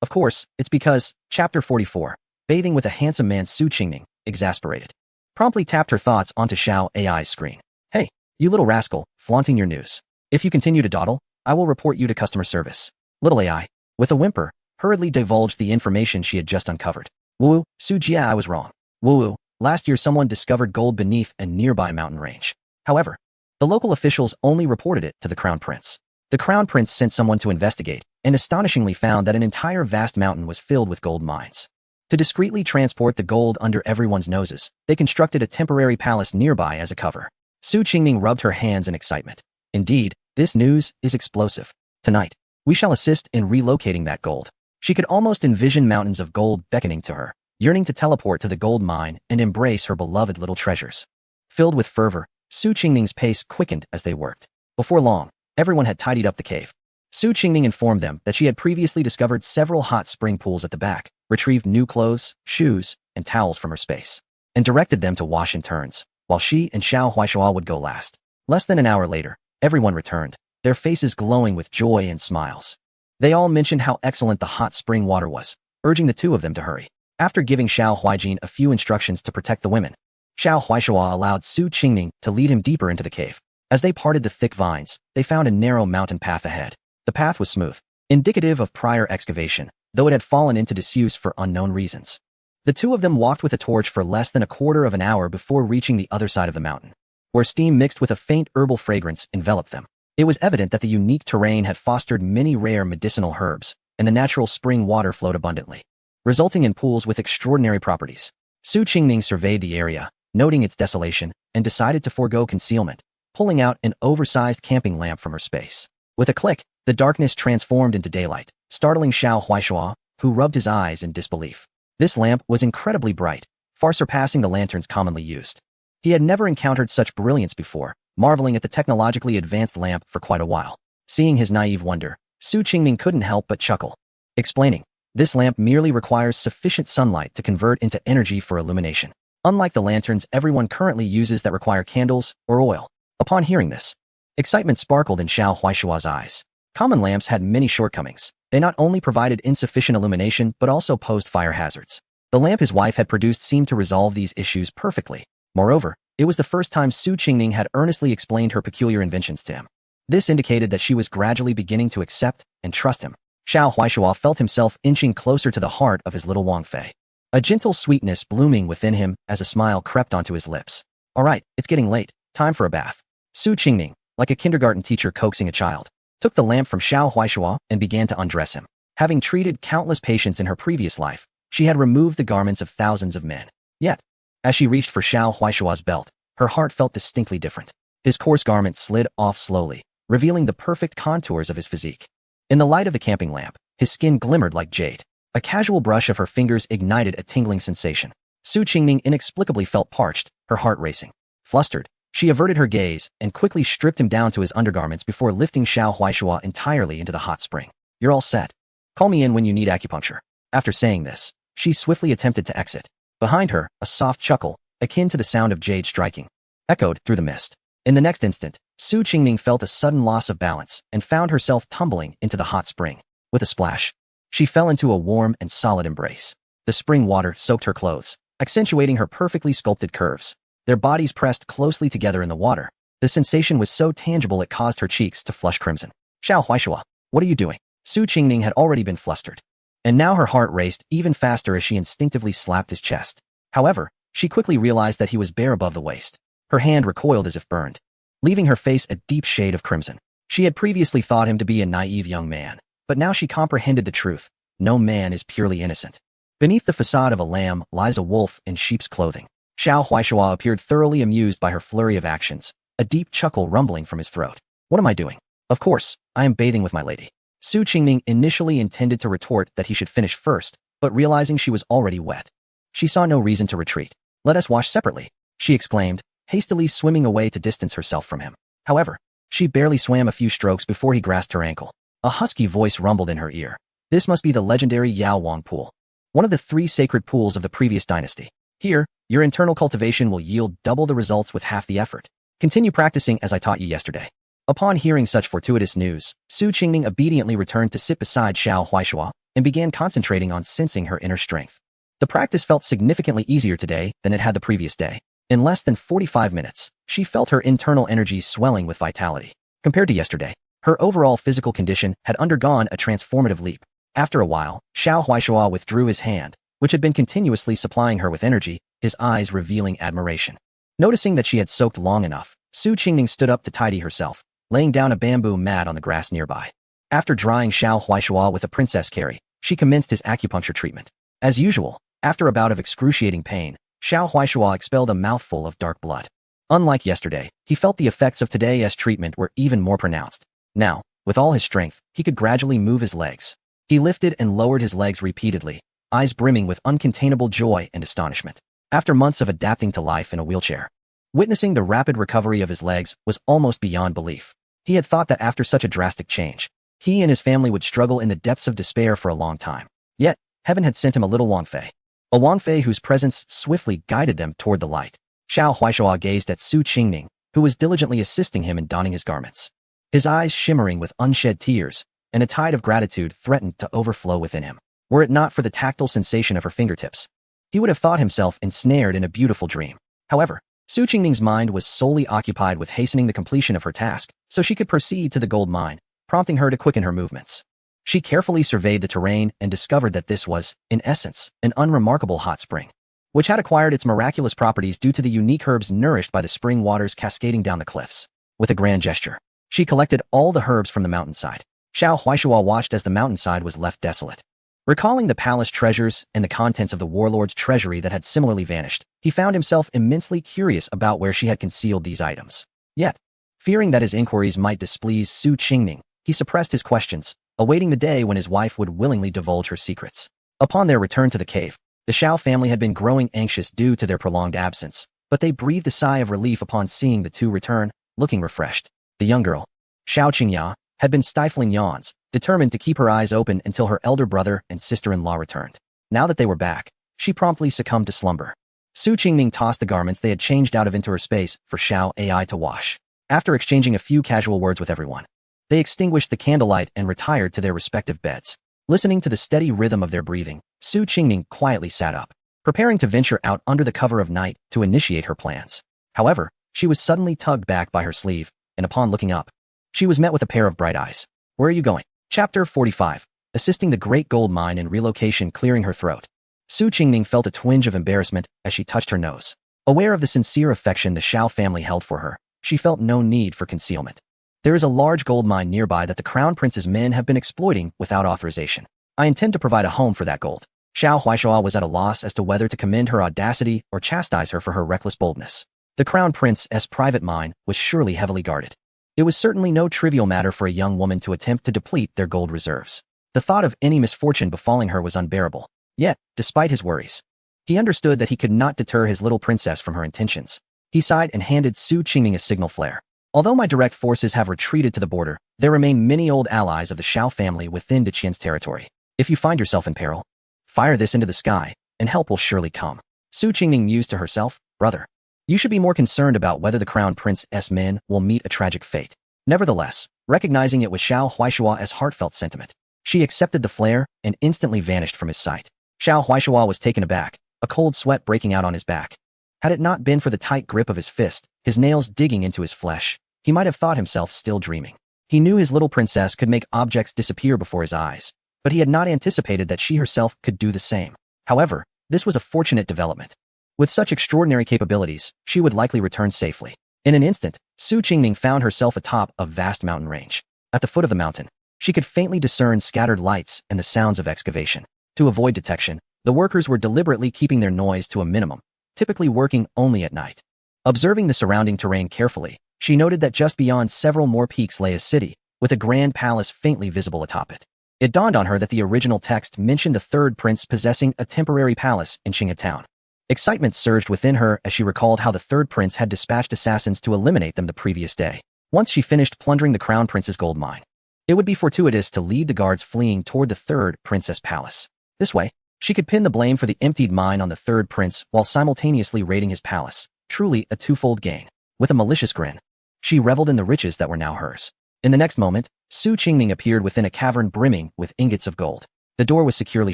Of course, it's because, Chapter 44, bathing with a handsome man. Su Qingning, exasperated, promptly tapped her thoughts onto Xiao Ai's screen. Hey, you little rascal, flaunting your news. If you continue to dawdle, I will report you to customer service. Little AI, with a whimper, hurriedly divulged the information she had just uncovered. Woo, Su Jia, I was wrong. Woo, last year someone discovered gold beneath a nearby mountain range. However, the local officials only reported it to the crown prince. The crown prince sent someone to investigate, and astonishingly found that an entire vast mountain was filled with gold mines. To discreetly transport the gold under everyone's noses, they constructed a temporary palace nearby as a cover. Su Qingning rubbed her hands in excitement. Indeed, this news is explosive. Tonight, we shall assist in relocating that gold. She could almost envision mountains of gold beckoning to her, yearning to teleport to the gold mine and embrace her beloved little treasures. Filled with fervor, Su Qingning's pace quickened as they worked. Before long, everyone had tidied up the cave. Su Qingning informed them that she had previously discovered several hot spring pools at the back, retrieved new clothes, shoes, and towels from her space, and directed them to wash in turns, while she and Xiao Huaishua would go last. Less than an hour later, everyone returned, their faces glowing with joy and smiles. They all mentioned how excellent the hot spring water was, urging the two of them to hurry. After giving Xiao Huijin a few instructions to protect the women, Xiao Huaishua allowed Su Qingning to lead him deeper into the cave. As they parted the thick vines, they found a narrow mountain path ahead. The path was smooth, indicative of prior excavation, though it had fallen into disuse for unknown reasons. The two of them walked with a torch for less than a quarter of an hour before reaching the other side of the mountain, where steam mixed with a faint herbal fragrance enveloped them. It was evident that the unique terrain had fostered many rare medicinal herbs, and the natural spring water flowed abundantly, resulting in pools with extraordinary properties. Su Qingning surveyed the area, noting its desolation, and decided to forego concealment, pulling out an oversized camping lamp from her space. With a click, the darkness transformed into daylight, startling Xiao Huaishua, who rubbed his eyes in disbelief. This lamp was incredibly bright, far surpassing the lanterns commonly used. He had never encountered such brilliance before, marveling at the technologically advanced lamp for quite a while. Seeing his naive wonder, Su Qingning couldn't help but chuckle, explaining, this lamp merely requires sufficient sunlight to convert into energy for illumination, unlike the lanterns everyone currently uses that require candles or oil. Upon hearing this, excitement sparkled in Xiao Huaishua's eyes. Common lamps had many shortcomings. They not only provided insufficient illumination but also posed fire hazards. The lamp his wife had produced seemed to resolve these issues perfectly. Moreover, it was the first time Su Qingning had earnestly explained her peculiar inventions to him. This indicated that she was gradually beginning to accept and trust him. Xiao Huaishua felt himself inching closer to the heart of his little Wang Fei, a gentle sweetness blooming within him as a smile crept onto his lips. All right, it's getting late. Time for a bath. Su Qingning, like a kindergarten teacher coaxing a child, took the lamp from Xiao Huaishua and began to undress him. Having treated countless patients in her previous life, she had removed the garments of thousands of men. Yet, as she reached for Xiao Huaishua's belt, her heart felt distinctly different. His coarse garment slid off slowly, revealing the perfect contours of his physique. In the light of the camping lamp, his skin glimmered like jade. A casual brush of her fingers ignited a tingling sensation. Su Qingning inexplicably felt parched, her heart racing. Flustered, she averted her gaze and quickly stripped him down to his undergarments before lifting Xiao Huaishua entirely into the hot spring. You're all set. Call me in when you need acupuncture. After saying this, she swiftly attempted to exit. Behind her, a soft chuckle, akin to the sound of jade striking, echoed through the mist. In the next instant, Su Qingning felt a sudden loss of balance and found herself tumbling into the hot spring. With a splash, she fell into a warm and solid embrace. The spring water soaked her clothes, accentuating her perfectly sculpted curves. Their bodies pressed closely together in the water. The sensation was so tangible it caused her cheeks to flush crimson. Xiao Huaishua, what are you doing? Su Qingning had already been flustered, and now her heart raced even faster as she instinctively slapped his chest. However, she quickly realized that he was bare above the waist. Her hand recoiled as if burned, leaving her face a deep shade of crimson. She had previously thought him to be a naive young man, but now she comprehended the truth. No man is purely innocent. Beneath the facade of a lamb lies a wolf in sheep's clothing. Xiao Huaishua appeared thoroughly amused by her flurry of actions, a deep chuckle rumbling from his throat. What am I doing? Of course, I am bathing with my lady. Su Qingning initially intended to retort that he should finish first, but realizing she was already wet, she saw no reason to retreat. Let us wash separately, she exclaimed, hastily swimming away to distance herself from him. However, she barely swam a few strokes before he grasped her ankle. A husky voice rumbled in her ear. This must be the legendary Yao Wang Pool, one of the 3 sacred pools of the previous dynasty. Here, your internal cultivation will yield double the results with half the effort. Continue practicing as I taught you yesterday. Upon hearing such fortuitous news, Su Qingning obediently returned to sit beside Xiao Huaishua and began concentrating on sensing her inner strength. The practice felt significantly easier today than it had the previous day. In less than 45 minutes, she felt her internal energy swelling with vitality. Compared to yesterday, her overall physical condition had undergone a transformative leap. After a while, Xiao Huaishua withdrew his hand, which had been continuously supplying her with energy, his eyes revealing admiration. Noticing that she had soaked long enough, Su Qingning stood up to tidy herself, laying down a bamboo mat on the grass nearby. After drying Xiao Huaishua with a princess carry, she commenced his acupuncture treatment. As usual, after a bout of excruciating pain, Xiao Huaishua expelled a mouthful of dark blood. Unlike yesterday, he felt the effects of today's treatment were even more pronounced. Now, with all his strength, he could gradually move his legs. He lifted and lowered his legs repeatedly, eyes brimming with uncontainable joy and astonishment. After months of adapting to life in a wheelchair, witnessing the rapid recovery of his legs was almost beyond belief. He had thought that after such a drastic change, he and his family would struggle in the depths of despair for a long time. Yet, heaven had sent him a little Wang Fei. A Wang Fei whose presence swiftly guided them toward the light. Xiao Huaishua gazed at Su Qingning, who was diligently assisting him in donning his garments. His eyes shimmering with unshed tears, and a tide of gratitude threatened to overflow within him. Were it not for the tactile sensation of her fingertips, he would have thought himself ensnared in a beautiful dream. However, Su Qingning's mind was solely occupied with hastening the completion of her task, so she could proceed to the gold mine, prompting her to quicken her movements. She carefully surveyed the terrain and discovered that this was, in essence, an unremarkable hot spring, which had acquired its miraculous properties due to the unique herbs nourished by the spring waters cascading down the cliffs. With a grand gesture, she collected all the herbs from the mountainside. Xiao Huaishua watched as the mountainside was left desolate. Recalling the palace treasures and the contents of the warlord's treasury that had similarly vanished, he found himself immensely curious about where she had concealed these items. Yet, fearing that his inquiries might displease Su Qingning, he suppressed his questions, awaiting the day when his wife would willingly divulge her secrets. Upon their return to the cave, the Xiao family had been growing anxious due to their prolonged absence, but they breathed a sigh of relief upon seeing the two return, looking refreshed. The young girl, Xiao Qingya, had been stifling yawns, determined to keep her eyes open until her elder brother and sister-in-law returned. Now that they were back, she promptly succumbed to slumber. Su Qingning tossed the garments they had changed out of into her space for Xiao Ai to wash. After exchanging a few casual words with everyone, they extinguished the candlelight and retired to their respective beds. Listening to the steady rhythm of their breathing, Su Qingning quietly sat up, preparing to venture out under the cover of night to initiate her plans. However, she was suddenly tugged back by her sleeve, and upon looking up, she was met with a pair of bright eyes. "Where are you going?" Chapter 45. Assisting the Great Gold Mine in relocation clearing her throat. Su Qingning felt a twinge of embarrassment as she touched her nose. Aware of the sincere affection the Xiao family held for her, she felt no need for concealment. "There is a large gold mine nearby that the Crown Prince's men have been exploiting without authorization. I intend to provide a home for that gold." Xiao Huaishua was at a loss as to whether to commend her audacity or chastise her for her reckless boldness. The Crown Prince's private mine was surely heavily guarded. It was certainly no trivial matter for a young woman to attempt to deplete their gold reserves. The thought of any misfortune befalling her was unbearable. Yet, despite his worries, he understood that he could not deter his little princess from her intentions. He sighed and handed Su Qingning a signal flare. "Although my direct forces have retreated to the border, there remain many old allies of the Xiao family within Deqian's territory. If you find yourself in peril, fire this into the sky, and help will surely come." Su Qingning mused to herself, "Brother, you should be more concerned about whether the Crown Prince's men will meet a tragic fate." Nevertheless, recognizing it was Xiao Huaishua's heartfelt sentiment, she accepted the flare and instantly vanished from his sight. Xiao Huaishua was taken aback, a cold sweat breaking out on his back. Had it not been for the tight grip of his fist, his nails digging into his flesh, he might have thought himself still dreaming. He knew his little princess could make objects disappear before his eyes, but he had not anticipated that she herself could do the same. However, this was a fortunate development. With such extraordinary capabilities, she would likely return safely. In an instant, Su Qingning found herself atop a vast mountain range. At the foot of the mountain, she could faintly discern scattered lights and the sounds of excavation. To avoid detection, the workers were deliberately keeping their noise to a minimum, typically working only at night. Observing the surrounding terrain carefully, she noted that just beyond several more peaks lay a city, with a grand palace faintly visible atop it. It dawned on her that the original text mentioned the third prince possessing a temporary palace in Qinghe town. Excitement surged within her as she recalled how the third prince had dispatched assassins to eliminate them the previous day, once she finished plundering the Crown Prince's gold mine. It would be fortuitous to lead the guards fleeing toward the third princess palace. This way, she could pin the blame for the emptied mine on the third prince while simultaneously raiding his palace. Truly a twofold gain. With a malicious grin, she reveled in the riches that were now hers. In the next moment, Su Qingning appeared within a cavern brimming with ingots of gold. The door was securely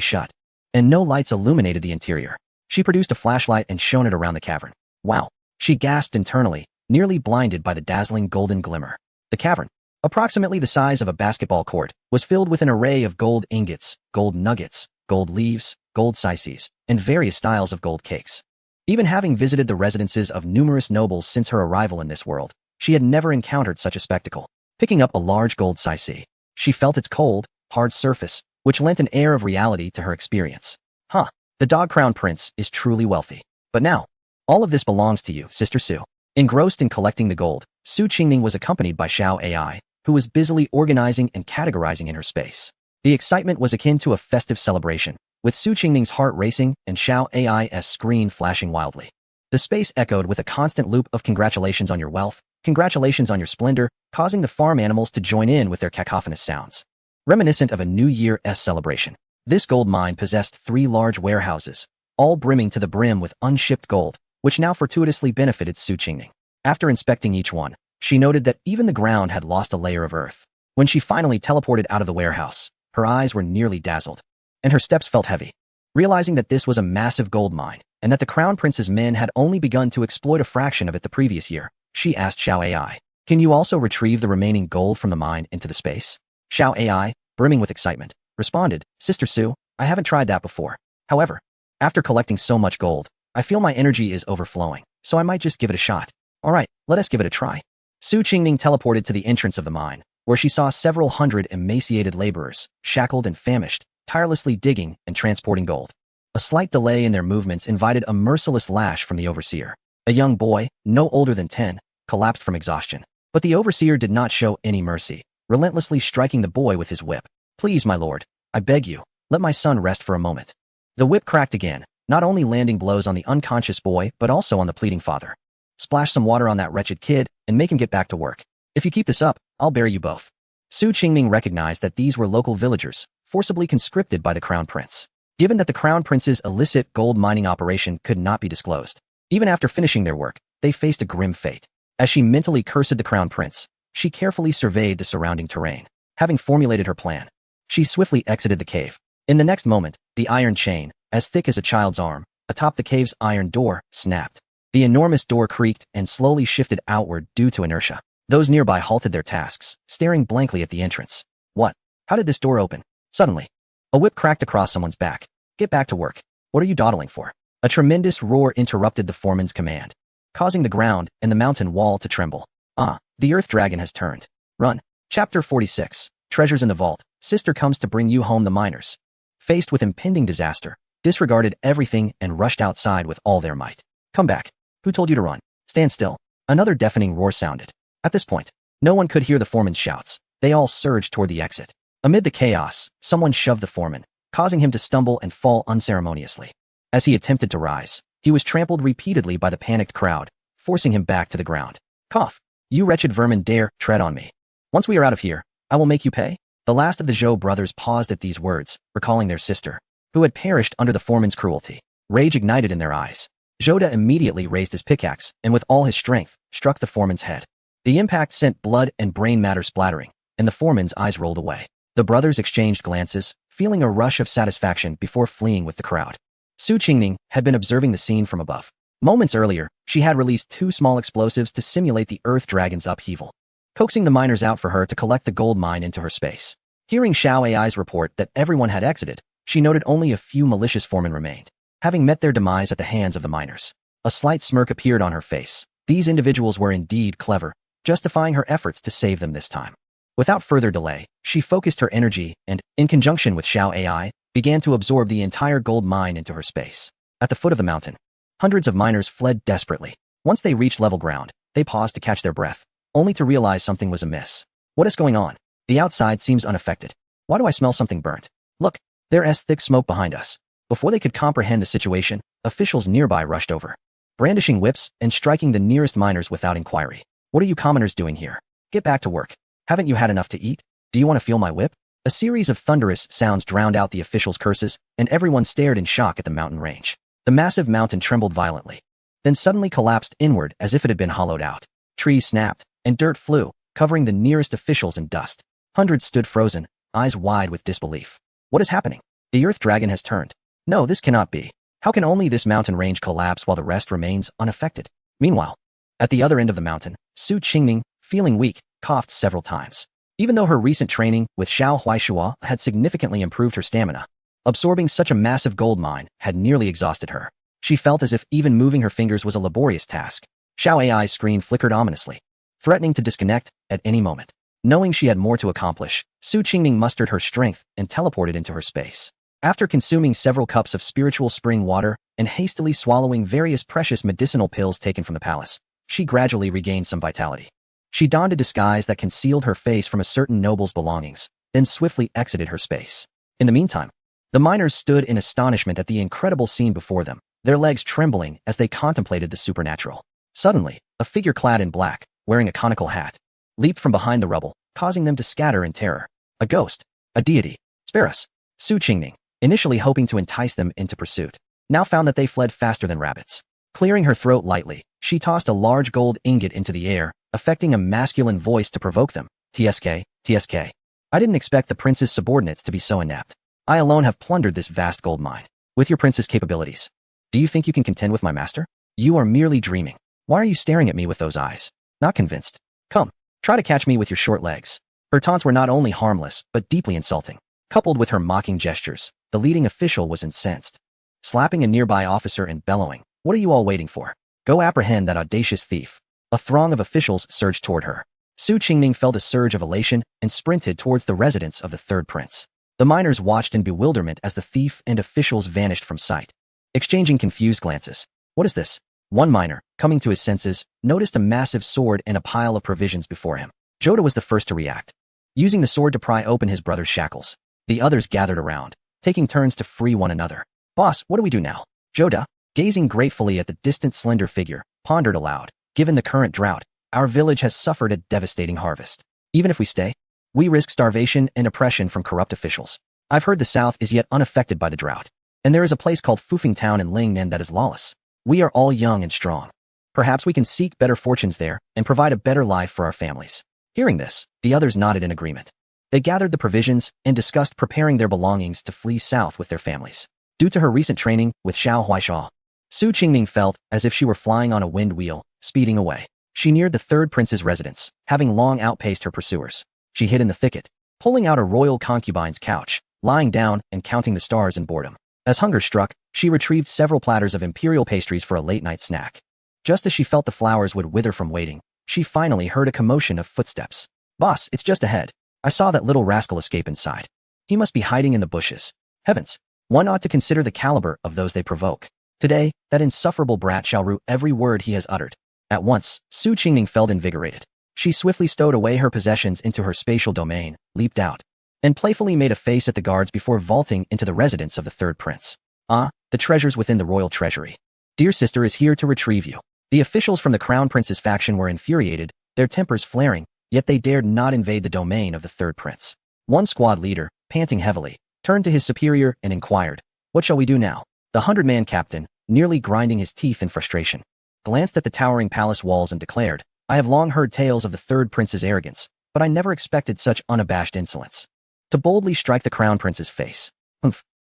shut, and no lights illuminated the interior. She produced a flashlight and shone it around the cavern. Wow! She gasped internally, nearly blinded by the dazzling golden glimmer. The cavern, approximately the size of a basketball court, was filled with an array of gold ingots, gold nuggets, gold leaves, gold slices, and various styles of gold cakes. Even having visited the residences of numerous nobles since her arrival in this world, she had never encountered such a spectacle. Picking up a large gold slice, she felt its cold, hard surface, which lent an air of reality to her experience. Huh, the Dog Crown Prince is truly wealthy. But now, all of this belongs to you, Sister Su. Engrossed in collecting the gold, Su Qingning was accompanied by Xiao Ai, who was busily organizing and categorizing in her space. The excitement was akin to a festive celebration, with Su Qingning's heart racing and Xiao Ai's screen flashing wildly. The space echoed with a constant loop of congratulations on your wealth, congratulations on your splendor, causing the farm animals to join in with their cacophonous sounds. Reminiscent of a New Year's celebration, this gold mine possessed 3 large warehouses, all brimming to the brim with unshipped gold, which now fortuitously benefited Su Qingning. After inspecting each one, she noted that even the ground had lost a layer of earth. When she finally teleported out of the warehouse, her eyes were nearly dazzled, and her steps felt heavy. Realizing that this was a massive gold mine, and that the Crown Prince's men had only begun to exploit a fraction of it the previous year, she asked Xiao Ai, "Can you also retrieve the remaining gold from the mine into the space?" Xiao Ai, brimming with excitement, responded, "Sister Su, I haven't tried that before. However, after collecting so much gold, I feel my energy is overflowing, so I might just give it a shot. Alright, let us give it a try." Su Qingning teleported to the entrance of the mine, where she saw several hundred emaciated laborers, shackled and famished, tirelessly digging and transporting gold. A slight delay in their movements invited a merciless lash from the overseer. A young boy, no older than 10, collapsed from exhaustion. But the overseer did not show any mercy, relentlessly striking the boy with his whip. "Please, my lord, I beg you, let my son rest for a moment." The whip cracked again, not only landing blows on the unconscious boy but also on the pleading father. "Splash some water on that wretched kid and make him get back to work. If you keep this up, I'll bury you both." Su Qingning recognized that these were local villagers, forcibly conscripted by the Crown Prince. Given that the Crown Prince's illicit gold mining operation could not be disclosed, even after finishing their work, they faced a grim fate. As she mentally cursed the Crown Prince, she carefully surveyed the surrounding terrain. Having formulated her plan, she swiftly exited the cave. In the next moment, the iron chain, as thick as a child's arm, atop the cave's iron door, snapped. The enormous door creaked and slowly shifted outward due to inertia. Those nearby halted their tasks, staring blankly at the entrance. What? How did this door open? Suddenly, a whip cracked across someone's back. "Get back to work. What are you dawdling for?" A tremendous roar interrupted the foreman's command, causing the ground and the mountain wall to tremble. "Ah, the earth dragon has turned. Run." Chapter 46. Treasures in the Vault. Sister comes to bring you home. The miners, faced with impending disaster, disregarded everything and rushed outside with all their might. "Come back. Who told you to run? Stand still." Another deafening roar sounded. At this point, no one could hear the foreman's shouts. They all surged toward the exit. Amid the chaos, someone shoved the foreman, causing him to stumble and fall unceremoniously. As he attempted to rise, he was trampled repeatedly by the panicked crowd, forcing him back to the ground. "Cough! You wretched vermin dare tread on me. Once we are out of here, I will make you pay." The last of the Zhou brothers paused at these words, recalling their sister, who had perished under the foreman's cruelty. Rage ignited in their eyes. Zhouda immediately raised his pickaxe and with all his strength, struck the foreman's head. The impact sent blood and brain matter splattering, and the foreman's eyes rolled away. The brothers exchanged glances, feeling a rush of satisfaction before fleeing with the crowd. Su Qingning had been observing the scene from above. Moments earlier, she had released 2 small explosives to simulate the Earth Dragon's upheaval, coaxing the miners out for her to collect the gold mine into her space. Hearing Xiao Ai's report that everyone had exited, she noted only a few malicious foremen remained, having met their demise at the hands of the miners. A slight smirk appeared on her face. These individuals were indeed clever, justifying her efforts to save them this time. Without further delay, she focused her energy and, in conjunction with Xiao Ai, began to absorb the entire gold mine into her space. At the foot of the mountain, hundreds of miners fled desperately. Once they reached level ground, they paused to catch their breath, only to realize something was amiss. "What is going on? The outside seems unaffected. Why do I smell something burnt? Look, there's thick smoke behind us." Before they could comprehend the situation, officials nearby rushed over, brandishing whips and striking the nearest miners without inquiry. "What are you commoners doing here? Get back to work. Haven't you had enough to eat?" Do you want to feel my whip? A series of thunderous sounds drowned out the officials' curses, and everyone stared in shock at the mountain range. The massive mountain trembled violently, then suddenly collapsed inward as if it had been hollowed out. Trees snapped, and dirt flew, covering the nearest officials in dust. Hundreds stood frozen, eyes wide with disbelief. What is happening? The earth dragon has turned. No, this cannot be. How can only this mountain range collapse while the rest remains unaffected? Meanwhile, at the other end of the mountain, Su Qingming, feeling weak, coughed several times. Even though her recent training with Xiao Huaishua had significantly improved her stamina, absorbing such a massive gold mine had nearly exhausted her. She felt as if even moving her fingers was a laborious task. Xiao Ai's screen flickered ominously, threatening to disconnect at any moment. Knowing she had more to accomplish, Su Qingming mustered her strength and teleported into her space. After consuming several cups of spiritual spring water and hastily swallowing various precious medicinal pills taken from the palace, she gradually regained some vitality. She donned a disguise that concealed her face from a certain noble's belongings, then swiftly exited her space. In the meantime, the miners stood in astonishment at the incredible scene before them, their legs trembling as they contemplated the supernatural. Suddenly, a figure clad in black, wearing a conical hat, leaped from behind the rubble, causing them to scatter in terror. A ghost, a deity. Spare us. Su Qingming, initially hoping to entice them into pursuit, now found that they fled faster than rabbits. Clearing her throat lightly, she tossed a large gold ingot into the air, affecting a masculine voice to provoke them. TSK, TSK. I didn't expect the prince's subordinates to be so inept. I alone have plundered this vast gold mine. With your prince's capabilities, do you think you can contend with my master? You are merely dreaming. Why are you staring at me with those eyes? Not convinced. Come, try to catch me with your short legs. Her taunts were not only harmless, but deeply insulting. Coupled with her mocking gestures, the leading official was incensed, slapping a nearby officer and bellowing, "What are you all waiting for? Go apprehend that audacious thief." A throng of officials surged toward her. Su Qingming felt a surge of elation and sprinted towards the residence of the third prince. The miners watched in bewilderment as the thief and officials vanished from sight, exchanging confused glances. What is this? One miner, coming to his senses, noticed a massive sword and a pile of provisions before him. Joda was the first to react, using the sword to pry open his brother's shackles. The others gathered around, taking turns to free one another. Boss, what do we do now? Joda, gazing gratefully at the distant slender figure, pondered aloud. Given the current drought, our village has suffered a devastating harvest. Even if we stay, we risk starvation and oppression from corrupt officials. I've heard the south is yet unaffected by the drought, and there is a place called Fufing Town in Lingnan that is lawless. We are all young and strong. Perhaps we can seek better fortunes there and provide a better life for our families. Hearing this, the others nodded in agreement. They gathered the provisions and discussed preparing their belongings to flee south with their families. Due to her recent training with Xiao Huaishua, Su Qingming felt as if she were flying on a wind wheel, speeding away. She neared the third prince's residence, having long outpaced her pursuers. She hid in the thicket, pulling out a royal concubine's couch, lying down and counting the stars in boredom. As hunger struck, she retrieved several platters of imperial pastries for a late-night snack. Just as she felt the flowers would wither from waiting, she finally heard a commotion of footsteps. Boss, it's just ahead. I saw that little rascal escape inside. He must be hiding in the bushes. Heavens, one ought to consider the caliber of those they provoke. Today, that insufferable brat shall rue every word he has uttered. At once, Su Qingming felt invigorated. She swiftly stowed away her possessions into her spatial domain, leaped out, and playfully made a face at the guards before vaulting into the residence of the third prince. Ah, the treasures within the royal treasury. Dear sister is here to retrieve you. The officials from the crown prince's faction were infuriated, their tempers flaring, yet they dared not invade the domain of the third prince. One squad leader, panting heavily, turned to his superior and inquired, "What shall we do now?" The 100-man captain, nearly grinding his teeth in frustration, glanced at the towering palace walls and declared, "I have long heard tales of the third prince's arrogance, but I never expected such unabashed insolence. To boldly strike the crown prince's face.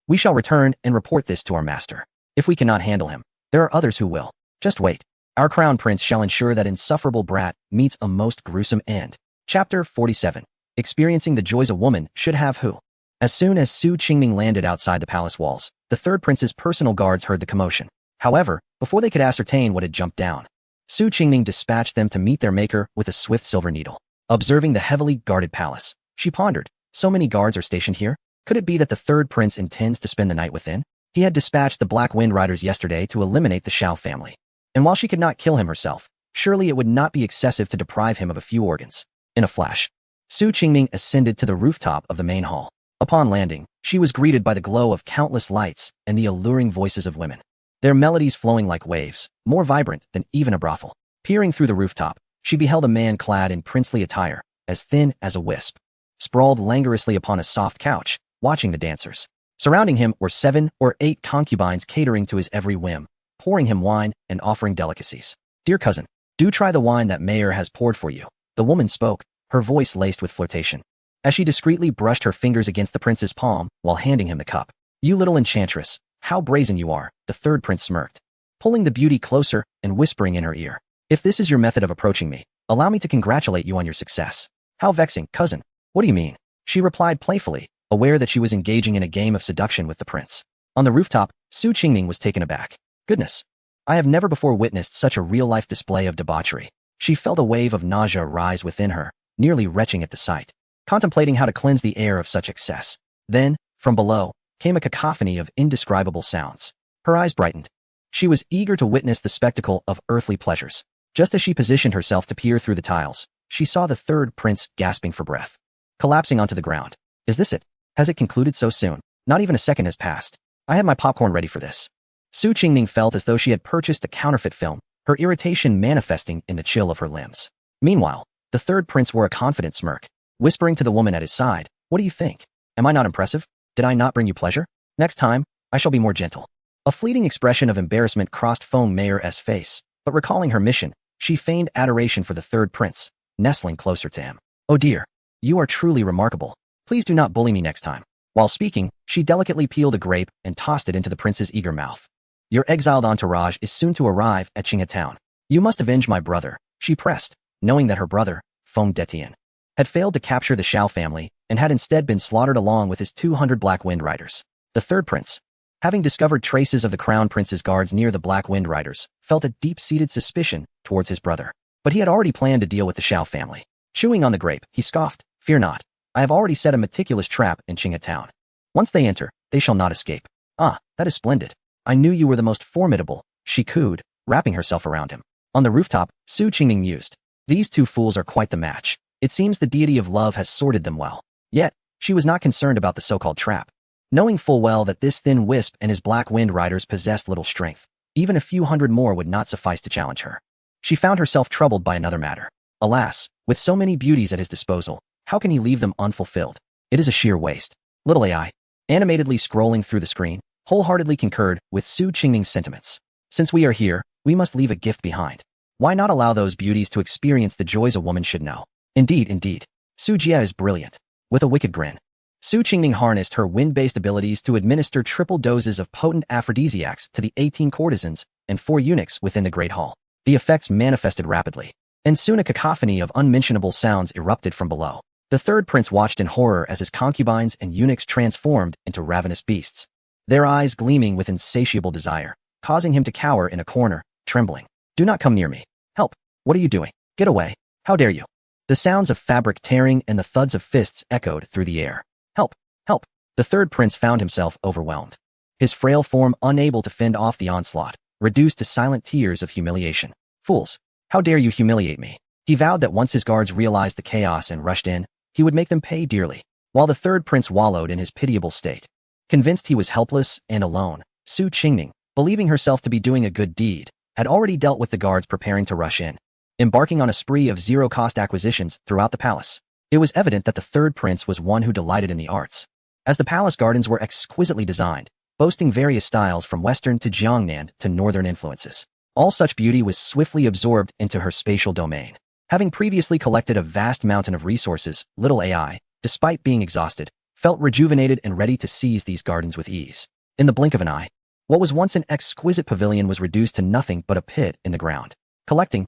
We shall return and report this to our master. If we cannot handle him, there are others who will. Just wait. Our crown prince shall ensure that insufferable brat meets a most gruesome end." Chapter 47. Experiencing the joys a woman should have who. As soon as Su Qingming landed outside the palace walls, the third prince's personal guards heard the commotion. However, before they could ascertain what had jumped down, Su Qingming dispatched them to meet their maker with a swift silver needle. Observing the heavily guarded palace, she pondered, so many guards are stationed here? Could it be that the third prince intends to spend the night within? He had dispatched the Black Wind Riders yesterday to eliminate the Shao family. And while she could not kill him herself, surely it would not be excessive to deprive him of a few organs. In a flash, Su Qingming ascended to the rooftop of the main hall. Upon landing, she was greeted by the glow of countless lights and the alluring voices of women, their melodies flowing like waves, more vibrant than even a brothel. Peering through the rooftop, she beheld a man clad in princely attire, as thin as a wisp, sprawled languorously upon a soft couch, watching the dancers. Surrounding him were 7 or 8 concubines catering to his every whim, pouring him wine and offering delicacies. "Dear cousin, do try the wine that Mayer has poured for you." The woman spoke, her voice laced with flirtation, as she discreetly brushed her fingers against the prince's palm while handing him the cup. "You little enchantress, how brazen you are," the third prince smirked, pulling the beauty closer and whispering in her ear. "If this is your method of approaching me, allow me to congratulate you on your success." "How vexing, cousin. What do you mean?" she replied playfully, aware that she was engaging in a game of seduction with the prince. On the rooftop, Su Qingning was taken aback. "Goodness, I have never before witnessed such a real-life display of debauchery." She felt a wave of nausea rise within her, nearly retching at the sight, contemplating how to cleanse the air of such excess. Then, from below, came a cacophony of indescribable sounds. Her eyes brightened. She was eager to witness the spectacle of earthly pleasures. Just as she positioned herself to peer through the tiles, she saw the third prince gasping for breath, collapsing onto the ground. "Is this it? Has it concluded so soon? Not even a second has passed. I had my popcorn ready for this." Su Qingning felt as though she had purchased a counterfeit film, her irritation manifesting in the chill of her limbs. Meanwhile, the third prince wore a confident smirk, whispering to the woman at his side, "What do you think? Am I not impressive? Did I not bring you pleasure? Next time, I shall be more gentle." A fleeting expression of embarrassment crossed Feng Mayer's face, but recalling her mission, she feigned adoration for the third prince, nestling closer to him. "Oh dear, you are truly remarkable. Please do not bully me next time." While speaking, she delicately peeled a grape and tossed it into the prince's eager mouth. "Your exiled entourage is soon to arrive at Qinghe town. You must avenge my brother," she pressed, knowing that her brother, Feng Detian, had failed to capture the Shao family and had instead been slaughtered along with his 200 Black Wind Riders. The third prince, having discovered traces of the crown prince's guards near the Black Wind Riders, felt a deep-seated suspicion towards his brother. But he had already planned to deal with the Shao family. Chewing on the grape, he scoffed, "Fear not. I have already set a meticulous trap in Qinghe town. Once they enter, they shall not escape." "Ah, that is splendid. I knew you were the most formidable," she cooed, wrapping herself around him. On the rooftop, Su Qingning mused. "These two fools are quite the match. It seems the deity of love has sorted them well." Yet, she was not concerned about the so-called trap. Knowing full well that this thin wisp and his Black Wind Riders possessed little strength, even a few hundred more would not suffice to challenge her. She found herself troubled by another matter. Alas, with so many beauties at his disposal, how can he leave them unfulfilled? It is a sheer waste. Little AI, animatedly scrolling through the screen, wholeheartedly concurred with Su Qingning's sentiments. "Since we are here, we must leave a gift behind. Why not allow those beauties to experience the joys a woman should know?" Indeed. Su Jia is brilliant." With a wicked grin, Su Qingning harnessed her wind-based abilities to administer triple doses of potent aphrodisiacs to the 18 courtesans and 4 eunuchs within the Great Hall. The effects manifested rapidly, and soon a cacophony of unmentionable sounds erupted from below. The third prince watched in horror as his concubines and eunuchs transformed into ravenous beasts, their eyes gleaming with insatiable desire, causing him to cower in a corner, trembling. "Do not come near me. Help! What are you doing? Get away! How dare you!" The sounds of fabric tearing and the thuds of fists echoed through the air. "Help! Help!" The third prince found himself overwhelmed, his frail form unable to fend off the onslaught, reduced to silent tears of humiliation. "Fools! How dare you humiliate me?" He vowed that once his guards realized the chaos and rushed in, he would make them pay dearly. While the third prince wallowed in his pitiable state, convinced he was helpless and alone, Su Qingning, believing herself to be doing a good deed, had already dealt with the guards preparing to rush in, embarking on a spree of zero-cost acquisitions throughout the palace. It was evident that the third prince was one who delighted in the arts, as the palace gardens were exquisitely designed, boasting various styles from Western to Jiangnan to Northern influences. All such beauty was swiftly absorbed into her spatial domain. Having previously collected a vast mountain of resources, little AI, despite being exhausted, felt rejuvenated and ready to seize these gardens with ease. In the blink of an eye, what was once an exquisite pavilion was reduced to nothing but a pit in the ground. Collecting.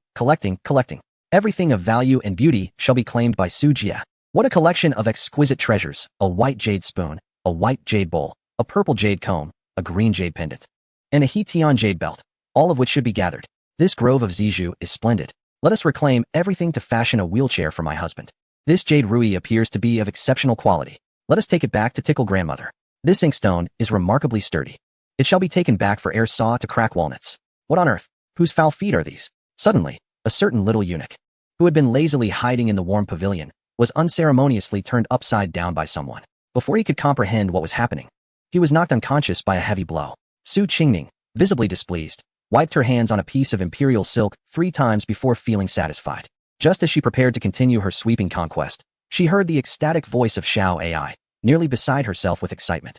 Everything of value and beauty shall be claimed by Su Jia. What a collection of exquisite treasures: a white jade spoon, a white jade bowl, a purple jade comb, a green jade pendant, and a Hetian jade belt, all of which should be gathered. This grove of Zizhu is splendid. Let us reclaim everything to fashion a wheelchair for my husband. This jade ruby appears to be of exceptional quality. Let us take it back to tickle grandmother. This inkstone is remarkably sturdy. It shall be taken back for air saw to crack walnuts. What on earth? Whose foul feet are these? Suddenly, a certain little eunuch, who had been lazily hiding in the warm pavilion, was unceremoniously turned upside down by someone. Before he could comprehend what was happening, he was knocked unconscious by a heavy blow. Su Qingning, visibly displeased, wiped her hands on a piece of imperial silk 3 times before feeling satisfied. Just as she prepared to continue her sweeping conquest, She heard the ecstatic voice of Xiao AI, nearly beside herself with excitement.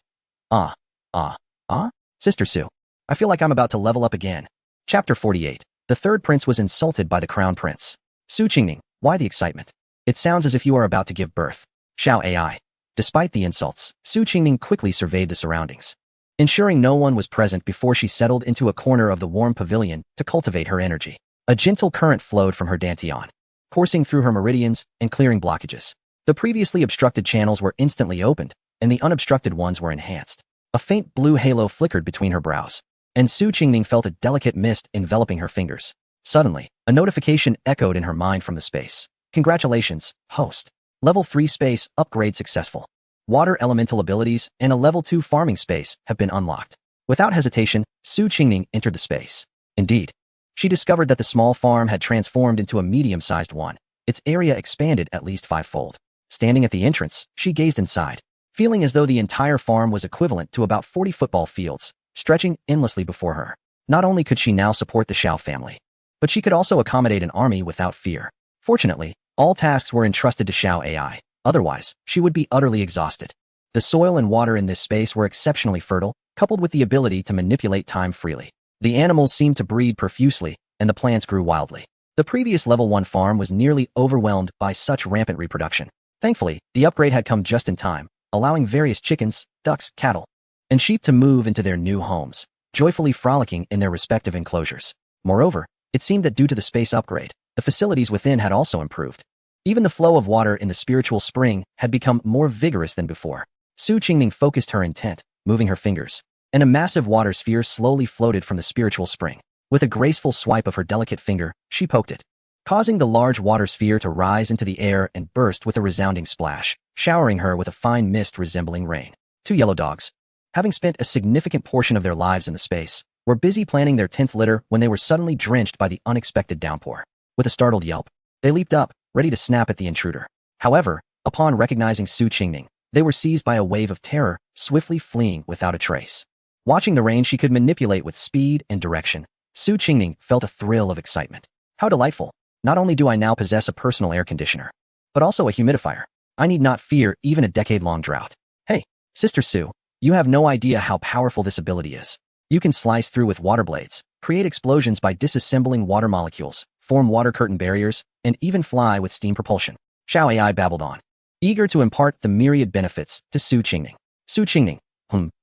Ah, ah, ah? Sister Su. I feel like I'm about to level up again. Chapter 48. The third prince was insulted by the crown prince. Su Qingning, why the excitement? It sounds as if you are about to give birth. Xiao AI. Despite the insults, Su Qingning quickly surveyed the surroundings, ensuring no one was present before she settled into a corner of the warm pavilion to cultivate her energy. A gentle current flowed from her dantian, coursing through her meridians and clearing blockages. The previously obstructed channels were instantly opened, and the unobstructed ones were enhanced. A faint blue halo flickered between her brows, and Su Qingning felt a delicate mist enveloping her fingers. Suddenly, a notification echoed in her mind from the space. Congratulations, host. Level 3 space upgrade successful. Water elemental abilities and a level 2 farming space have been unlocked. Without hesitation, Su Qingning entered the space. Indeed, she discovered that the small farm had transformed into a medium-sized one. Its area expanded at least 5-fold. Standing at the entrance, she gazed inside, feeling as though the entire farm was equivalent to about 40 football fields, stretching endlessly before her. Not only could she now support the Xiao family, but she could also accommodate an army without fear. Fortunately, all tasks were entrusted to Xiao AI. Otherwise, she would be utterly exhausted. The soil and water in this space were exceptionally fertile, coupled with the ability to manipulate time freely. The animals seemed to breed profusely, and the plants grew wildly. The previous level 1 farm was nearly overwhelmed by such rampant reproduction. Thankfully, the upgrade had come just in time, allowing various chickens, ducks, cattle, and sheep to move into their new homes, joyfully frolicking in their respective enclosures. Moreover, it seemed that due to the space upgrade, the facilities within had also improved. Even the flow of water in the spiritual spring had become more vigorous than before. Su Qingning focused her intent, moving her fingers, and a massive water sphere slowly floated from the spiritual spring. With a graceful swipe of her delicate finger, she poked it, causing the large water sphere to rise into the air and burst with a resounding splash, showering her with a fine mist resembling rain. 2 yellow dogs, having spent a significant portion of their lives in the space, were busy planning their 10th litter when they were suddenly drenched by the unexpected downpour. With a startled yelp, they leaped up, ready to snap at the intruder. However, upon recognizing Su Qingning, they were seized by a wave of terror, swiftly fleeing without a trace. Watching the rain she could manipulate with speed and direction, Su Qingning felt a thrill of excitement. How delightful! Not only do I now possess a personal air conditioner, but also a humidifier. I need not fear even a decade-long drought. Hey, Sister Su, you have no idea how powerful this ability is. You can slice through with water blades, create explosions by disassembling water molecules, form water curtain barriers, and even fly with steam propulsion. Xiao AI babbled on, eager to impart the myriad benefits to Su Qingning. Su Qingning,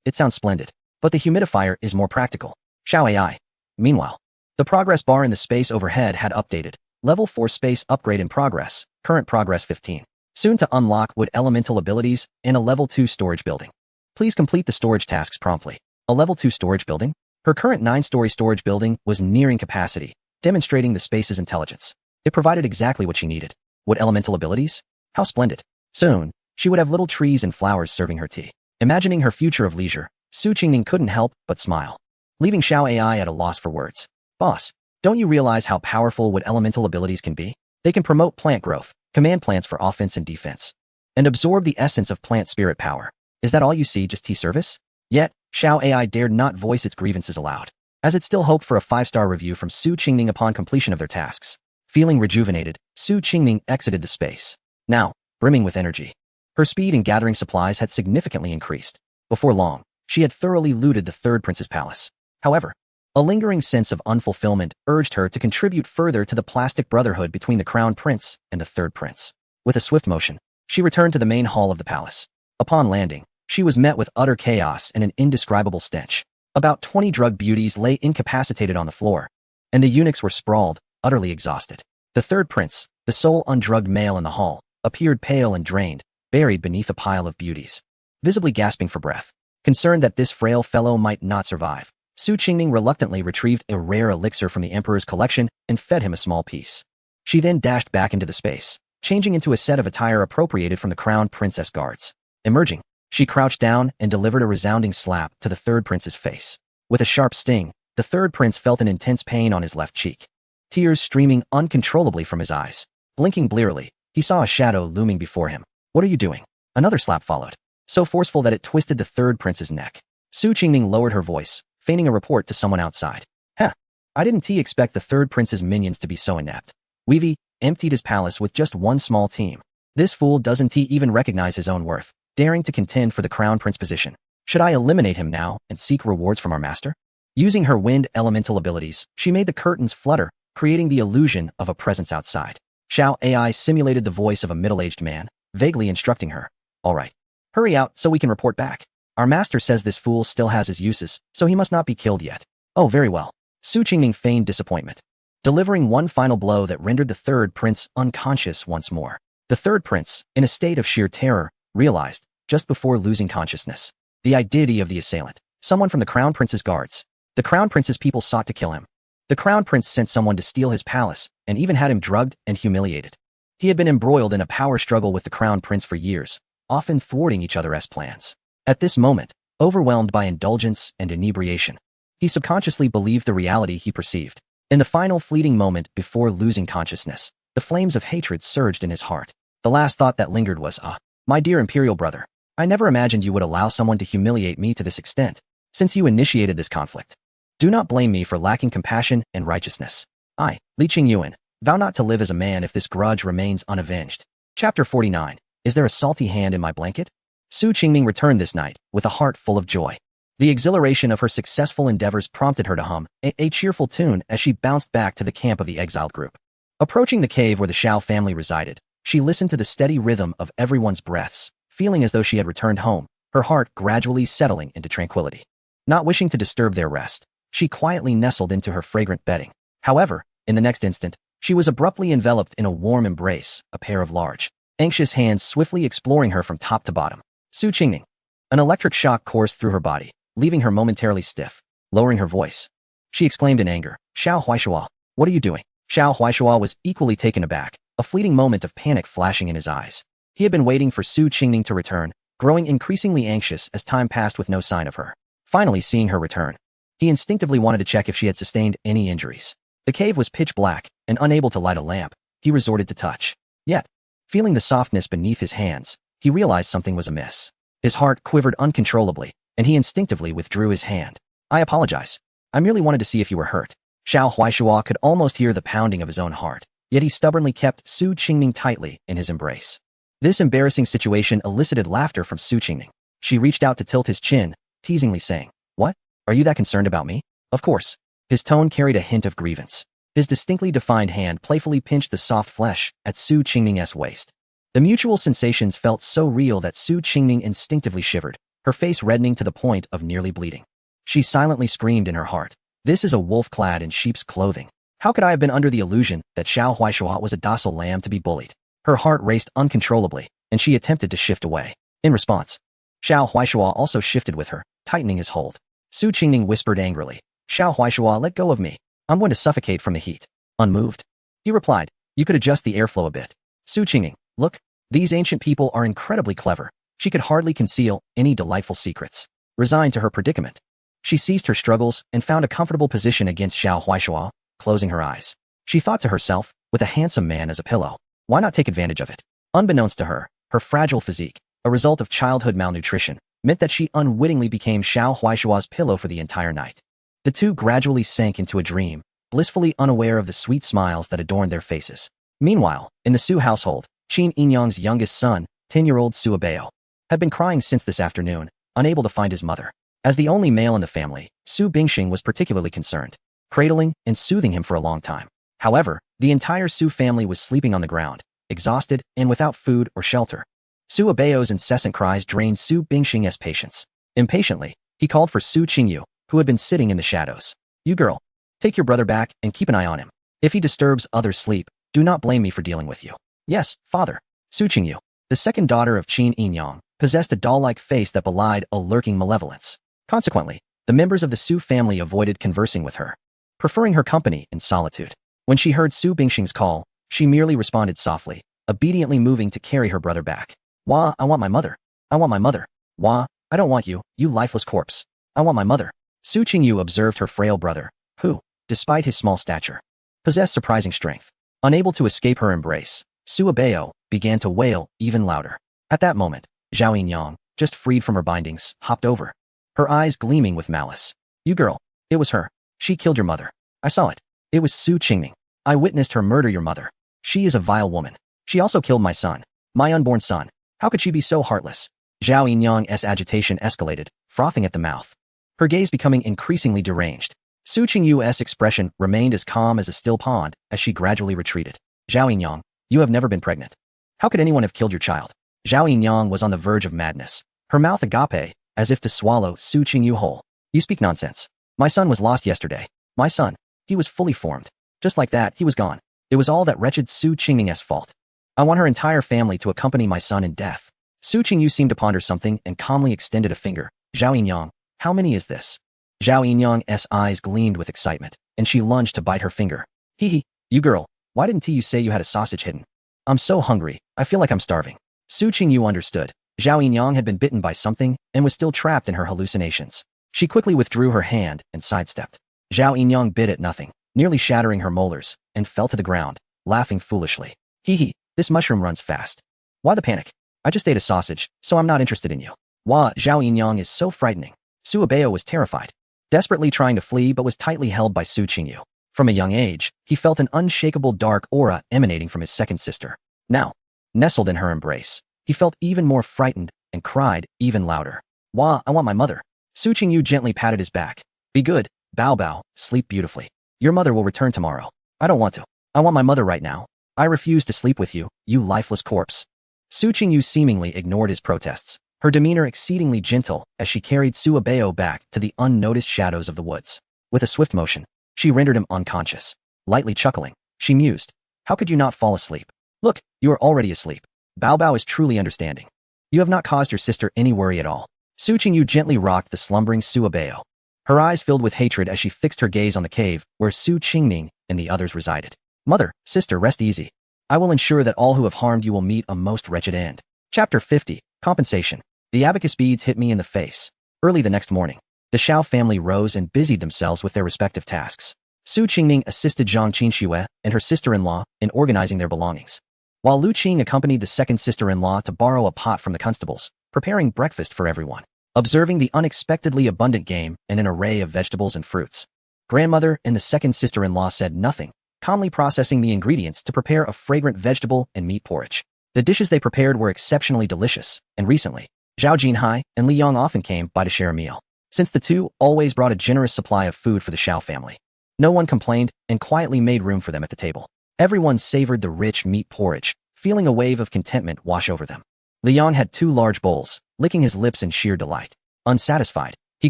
it sounds splendid, but the humidifier is more practical. Xiao AI. Meanwhile, the progress bar in the space overhead had updated. Level 4 space upgrade in progress, current progress 15. Soon to unlock wood elemental abilities and a level 2 storage building. Please complete the storage tasks promptly. A level 2 storage building? Her current 9-story storage building was nearing capacity, demonstrating the space's intelligence. It provided exactly what she needed. Wood elemental abilities? How splendid. Soon, she would have little trees and flowers serving her tea. Imagining her future of leisure, Su Qingning couldn't help but smile, leaving Xiao AI at a loss for words. Boss, don't you realize how powerful wood elemental abilities can be? They can promote plant growth, command plants for offense and defense, and absorb the essence of plant spirit power. Is that all you see, just tea service? Yet, Xiao AI dared not voice its grievances aloud, as it still hoped for a 5-star review from Su Qingning upon completion of their tasks. Feeling rejuvenated, Su Qingning exited the space, now brimming with energy. Her speed in gathering supplies had significantly increased. Before long, she had thoroughly looted the third prince's palace. However, a lingering sense of unfulfillment urged her to contribute further to the plastic brotherhood between the crown prince and the third prince. With a swift motion, she returned to the main hall of the palace. Upon landing, she was met with utter chaos and an indescribable stench. About 20 drugged beauties lay incapacitated on the floor, and the eunuchs were sprawled, utterly exhausted. The third prince, the sole undrugged male in the hall, appeared pale and drained, buried beneath a pile of beauties, visibly gasping for breath. Concerned that this frail fellow might not survive, Su Qingning reluctantly retrieved a rare elixir from the emperor's collection and fed him a small piece. She then dashed back into the space, changing into a set of attire appropriated from the crown princess guards. Emerging, she crouched down and delivered a resounding slap to the third prince's face. With a sharp sting, the third prince felt an intense pain on his left cheek, tears streaming uncontrollably from his eyes. Blinking blearily, he saw a shadow looming before him. What are you doing? Another slap followed, so forceful that it twisted the third prince's neck. Su Qingning lowered her voice, feigning a report to someone outside. I didn't expect the third prince's minions to be so inept. Weavy emptied his palace with just one small team. This fool doesn't he even recognize his own worth, daring to contend for the crown prince position. Should I eliminate him now and seek rewards from our master? Using her wind elemental abilities, she made the curtains flutter, creating the illusion of a presence outside. Xiao AI simulated the voice of a middle-aged man, vaguely instructing her. All right. Hurry out so we can report back. Our master says this fool still has his uses, so he must not be killed yet. Oh, very well. Su Qingming feigned disappointment, delivering one final blow that rendered the third prince unconscious once more. The third prince, in a state of sheer terror, realized, just before losing consciousness, the identity of the assailant, someone from the crown prince's guards. The crown prince's people sought to kill him. The crown prince sent someone to steal his palace and even had him drugged and humiliated. He had been embroiled in a power struggle with the crown prince for years, often thwarting each other's plans. At this moment, overwhelmed by indulgence and inebriation, he subconsciously believed the reality he perceived. In the final fleeting moment before losing consciousness, the flames of hatred surged in his heart. The last thought that lingered was, my dear imperial brother, I never imagined you would allow someone to humiliate me to this extent. Since you initiated this conflict, do not blame me for lacking compassion and righteousness. I, Li Qingyuan, vow not to live as a man if this grudge remains unavenged. Chapter 49. Is there a salty hand in my blanket? Su Qingming returned this night, with a heart full of joy. The exhilaration of her successful endeavors prompted her to hum a cheerful tune as she bounced back to the camp of the exiled group. Approaching the cave where the Xiao family resided, she listened to the steady rhythm of everyone's breaths, feeling as though she had returned home, her heart gradually settling into tranquility. Not wishing to disturb their rest, she quietly nestled into her fragrant bedding. However, in the next instant, she was abruptly enveloped in a warm embrace, a pair of large, anxious hands swiftly exploring her from top to bottom. Su Qingming. An electric shock coursed through her body, leaving her momentarily stiff. Lowering her voice, she exclaimed in anger, Xiao Huaishua, what are you doing? Xiao Huaishua was equally taken aback, a fleeting moment of panic flashing in his eyes. He had been waiting for Su Qingming to return, growing increasingly anxious as time passed with no sign of her. Finally seeing her return, he instinctively wanted to check if she had sustained any injuries. The cave was pitch black, and unable to light a lamp, he resorted to touch. Yet, feeling the softness beneath his hands, he realized something was amiss. His heart quivered uncontrollably, and he instinctively withdrew his hand. I apologize. I merely wanted to see if you were hurt. Xiao Huaishua could almost hear the pounding of his own heart, yet he stubbornly kept Su Qingming tightly in his embrace. This embarrassing situation elicited laughter from Su Qingming. She reached out to tilt his chin, teasingly saying, What? Are you that concerned about me? Of course. His tone carried a hint of grievance. His distinctly defined hand playfully pinched the soft flesh at Su Qingming's waist. The mutual sensations felt so real that Su Qingming instinctively shivered, her face reddening to the point of nearly bleeding. She silently screamed in her heart, This is a wolf clad in sheep's clothing. How could I have been under the illusion that Xiao Huaishua was a docile lamb to be bullied? Her heart raced uncontrollably, and she attempted to shift away. In response, Xiao Huaishua also shifted with her, tightening his hold. Su Qingming whispered angrily, Xiao Huaishua, let go of me. I'm going to suffocate from the heat. Unmoved, he replied, You could adjust the airflow a bit. Su Qingming, look, these ancient people are incredibly clever. She could hardly conceal any delightful secrets. Resigned to her predicament, she ceased her struggles and found a comfortable position against Xiao Huaishua, closing her eyes. She thought to herself, with a handsome man as a pillow, why not take advantage of it? Unbeknownst to her, her fragile physique, a result of childhood malnutrition, meant that she unwittingly became Xiao Huaishua's pillow for the entire night. The two gradually sank into a dream, blissfully unaware of the sweet smiles that adorned their faces. Meanwhile, in the Su household, Qin Yinyang's youngest son, 10-year-old Su Abeo, had been crying since this afternoon, unable to find his mother. As the only male in the family, Su Bingxing was particularly concerned, cradling and soothing him for a long time. However, the entire Su family was sleeping on the ground, exhausted and without food or shelter. Su Abeo's incessant cries drained Su Bingxing's patience. Impatiently, he called for Su Qingyu, who had been sitting in the shadows. You girl, take your brother back and keep an eye on him. If he disturbs others' sleep, do not blame me for dealing with you. Yes, father. Su Qingyu, the second daughter of Qin Yinyang, possessed a doll-like face that belied a lurking malevolence. Consequently, the members of the Su family avoided conversing with her, preferring her company in solitude. When she heard Su Bingxing's call, she merely responded softly, obediently moving to carry her brother back. Wah, I want my mother. I want my mother. Wah, I don't want you, you lifeless corpse. I want my mother. Su Qingyu observed her frail brother, who, despite his small stature, possessed surprising strength. Unable to escape her embrace, Su Abeo began to wail even louder. At that moment, Zhao Yinyang, just freed from her bindings, hopped over, her eyes gleaming with malice. You girl, it was her. She killed your mother. I saw it. It was Su Qingming. I witnessed her murder your mother. She is a vile woman. She also killed my son. My unborn son. How could she be so heartless? Zhao Yinyang's agitation escalated, frothing at the mouth, her gaze becoming increasingly deranged. Su Qingyu's expression remained as calm as a still pond as she gradually retreated. Zhao Yinyang, you have never been pregnant. How could anyone have killed your child? Zhao Yinyang was on the verge of madness, her mouth agape, as if to swallow Su Qingyu whole. You speak nonsense. My son was lost yesterday. My son. He was fully formed. Just like that, he was gone. It was all that wretched Su Qingyu's fault. I want her entire family to accompany my son in death. Su Qingyu seemed to ponder something and calmly extended a finger. Zhao Yinyang, how many is this? Zhao Yinyang's eyes gleamed with excitement, and she lunged to bite her finger. Hee, you girl, why didn't you say you had a sausage hidden? I'm so hungry, I feel like I'm starving. Su Qingyu understood. Zhao Yinyang had been bitten by something and was still trapped in her hallucinations. She quickly withdrew her hand and sidestepped. Zhao Yinyang bit at nothing, nearly shattering her molars, and fell to the ground, laughing foolishly. Hee, this mushroom runs fast. Why the panic? I just ate a sausage, so I'm not interested in you. Wah, Zhao Yinyang is so frightening. Su Abeo was terrified, desperately trying to flee but was tightly held by Su Qingyu. From a young age, he felt an unshakable dark aura emanating from his second sister. Now, nestled in her embrace, he felt even more frightened and cried even louder. Wah, I want my mother. Su Qingyu gently patted his back. Be good, Bao Bao, sleep beautifully. Your mother will return tomorrow. I don't want to. I want my mother right now. I refuse to sleep with you, you lifeless corpse. Su Qingyu seemingly ignored his protests, her demeanor exceedingly gentle as she carried Su Abeo back to the unnoticed shadows of the woods. With a swift motion, she rendered him unconscious. Lightly chuckling, she mused, how could you not fall asleep? Look, you are already asleep. Bao Bao is truly understanding. You have not caused your sister any worry at all. Su Qingyu gently rocked the slumbering Su Abeo. Her eyes filled with hatred as she fixed her gaze on the cave where Su Qingming and the others resided. Mother, sister, rest easy. I will ensure that all who have harmed you will meet a most wretched end. Chapter 50, Compensation. The abacus beads hit me in the face. Early the next morning, the Xiao family rose and busied themselves with their respective tasks. Su Qingming assisted Zhang Qinxue and her sister-in-law in organizing their belongings, while Lu Qing accompanied the second sister-in-law to borrow a pot from the constables, preparing breakfast for everyone. Observing the unexpectedly abundant game and an array of vegetables and fruits, grandmother and the second sister-in-law said nothing, calmly processing the ingredients to prepare a fragrant vegetable and meat porridge. The dishes they prepared were exceptionally delicious, and recently, Zhao Jinhai and Li Yang often came by to share a meal, since the two always brought a generous supply of food for the Xiao family. No one complained and quietly made room for them at the table. Everyone savored the rich meat porridge, feeling a wave of contentment wash over them. Li Yang had 2 large bowls, licking his lips in sheer delight. Unsatisfied, he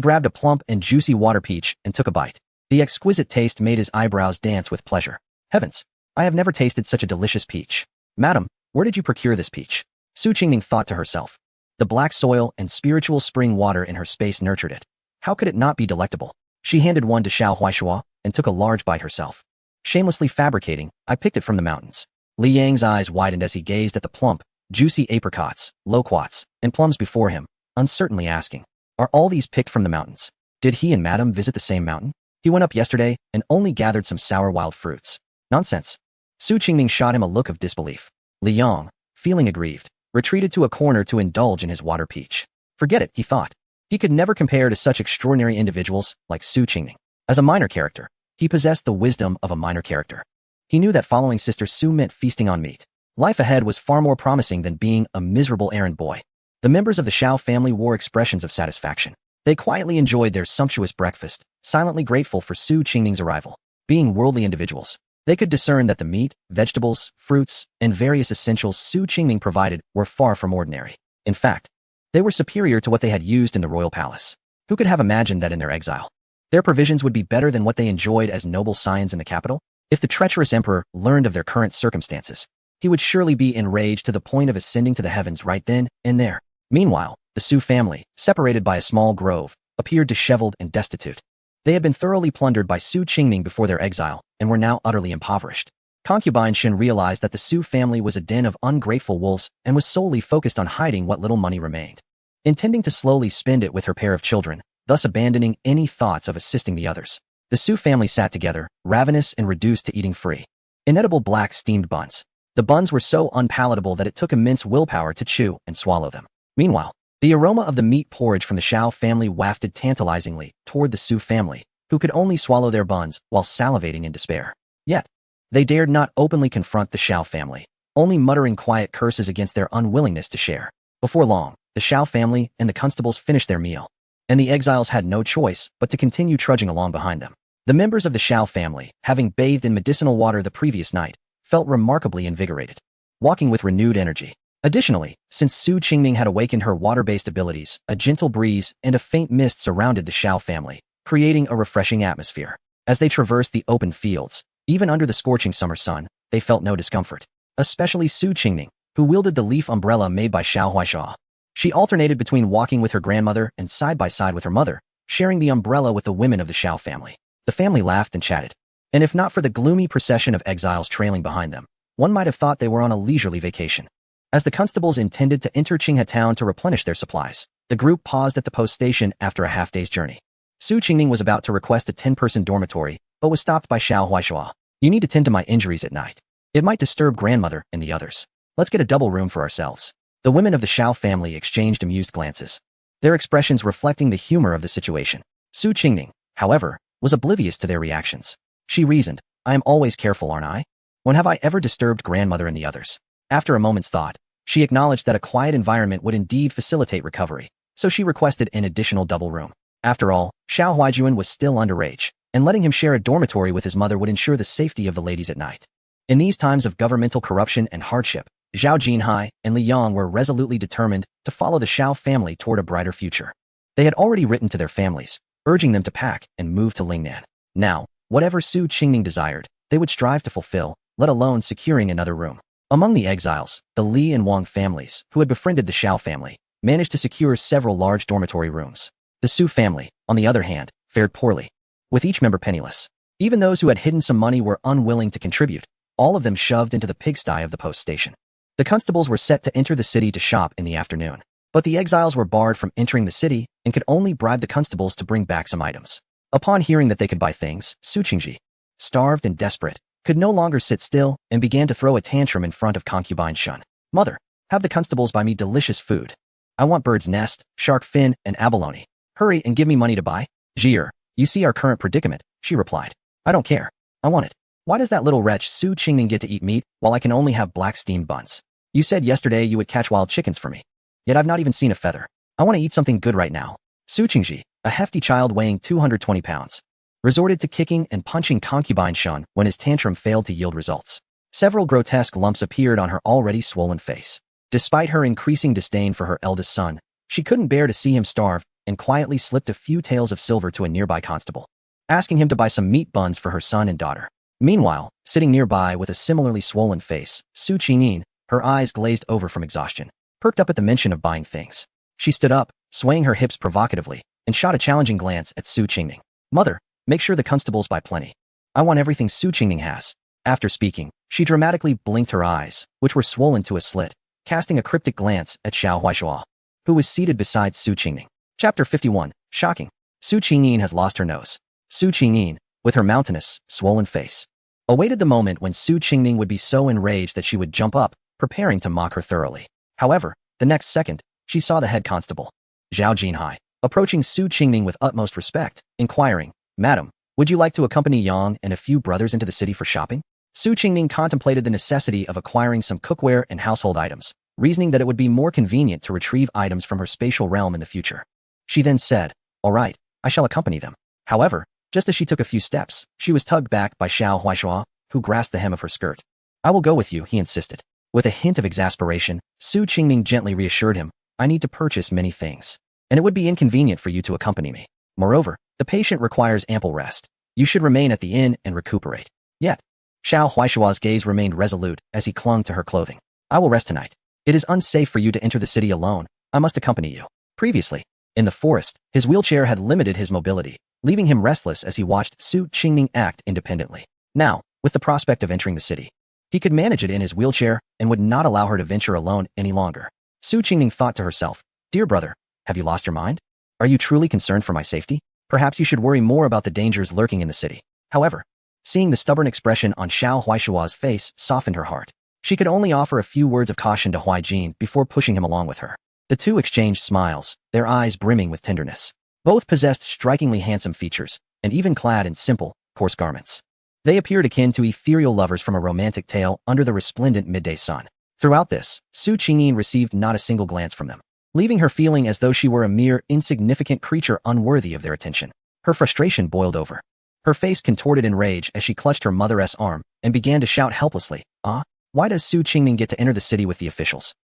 grabbed a plump and juicy water peach and took a bite. The exquisite taste made his eyebrows dance with pleasure. Heavens, I have never tasted such a delicious peach. Madam, where did you procure this peach? Su Qingming thought to herself. The black soil and spiritual spring water in her space nurtured it. How could it not be delectable? She handed one to Xiao Huaishua and took a large bite herself. Shamelessly fabricating, I picked it from the mountains. Li Yang's eyes widened as he gazed at the plump, juicy apricots, loquats, and plums before him, uncertainly asking, are all these picked from the mountains? Did he and Madame visit the same mountain? He went up yesterday and only gathered some sour wild fruits. Nonsense. Su Qingming shot him a look of disbelief. Li Yang, feeling aggrieved, retreated to a corner to indulge in his water peach. Forget it, he thought. He could never compare to such extraordinary individuals like Su Qingming. As a minor character, he possessed the wisdom of a minor character. He knew that following Sister Su meant feasting on meat. Life ahead was far more promising than being a miserable errand boy. The members of the Xiao family wore expressions of satisfaction. They quietly enjoyed their sumptuous breakfast, silently grateful for Su Qingming's arrival. Being worldly individuals, they could discern that the meat, vegetables, fruits, and various essentials Su Qingming provided were far from ordinary. In fact, they were superior to what they had used in the royal palace. Who could have imagined that in their exile, their provisions would be better than what they enjoyed as noble scions in the capital? If the treacherous emperor learned of their current circumstances, he would surely be enraged to the point of ascending to the heavens right then and there. Meanwhile, the Su family, separated by a small grove, appeared disheveled and destitute. They had been thoroughly plundered by Su Qingming before their exile and were now utterly impoverished. Concubine Shen realized that the Su family was a den of ungrateful wolves and was solely focused on hiding what little money remained, intending to slowly spend it with her pair of children, thus abandoning any thoughts of assisting the others. The Su family sat together, ravenous and reduced to eating free. Inedible black steamed buns. The buns were so unpalatable that it took immense willpower to chew and swallow them. Meanwhile, the aroma of the meat porridge from the Xiao family wafted tantalizingly toward the Su family, who could only swallow their buns while salivating in despair. Yet, they dared not openly confront the Xiao family, only muttering quiet curses against their unwillingness to share. Before long, the Xiao family and the constables finished their meal, and the exiles had no choice but to continue trudging along behind them. The members of the Xiao family, having bathed in medicinal water the previous night, felt remarkably invigorated, walking with renewed energy. Additionally, since Su Qingning had awakened her water-based abilities, a gentle breeze and a faint mist surrounded the Xiao family, creating a refreshing atmosphere. As they traversed the open fields, even under the scorching summer sun, they felt no discomfort. Especially Su Qingning, who wielded the leaf umbrella made by Xiao Huaisha. She alternated between walking with her grandmother and side by side with her mother, sharing the umbrella with the women of the Xiao family. The family laughed and chatted, and if not for the gloomy procession of exiles trailing behind them, one might have thought they were on a leisurely vacation. As the constables intended to enter Qinghe town to replenish their supplies, the group paused at the post station after a half-day's journey. Su Qingning was about to request a 10-person dormitory, but was stopped by Xiao Huaisha. You need to tend to my injuries at night. It might disturb grandmother and the others. Let's get a double room for ourselves. The women of the Xiao family exchanged amused glances, their expressions reflecting the humor of the situation. Su Qingning, however, was oblivious to their reactions. She reasoned, I am always careful, aren't I? When have I ever disturbed grandmother and the others? After a moment's thought, she acknowledged that a quiet environment would indeed facilitate recovery, so she requested an additional double room. After all, Xiao Huaijuan was still underage, and letting him share a dormitory with his mother would ensure the safety of the ladies at night. In these times of governmental corruption and hardship, Zhao Jinhai and Li Yang were resolutely determined to follow the Xiao family toward a brighter future. They had already written to their families, urging them to pack and move to Lingnan. Now, whatever Su Qingning desired, they would strive to fulfill, let alone securing another room. Among the exiles, the Li and Wang families, who had befriended the Xiao family, managed to secure several large dormitory rooms. The Su family, on the other hand, fared poorly, with each member penniless. Even those who had hidden some money were unwilling to contribute, all of them shoved into the pigsty of the post station. The constables were set to enter the city to shop in the afternoon, but the exiles were barred from entering the city and could only bribe the constables to bring back some items. Upon hearing that they could buy things, Su Qingji, starved and desperate, could no longer sit still and began to throw a tantrum in front of concubine Shun. Mother, have the constables buy me delicious food. I want bird's nest, shark fin, and abalone. Hurry and give me money to buy. Jier, you see our current predicament, she replied. I don't care. I want it. Why does that little wretch Su Qingning get to eat meat while I can only have black steamed buns? You said yesterday you would catch wild chickens for me. Yet I've not even seen a feather. I want to eat something good right now. Su Qingji, a hefty child weighing 220 pounds, resorted to kicking and punching concubine Shun when his tantrum failed to yield results. Several grotesque lumps appeared on her already swollen face. Despite her increasing disdain for her eldest son, she couldn't bear to see him starve and quietly slipped a few taels of silver to a nearby constable, asking him to buy some meat buns for her son and daughter. Meanwhile, sitting nearby with a similarly swollen face, Su Qingyin, her eyes glazed over from exhaustion, perked up at the mention of buying things. She stood up, swaying her hips provocatively, and shot a challenging glance at Su Qingning. Mother, make sure the constables buy plenty. I want everything Su Qingning has. After speaking, she dramatically blinked her eyes, which were swollen to a slit, casting a cryptic glance at Xiao Huaisha, who was seated beside Su Qingning. Chapter 51. Shocking. Su Qingyin has lost her nose. Su Qingyin, with her mountainous, swollen face, awaited the moment when Su Qingning would be so enraged that she would jump up, preparing to mock her thoroughly. However, the next second, she saw the head constable, Zhao Jinhai, approaching Su Qingning with utmost respect, inquiring, Madam, would you like to accompany Yang and a few brothers into the city for shopping? Su Qingning contemplated the necessity of acquiring some cookware and household items, reasoning that it would be more convenient to retrieve items from her spatial realm in the future. She then said, all right, I shall accompany them. However, just as she took a few steps, she was tugged back by Xiao Huaisha, who grasped the hem of her skirt. I will go with you, he insisted. With a hint of exasperation, Su Qingning gently reassured him, I need to purchase many things, and it would be inconvenient for you to accompany me. Moreover, the patient requires ample rest. You should remain at the inn and recuperate. Yet, Xiao Huaishua's gaze remained resolute as he clung to her clothing. I will rest tonight. It is unsafe for you to enter the city alone. I must accompany you. Previously, in the forest, his wheelchair had limited his mobility, leaving him restless as he watched Su Qingning act independently. Now, with the prospect of entering the city, he could manage it in his wheelchair and would not allow her to venture alone any longer. Su Qingning thought to herself, Dear brother, have you lost your mind? Are you truly concerned for my safety? Perhaps you should worry more about the dangers lurking in the city. However, seeing the stubborn expression on Xiao Huaishua's face softened her heart. She could only offer a few words of caution to Huaijin before pushing him along with her. The two exchanged smiles, their eyes brimming with tenderness. Both possessed strikingly handsome features, and even clad in simple, coarse garments. They appeared akin to ethereal lovers from a romantic tale under the resplendent midday sun. Throughout this, Su Qingyin received not a single glance from them, leaving her feeling as though she were a mere insignificant creature unworthy of their attention. Her frustration boiled over. Her face contorted in rage as she clutched her mother's arm and began to shout helplessly, "Ah, why does Su Qingming get to enter the city with the officials?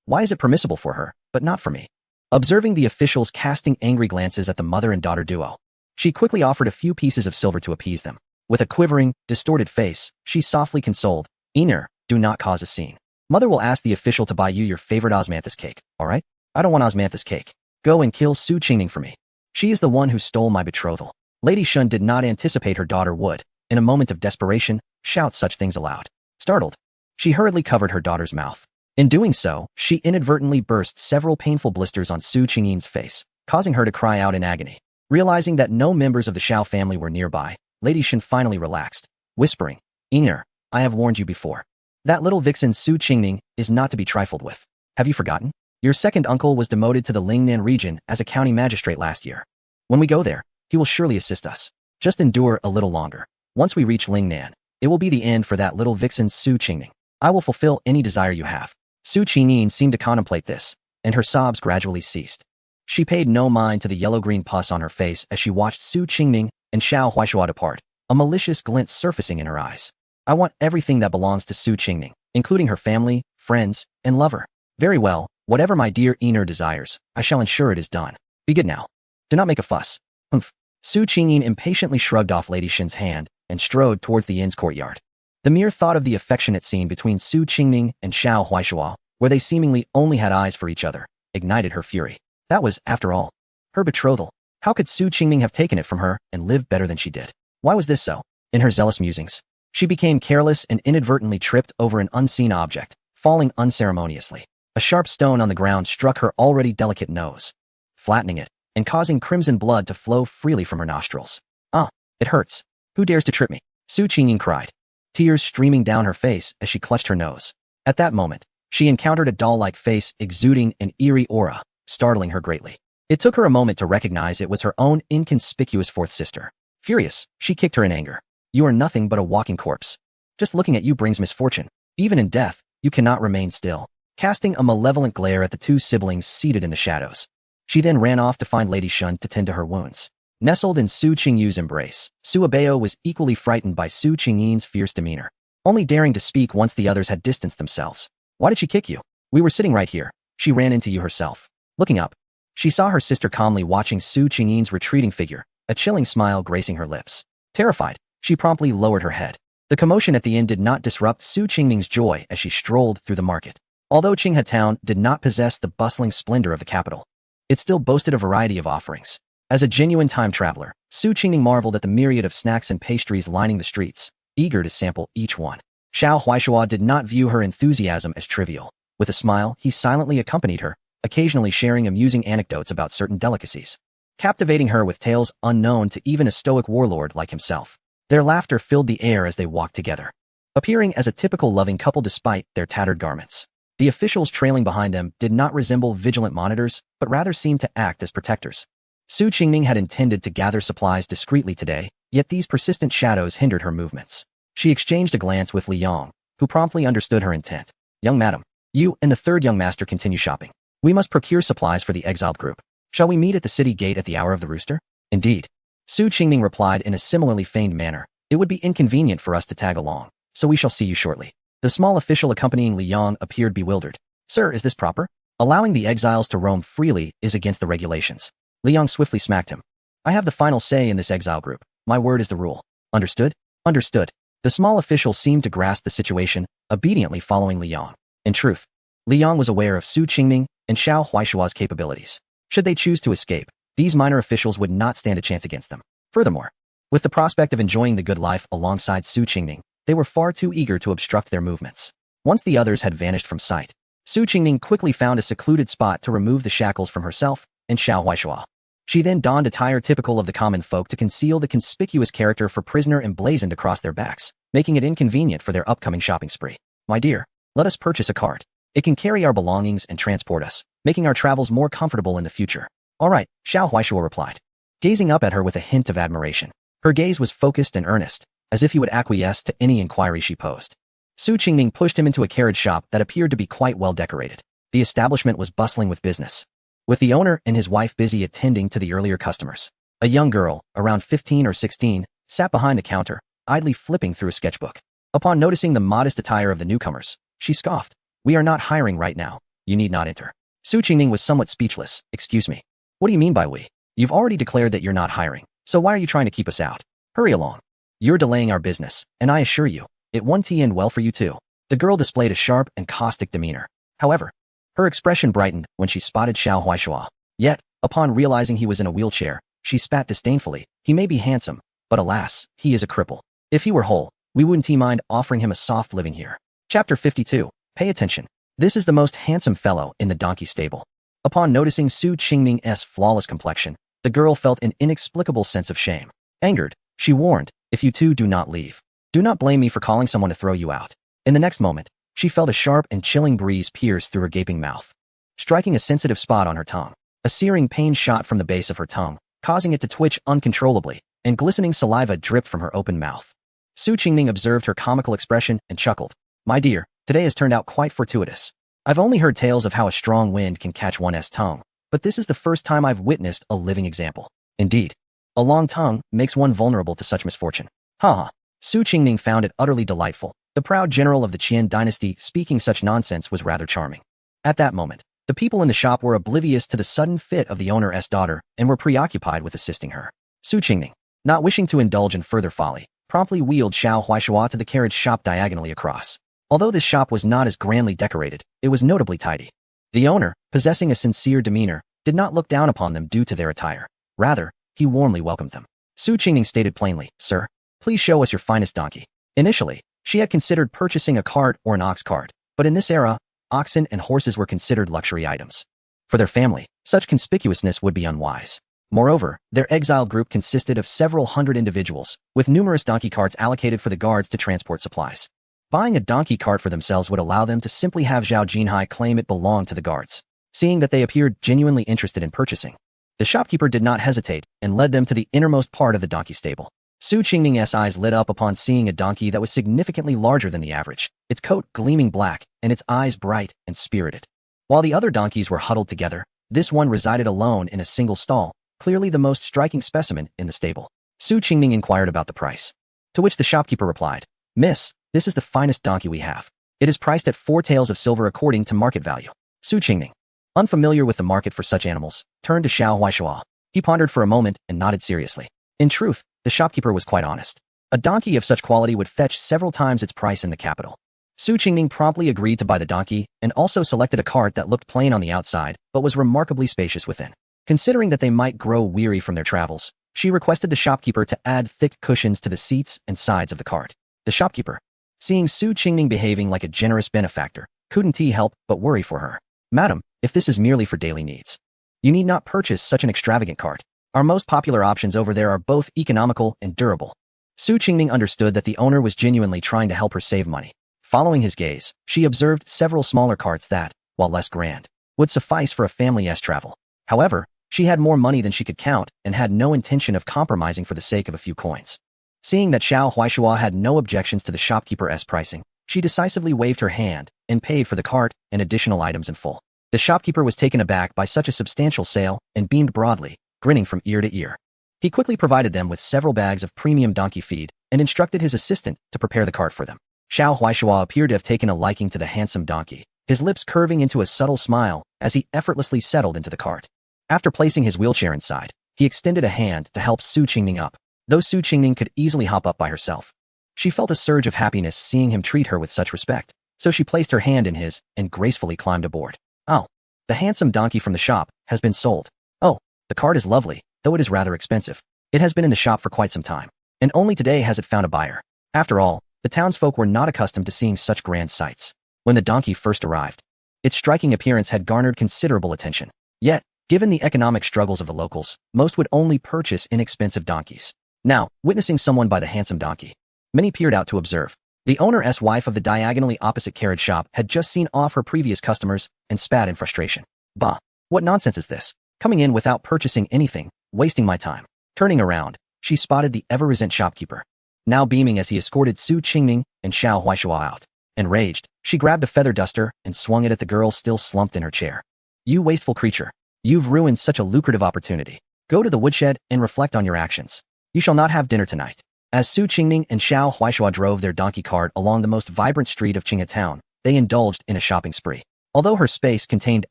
Why is it permissible for her, but not for me?" Observing the officials casting angry glances at the mother and daughter duo, she quickly offered a few pieces of silver to appease them. With a quivering, distorted face, she softly consoled, "Ener, do not cause a scene. Mother will ask the official to buy you your favorite osmanthus cake, all right? I don't want osmanthus cake. Go and kill Su Qingming for me. She is the one who stole my betrothal." Lady Shun did not anticipate her daughter would, in a moment of desperation, shout such things aloud. Startled, she hurriedly covered her daughter's mouth. In doing so, she inadvertently burst several painful blisters on Su Qingyin's face, causing her to cry out in agony. Realizing that no members of the Xiao family were nearby, Lady Shun finally relaxed, whispering, "Ener, I have warned you before. That little vixen Su Qingming is not to be trifled with. Have you forgotten? Your second uncle was demoted to the Lingnan region as a county magistrate last year. When we go there, he will surely assist us. Just endure a little longer. Once we reach Lingnan, it will be the end for that little vixen Su Qingming. I will fulfill any desire you have." Su Qingyin seemed to contemplate this, and her sobs gradually ceased. She paid no mind to the yellow-green pus on her face as she watched Su Qingming and Xiao Huaishua depart, a malicious glint surfacing in her eyes. "I want everything that belongs to Su Qingming, including her family, friends, and lover. Very well, whatever my dear Ener desires, I shall ensure it is done. Be good now. Do not make a fuss." Humph. Su Qingyin impatiently shrugged off Lady Shin's hand and strode towards the inn's courtyard. The mere thought of the affectionate scene between Su Qingming and Xiao Huaishua, where they seemingly only had eyes for each other, ignited her fury. That was, after all, her betrothal. How could Su Qingming have taken it from her and lived better than she did? Why was this so? In her zealous musings, she became careless and inadvertently tripped over an unseen object, falling unceremoniously. A sharp stone on the ground struck her already delicate nose, flattening it and causing crimson blood to flow freely from her nostrils. "Ah, it hurts. Who dares to trip me?" Su Qingyin cried, tears streaming down her face as she clutched her nose. At that moment, she encountered a doll-like face exuding an eerie aura, startling her greatly. It took her a moment to recognize it was her own inconspicuous fourth sister. Furious, she kicked her in anger. "You are nothing but a walking corpse. Just looking at you brings misfortune. Even in death, you cannot remain still." Casting a malevolent glare at the two siblings seated in the shadows, she then ran off to find Lady Shun to tend to her wounds. Nestled in Su Qingyu's embrace, Su Abeo was equally frightened by Su Qingyin's fierce demeanor, only daring to speak once the others had distanced themselves. "Why did she kick you? We were sitting right here. She ran into you herself." Looking up, she saw her sister calmly watching Su Qingyin's retreating figure, a chilling smile gracing her lips. Terrified, she promptly lowered her head. The commotion at the inn did not disrupt Su Qingming's joy as she strolled through the market. Although Qinghe Town did not possess the bustling splendor of the capital, it still boasted a variety of offerings. As a genuine time traveler, Su Qingming marveled at the myriad of snacks and pastries lining the streets, eager to sample each one. Xiao Huaishua did not view her enthusiasm as trivial. With a smile, he silently accompanied her, occasionally sharing amusing anecdotes about certain delicacies, captivating her with tales unknown to even a stoic warlord like himself. Their laughter filled the air as they walked together, appearing as a typical loving couple despite their tattered garments. The officials trailing behind them did not resemble vigilant monitors, but rather seemed to act as protectors. Su Qingming had intended to gather supplies discreetly today, yet these persistent shadows hindered her movements. She exchanged a glance with Li Yong, who promptly understood her intent. "Young madam, you and the third young master continue shopping. We must procure supplies for the exiled group. Shall we meet at the city gate at the hour of the rooster?" "Indeed." Su Qingming replied in a similarly feigned manner. "It would be inconvenient for us to tag along, so we shall see you shortly." The small official accompanying Li Yong appeared bewildered. "Sir, is this proper? Allowing the exiles to roam freely is against the regulations." Li Yong swiftly smacked him. "I have the final say in this exile group. My word is the rule. Understood?" "Understood." The small official seemed to grasp the situation, obediently following Li Yong. In truth, Li Yong was aware of Su Qingming and Xiao Huaishua's capabilities. Should they choose to escape, these minor officials would not stand a chance against them. Furthermore, with the prospect of enjoying the good life alongside Su Qingming, they were far too eager to obstruct their movements. Once the others had vanished from sight, Su Qingming quickly found a secluded spot to remove the shackles from herself and Xiao Huaishua. She then donned attire typical of the common folk to conceal the conspicuous character for prisoner emblazoned across their backs, making it inconvenient for their upcoming shopping spree. "My dear, let us purchase a cart. It can carry our belongings and transport us, making our travels more comfortable in the future." "All right," Xiao Huaishua replied, gazing up at her with a hint of admiration. Her gaze was focused and earnest, as if he would acquiesce to any inquiry she posed. Su Qingming pushed him into a carriage shop that appeared to be quite well decorated. The establishment was bustling with business, with the owner and his wife busy attending to the earlier customers. A young girl, around 15 or 16, sat behind the counter, idly flipping through a sketchbook. Upon noticing the modest attire of the newcomers, she scoffed. "We are not hiring right now. You need not enter." Su Qingming was somewhat speechless. "Excuse me. What do you mean by we? You've already declared that you're not hiring, so why are you trying to keep us out? Hurry along. You're delaying our business, and I assure you, it won't end well for you too." The girl displayed a sharp and caustic demeanor. However, her expression brightened when she spotted Xiao Huaishua. Yet, upon realizing he was in a wheelchair, she spat disdainfully. "He may be handsome, but alas, he is a cripple. If he were whole, we wouldn't mind offering him a soft living here." Chapter 52. Pay attention. This is the most handsome fellow in the donkey stable. Upon noticing Su Qingming's flawless complexion, the girl felt an inexplicable sense of shame. Angered, she warned, "If you two do not leave, do not blame me for calling someone to throw you out." In the next moment, she felt a sharp and chilling breeze pierce through her gaping mouth, striking a sensitive spot on her tongue. A searing pain shot from the base of her tongue, causing it to twitch uncontrollably, and glistening saliva dripped from her open mouth. Su Qingming observed her comical expression and chuckled. "My dear, today has turned out quite fortuitous. I've only heard tales of how a strong wind can catch one's tongue, but this is the first time I've witnessed a living example. Indeed, a long tongue makes one vulnerable to such misfortune." Haha. Su Qingming found it utterly delightful. The proud general of the Qian dynasty speaking such nonsense was rather charming. At that moment, the people in the shop were oblivious to the sudden fit of the owner's daughter and were preoccupied with assisting her. Su Qingming, not wishing to indulge in further folly, promptly wheeled Xiao Huaishua to the carriage shop diagonally across. Although this shop was not as grandly decorated, it was notably tidy. The owner, possessing a sincere demeanor, did not look down upon them due to their attire. Rather, he warmly welcomed them. Su Qingming stated plainly, "Sir, please show us your finest donkey." Initially, she had considered purchasing a cart or an ox cart, but in this era, oxen and horses were considered luxury items. For their family, such conspicuousness would be unwise. Moreover, their exile group consisted of several hundred individuals, with numerous donkey carts allocated for the guards to transport supplies. Buying a donkey cart for themselves would allow them to simply have Zhao Jinhai claim it belonged to the guards. Seeing that they appeared genuinely interested in purchasing, the shopkeeper did not hesitate and led them to the innermost part of the donkey stable. Su Qingming's eyes lit up upon seeing a donkey that was significantly larger than the average, its coat gleaming black and its eyes bright and spirited. While the other donkeys were huddled together, this one resided alone in a single stall, clearly the most striking specimen in the stable. Su Qingming inquired about the price, to which the shopkeeper replied, "Miss, this is the finest donkey we have. It is priced at 4 taels of silver according to market value." Su Qingming, unfamiliar with the market for such animals, turned to Xiao Huaishua. He pondered for a moment and nodded seriously. In truth, the shopkeeper was quite honest. A donkey of such quality would fetch several times its price in the capital. Su Qingming promptly agreed to buy the donkey and also selected a cart that looked plain on the outside but was remarkably spacious within. Considering that they might grow weary from their travels, she requested the shopkeeper to add thick cushions to the seats and sides of the cart. The shopkeeper, seeing Su Qingming behaving like a generous benefactor, couldn't help but worry for her. "Madam, if this is merely for daily needs, you need not purchase such an extravagant cart. Our most popular options over there are both economical and durable." Su Qingming understood that the owner was genuinely trying to help her save money. Following his gaze, she observed several smaller carts that, while less grand, would suffice for a family's travel. However, she had more money than she could count and had no intention of compromising for the sake of a few coins. Seeing that Xiao Huaishua had no objections to the shopkeeper's pricing, she decisively waved her hand and paid for the cart and additional items in full. The shopkeeper was taken aback by such a substantial sale and beamed broadly, grinning from ear to ear. He quickly provided them with several bags of premium donkey feed and instructed his assistant to prepare the cart for them. Xiao Huaishua appeared to have taken a liking to the handsome donkey, his lips curving into a subtle smile as he effortlessly settled into the cart. After placing his wheelchair inside, he extended a hand to help Su Qingming up, though Su Qingming could easily hop up by herself. She felt a surge of happiness seeing him treat her with such respect, so she placed her hand in his and gracefully climbed aboard. "Oh, the handsome donkey from the shop has been sold. Oh, the cart is lovely, though it is rather expensive. It has been in the shop for quite some time, and only today has it found a buyer." After all, the townsfolk were not accustomed to seeing such grand sights. When the donkey first arrived, its striking appearance had garnered considerable attention. Yet, given the economic struggles of the locals, most would only purchase inexpensive donkeys. Now, witnessing someone buy the handsome donkey, many peered out to observe. The owner's wife of the diagonally opposite carriage shop had just seen off her previous customers and spat in frustration. "Bah, what nonsense is this? Coming in without purchasing anything, wasting my time." Turning around, she spotted the ever-resent shopkeeper. now beaming as he escorted Su Qingming and Xiao Huaishua out. Enraged, she grabbed a feather duster and swung it at the girl still slumped in her chair. You wasteful creature. You've ruined such a lucrative opportunity. Go to the woodshed and reflect on your actions. You shall not have dinner tonight. As Su Qingming and Xiao Huaishua drove their donkey cart along the most vibrant street of Qinghe town, they indulged in a shopping spree. Although her space contained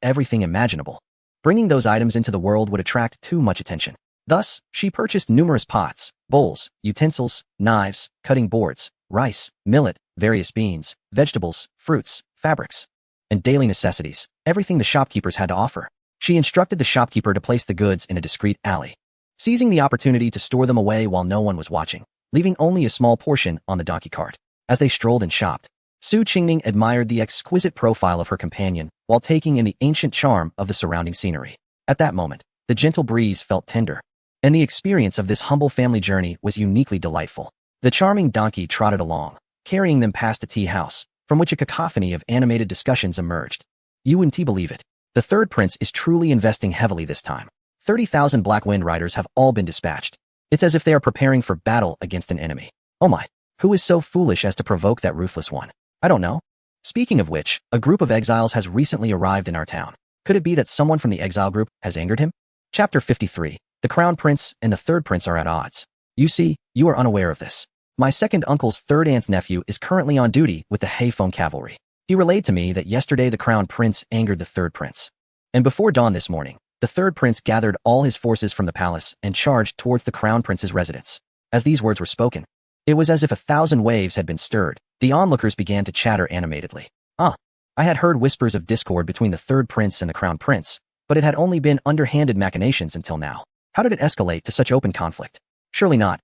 everything imaginable, bringing those items into the world would attract too much attention. Thus, she purchased numerous pots, bowls, utensils, knives, cutting boards, rice, millet, various beans, vegetables, fruits, fabrics, and daily necessities, everything the shopkeepers had to offer. She instructed the shopkeeper to place the goods in a discreet alley, seizing the opportunity to store them away while no one was watching, leaving only a small portion on the donkey cart. As they strolled and shopped, Su Qingming admired the exquisite profile of her companion while taking in the ancient charm of the surrounding scenery. At that moment, the gentle breeze felt tender, and the experience of this humble family journey was uniquely delightful. The charming donkey trotted along, carrying them past a tea house, from which a cacophony of animated discussions emerged. You wouldn't believe it. The third prince is truly investing heavily this time. 30,000 Black Wind Riders have all been dispatched. It's as if they are preparing for battle against an enemy. Oh my, who is so foolish as to provoke that ruthless one? I don't know. Speaking of which, a group of exiles has recently arrived in our town. Could it be that someone from the exile group has angered him? Chapter 53. The Crown Prince and the Third Prince are at odds. You see, you are unaware of this. My second uncle's third aunt's nephew is currently on duty with the Heifeng cavalry. He relayed to me that yesterday the Crown Prince angered the Third Prince. And before dawn this morning, the Third Prince gathered all his forces from the palace and charged towards the Crown Prince's residence. As these words were spoken, it was as if 1,000 waves had been stirred. The onlookers began to chatter animatedly. I had heard whispers of discord between the Third Prince and the Crown Prince, but it had only been underhanded machinations until now. How did it escalate to such open conflict? Surely not,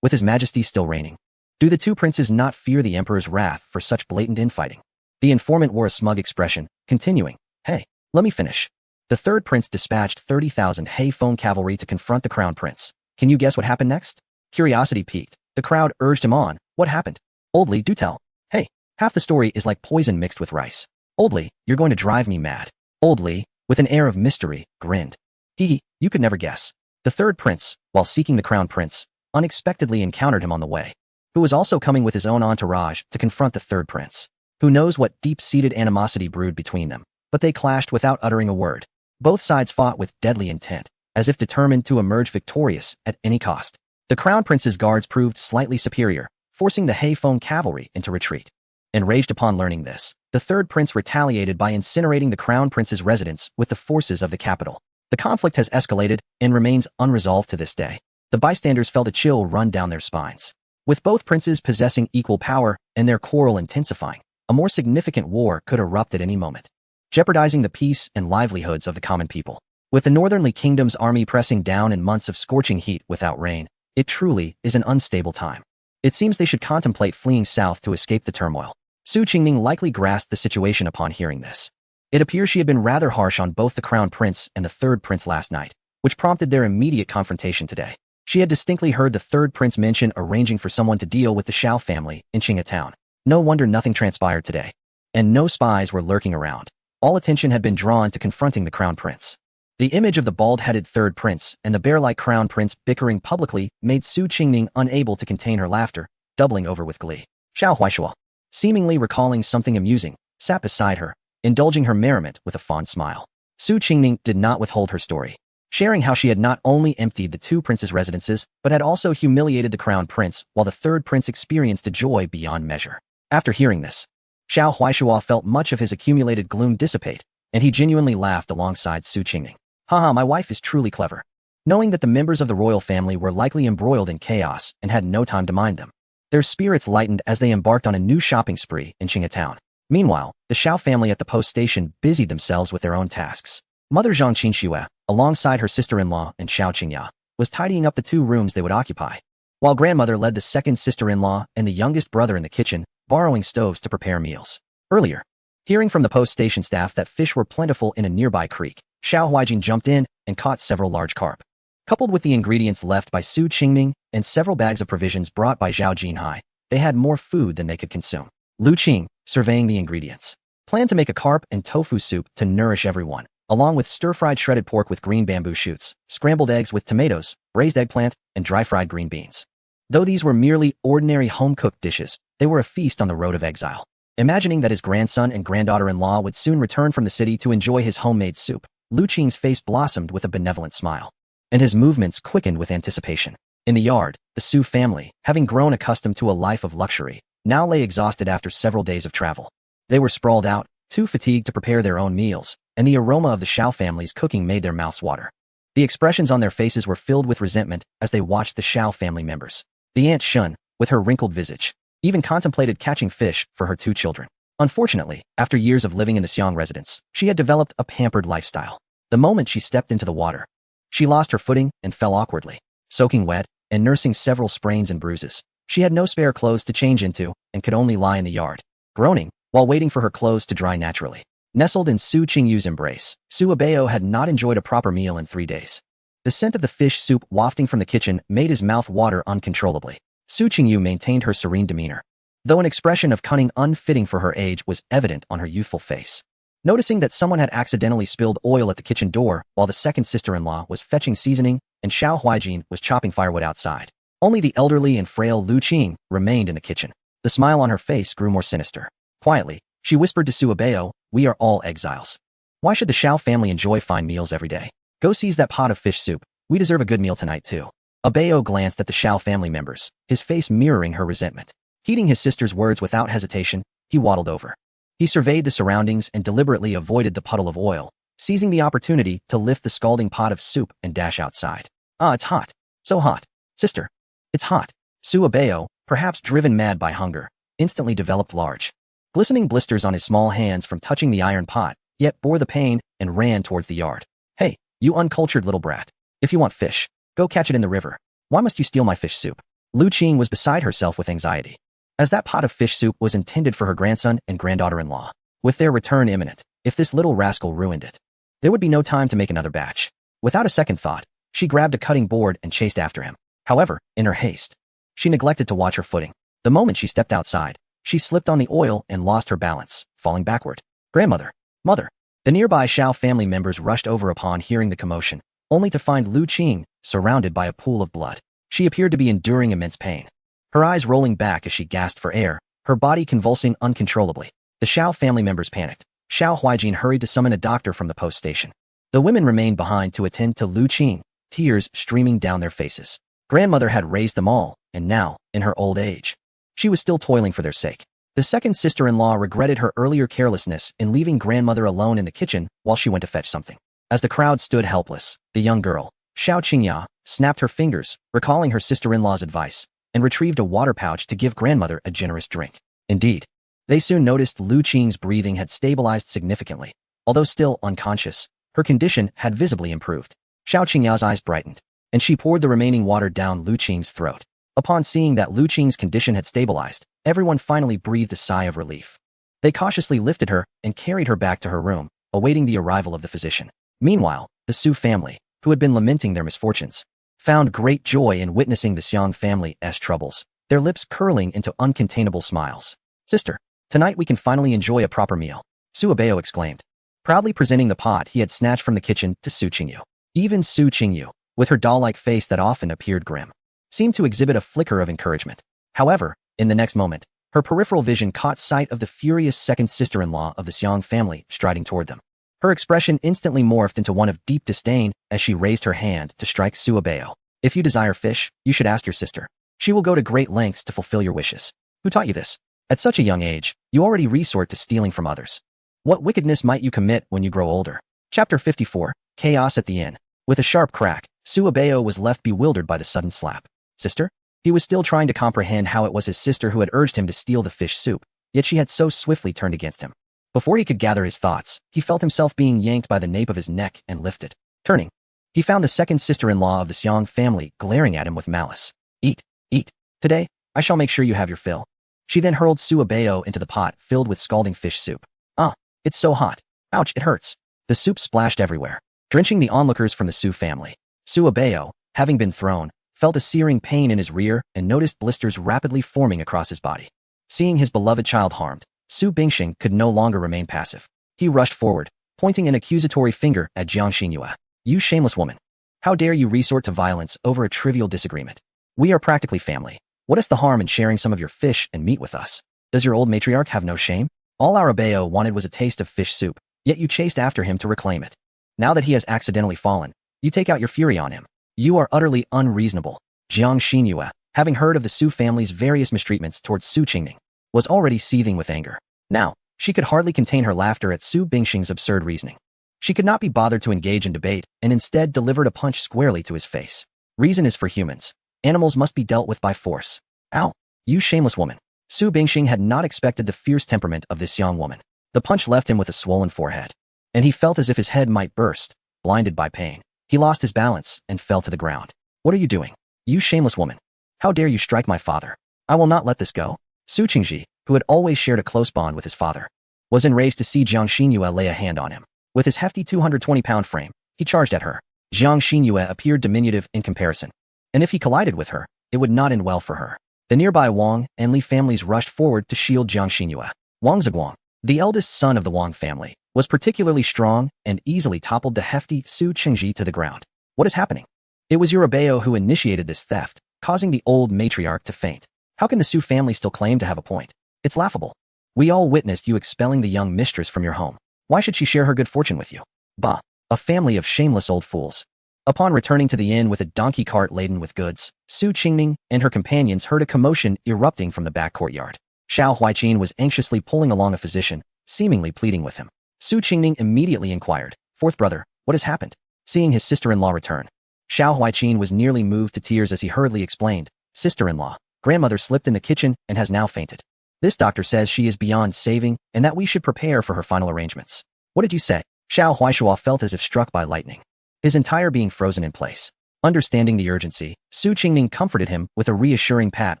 with His Majesty still reigning. Do the two princes not fear the Emperor's wrath for such blatant infighting? The informant wore a smug expression, continuing, Hey, let me finish. The Third Prince dispatched 30,000 Heifeng cavalry to confront the Crown Prince. Can you guess what happened next? Curiosity piqued. The crowd urged him on. What happened? Old Li, do tell. Hey, half the story is like poison mixed with rice. Old Li, you're going to drive me mad. Old Li, with an air of mystery, grinned. You could never guess. The Third Prince, while seeking the Crown Prince, unexpectedly encountered him on the way, who was also coming with his own entourage to confront the Third Prince. Who knows what deep-seated animosity brewed between them, but they clashed without uttering a word. Both sides fought with deadly intent, as if determined to emerge victorious at any cost. The Crown Prince's guards proved slightly superior, forcing the Heifeng cavalry into retreat. Enraged upon learning this, the Third Prince retaliated by incinerating the Crown Prince's residence with the forces of the capital. The conflict has escalated and remains unresolved to this day. The bystanders felt a chill run down their spines. With both princes possessing equal power and their quarrel intensifying, a more significant war could erupt at any moment, jeopardizing the peace and livelihoods of the common people. With the northernly kingdom's army pressing down in months of scorching heat without rain, it truly is an unstable time. It seems they should contemplate fleeing south to escape the turmoil. Su Qingming likely grasped the situation upon hearing this. It appears she had been rather harsh on both the Crown Prince and the Third Prince last night, which prompted their immediate confrontation today. She had distinctly heard the Third Prince mention arranging for someone to deal with the Xiao family in Qinghe town. No wonder nothing transpired today. And no spies were lurking around. All attention had been drawn to confronting the Crown Prince. The image of the bald-headed Third Prince and the bear-like Crown Prince bickering publicly made Su Qingming unable to contain her laughter, doubling over with glee. Xiao Huaishua, seemingly recalling something amusing, sat beside her, indulging her merriment with a fond smile. Su Qingming did not withhold her story, sharing how she had not only emptied the two princes' residences, but had also humiliated the Crown Prince, while the Third Prince experienced a joy beyond measure. After hearing this, Xiao Huaishua felt much of his accumulated gloom dissipate, and he genuinely laughed alongside Su Qingming. Haha, my wife is truly clever. Knowing that the members of the royal family were likely embroiled in chaos and had no time to mind them, their spirits lightened as they embarked on a new shopping spree in Qinghe town. Meanwhile, the Xiao family at the post station busied themselves with their own tasks. Mother Zhang Qinxue, alongside her sister-in-law and Xiao Qingya, was tidying up the two rooms they would occupy, while grandmother led the second sister-in-law and the youngest brother in the kitchen, borrowing stoves to prepare meals. Earlier, hearing from the post station staff that fish were plentiful in a nearby creek, Xiao Huaijin jumped in and caught several large carp. Coupled with the ingredients left by Su Qingming and several bags of provisions brought by Zhao Jinhai, they had more food than they could consume. Lu Qing, surveying the ingredients, planned to make a carp and tofu soup to nourish everyone, along with stir-fried shredded pork with green bamboo shoots, scrambled eggs with tomatoes, braised eggplant, and dry-fried green beans. Though these were merely ordinary home-cooked dishes, they were a feast on the road of exile. Imagining that his grandson and granddaughter-in-law would soon return from the city to enjoy his homemade soup, Lu Qing's face blossomed with a benevolent smile, and his movements quickened with anticipation. In the yard, the Su family, having grown accustomed to a life of luxury, now lay exhausted after several days of travel. They were sprawled out, too fatigued to prepare their own meals, and the aroma of the Shao family's cooking made their mouths water. The expressions on their faces were filled with resentment as they watched the Shao family members. The Aunt Shun, with her wrinkled visage, even contemplated catching fish for her 2 children. Unfortunately, after years of living in the Xiong residence, she had developed a pampered lifestyle. The moment she stepped into the water, she lost her footing and fell awkwardly. Soaking wet and nursing several sprains and bruises, she had no spare clothes to change into and could only lie in the yard, groaning, while waiting for her clothes to dry naturally. Nestled in Su Qingyu's embrace, Su Abeo had not enjoyed a proper meal in 3 days. The scent of the fish soup wafting from the kitchen made his mouth water uncontrollably. Su Qingyu maintained her serene demeanor, though an expression of cunning unfitting for her age was evident on her youthful face. Noticing that someone had accidentally spilled oil at the kitchen door while the second sister-in-law was fetching seasoning and Xiao Huijin was chopping firewood outside, only the elderly and frail Lu Qing remained in the kitchen. The smile on her face grew more sinister. Quietly, she whispered to Su Abeo, "We are all exiles. Why should the Shao family enjoy fine meals every day? Go seize that pot of fish soup. We deserve a good meal tonight too." Abeo glanced at the Shao family members, his face mirroring her resentment. Heeding his sister's words without hesitation, he waddled over. He surveyed the surroundings and deliberately avoided the puddle of oil, seizing the opportunity to lift the scalding pot of soup and dash outside. "Ah, it's hot. So hot. Sister. It's hot." Su Abeo, perhaps driven mad by hunger, instantly developed large, glistening blisters on his small hands from touching the iron pot, yet bore the pain and ran towards the yard. "Hey, you uncultured little brat. If you want fish, go catch it in the river. Why must you steal my fish soup?" Lu Qing was beside herself with anxiety, as that pot of fish soup was intended for her grandson and granddaughter-in-law. With their return imminent, if this little rascal ruined it, there would be no time to make another batch. Without a second thought, she grabbed a cutting board and chased after him. However, in her haste, she neglected to watch her footing. The moment she stepped outside, she slipped on the oil and lost her balance, falling backward. "Grandmother! Mother!" The nearby Shao family members rushed over upon hearing the commotion, only to find Lu Qing surrounded by a pool of blood. She appeared to be enduring immense pain, her eyes rolling back as she gasped for air, her body convulsing uncontrollably. The Shao family members panicked. Xiao Huijin hurried to summon a doctor from the post station. The women remained behind to attend to Lu Qing, tears streaming down their faces. Grandmother had raised them all, and now, in her old age, she was still toiling for their sake. The second sister-in-law regretted her earlier carelessness in leaving grandmother alone in the kitchen while she went to fetch something. As the crowd stood helpless, the young girl, Xiao Qingya, snapped her fingers, recalling her sister-in-law's advice, and retrieved a water pouch to give grandmother a generous drink. Indeed, they soon noticed Lu Qing's breathing had stabilized significantly. Although still unconscious, her condition had visibly improved. Xiao Qingya's eyes brightened, and she poured the remaining water down Lu Qing's throat. Upon seeing that Lu Qing's condition had stabilized, everyone finally breathed a sigh of relief. They cautiously lifted her and carried her back to her room, awaiting the arrival of the physician. Meanwhile, the Su family, who had been lamenting their misfortunes, found great joy in witnessing the Xiong family's troubles, their lips curling into uncontainable smiles. "Sister, tonight we can finally enjoy a proper meal," Su Abeo exclaimed, proudly presenting the pot he had snatched from the kitchen to Su Qingyu. Even Su Qingyu, with her doll-like face that often appeared grim, seemed to exhibit a flicker of encouragement. However, in the next moment, her peripheral vision caught sight of the furious second sister-in-law of the Xiong family striding toward them. Her expression instantly morphed into one of deep disdain as she raised her hand to strike Su Abeo. "If you desire fish, you should ask your sister. She will go to great lengths to fulfill your wishes. Who taught you this? At such a young age, you already resort to stealing from others. What wickedness might you commit when you grow older?" Chapter 54, Chaos at the Inn. With a sharp crack, Su Abeo was left bewildered by the sudden slap. "Sister?" He was still trying to comprehend how it was his sister who had urged him to steal the fish soup, yet she had so swiftly turned against him. Before he could gather his thoughts, he felt himself being yanked by the nape of his neck and lifted. Turning, he found the second sister-in-law of the Xiong family glaring at him with malice. "Eat, eat. Today, I shall make sure you have your fill." She then hurled Su Abeo into the pot filled with scalding fish soup. "Ah, it's so hot. Ouch, it hurts." The soup splashed everywhere, drenching the onlookers from the Su family. Su Abeo, having been thrown, felt a searing pain in his rear and noticed blisters rapidly forming across his body. Seeing his beloved child harmed, Su Bingxing could no longer remain passive. He rushed forward, pointing an accusatory finger at Jiang Xinyue. "You shameless woman. How dare you resort to violence over a trivial disagreement? We are practically family. What is the harm in sharing some of your fish and meat with us? Does your old matriarch have no shame? All Arabeo wanted was a taste of fish soup, yet you chased after him to reclaim it. Now that he has accidentally fallen, you take out your fury on him. You are utterly unreasonable. Jiang Xinyue, having heard of the Su family's various mistreatments towards Su Qingning, was already seething with anger. Now, she could hardly contain her laughter at Su Bingxing's absurd reasoning. She could not be bothered to engage in debate and instead delivered a punch squarely to his face. Reason is for humans. Animals must be dealt with by force. Ow! You shameless woman. Su Bingxing had not expected the fierce temperament of this young woman. The punch left him with a swollen forehead, and he felt as if his head might burst, blinded by pain. He lost his balance and fell to the ground. What are you doing? You shameless woman. How dare you strike my father? I will not let this go. Su Qingji, who had always shared a close bond with his father, was enraged to see Jiang Xinyue lay a hand on him. With his hefty 220-pound frame, he charged at her. Jiang Xinyue appeared diminutive in comparison, and if he collided with her, it would not end well for her. The nearby Wang and Li families rushed forward to shield Jiang Xinyue. Wang Ziguang, the eldest son of the Wang family, was particularly strong and easily toppled the hefty Su Qingji to the ground. What is happening? It was Urabeo who initiated this theft, causing the old matriarch to faint. How can the Su family still claim to have a point? It's laughable. We all witnessed you expelling the young mistress from your home. Why should she share her good fortune with you? Bah, a family of shameless old fools. Upon returning to the inn with a donkey cart laden with goods, Su Qingming and her companions heard a commotion erupting from the back courtyard. Xiao Huaiqin was anxiously pulling along a physician, seemingly pleading with him. Su Qingming immediately inquired, "Fourth brother, what has happened?" Seeing his sister-in-law return, Xiao Huaiqin was nearly moved to tears as he hurriedly explained, "Sister-in-law, grandmother slipped in the kitchen and has now fainted. This doctor says she is beyond saving and that we should prepare for her final arrangements." What did you say? Xiao Huaishua felt as if struck by lightning, his entire being frozen in place. Understanding the urgency, Su Qingming comforted him with a reassuring pat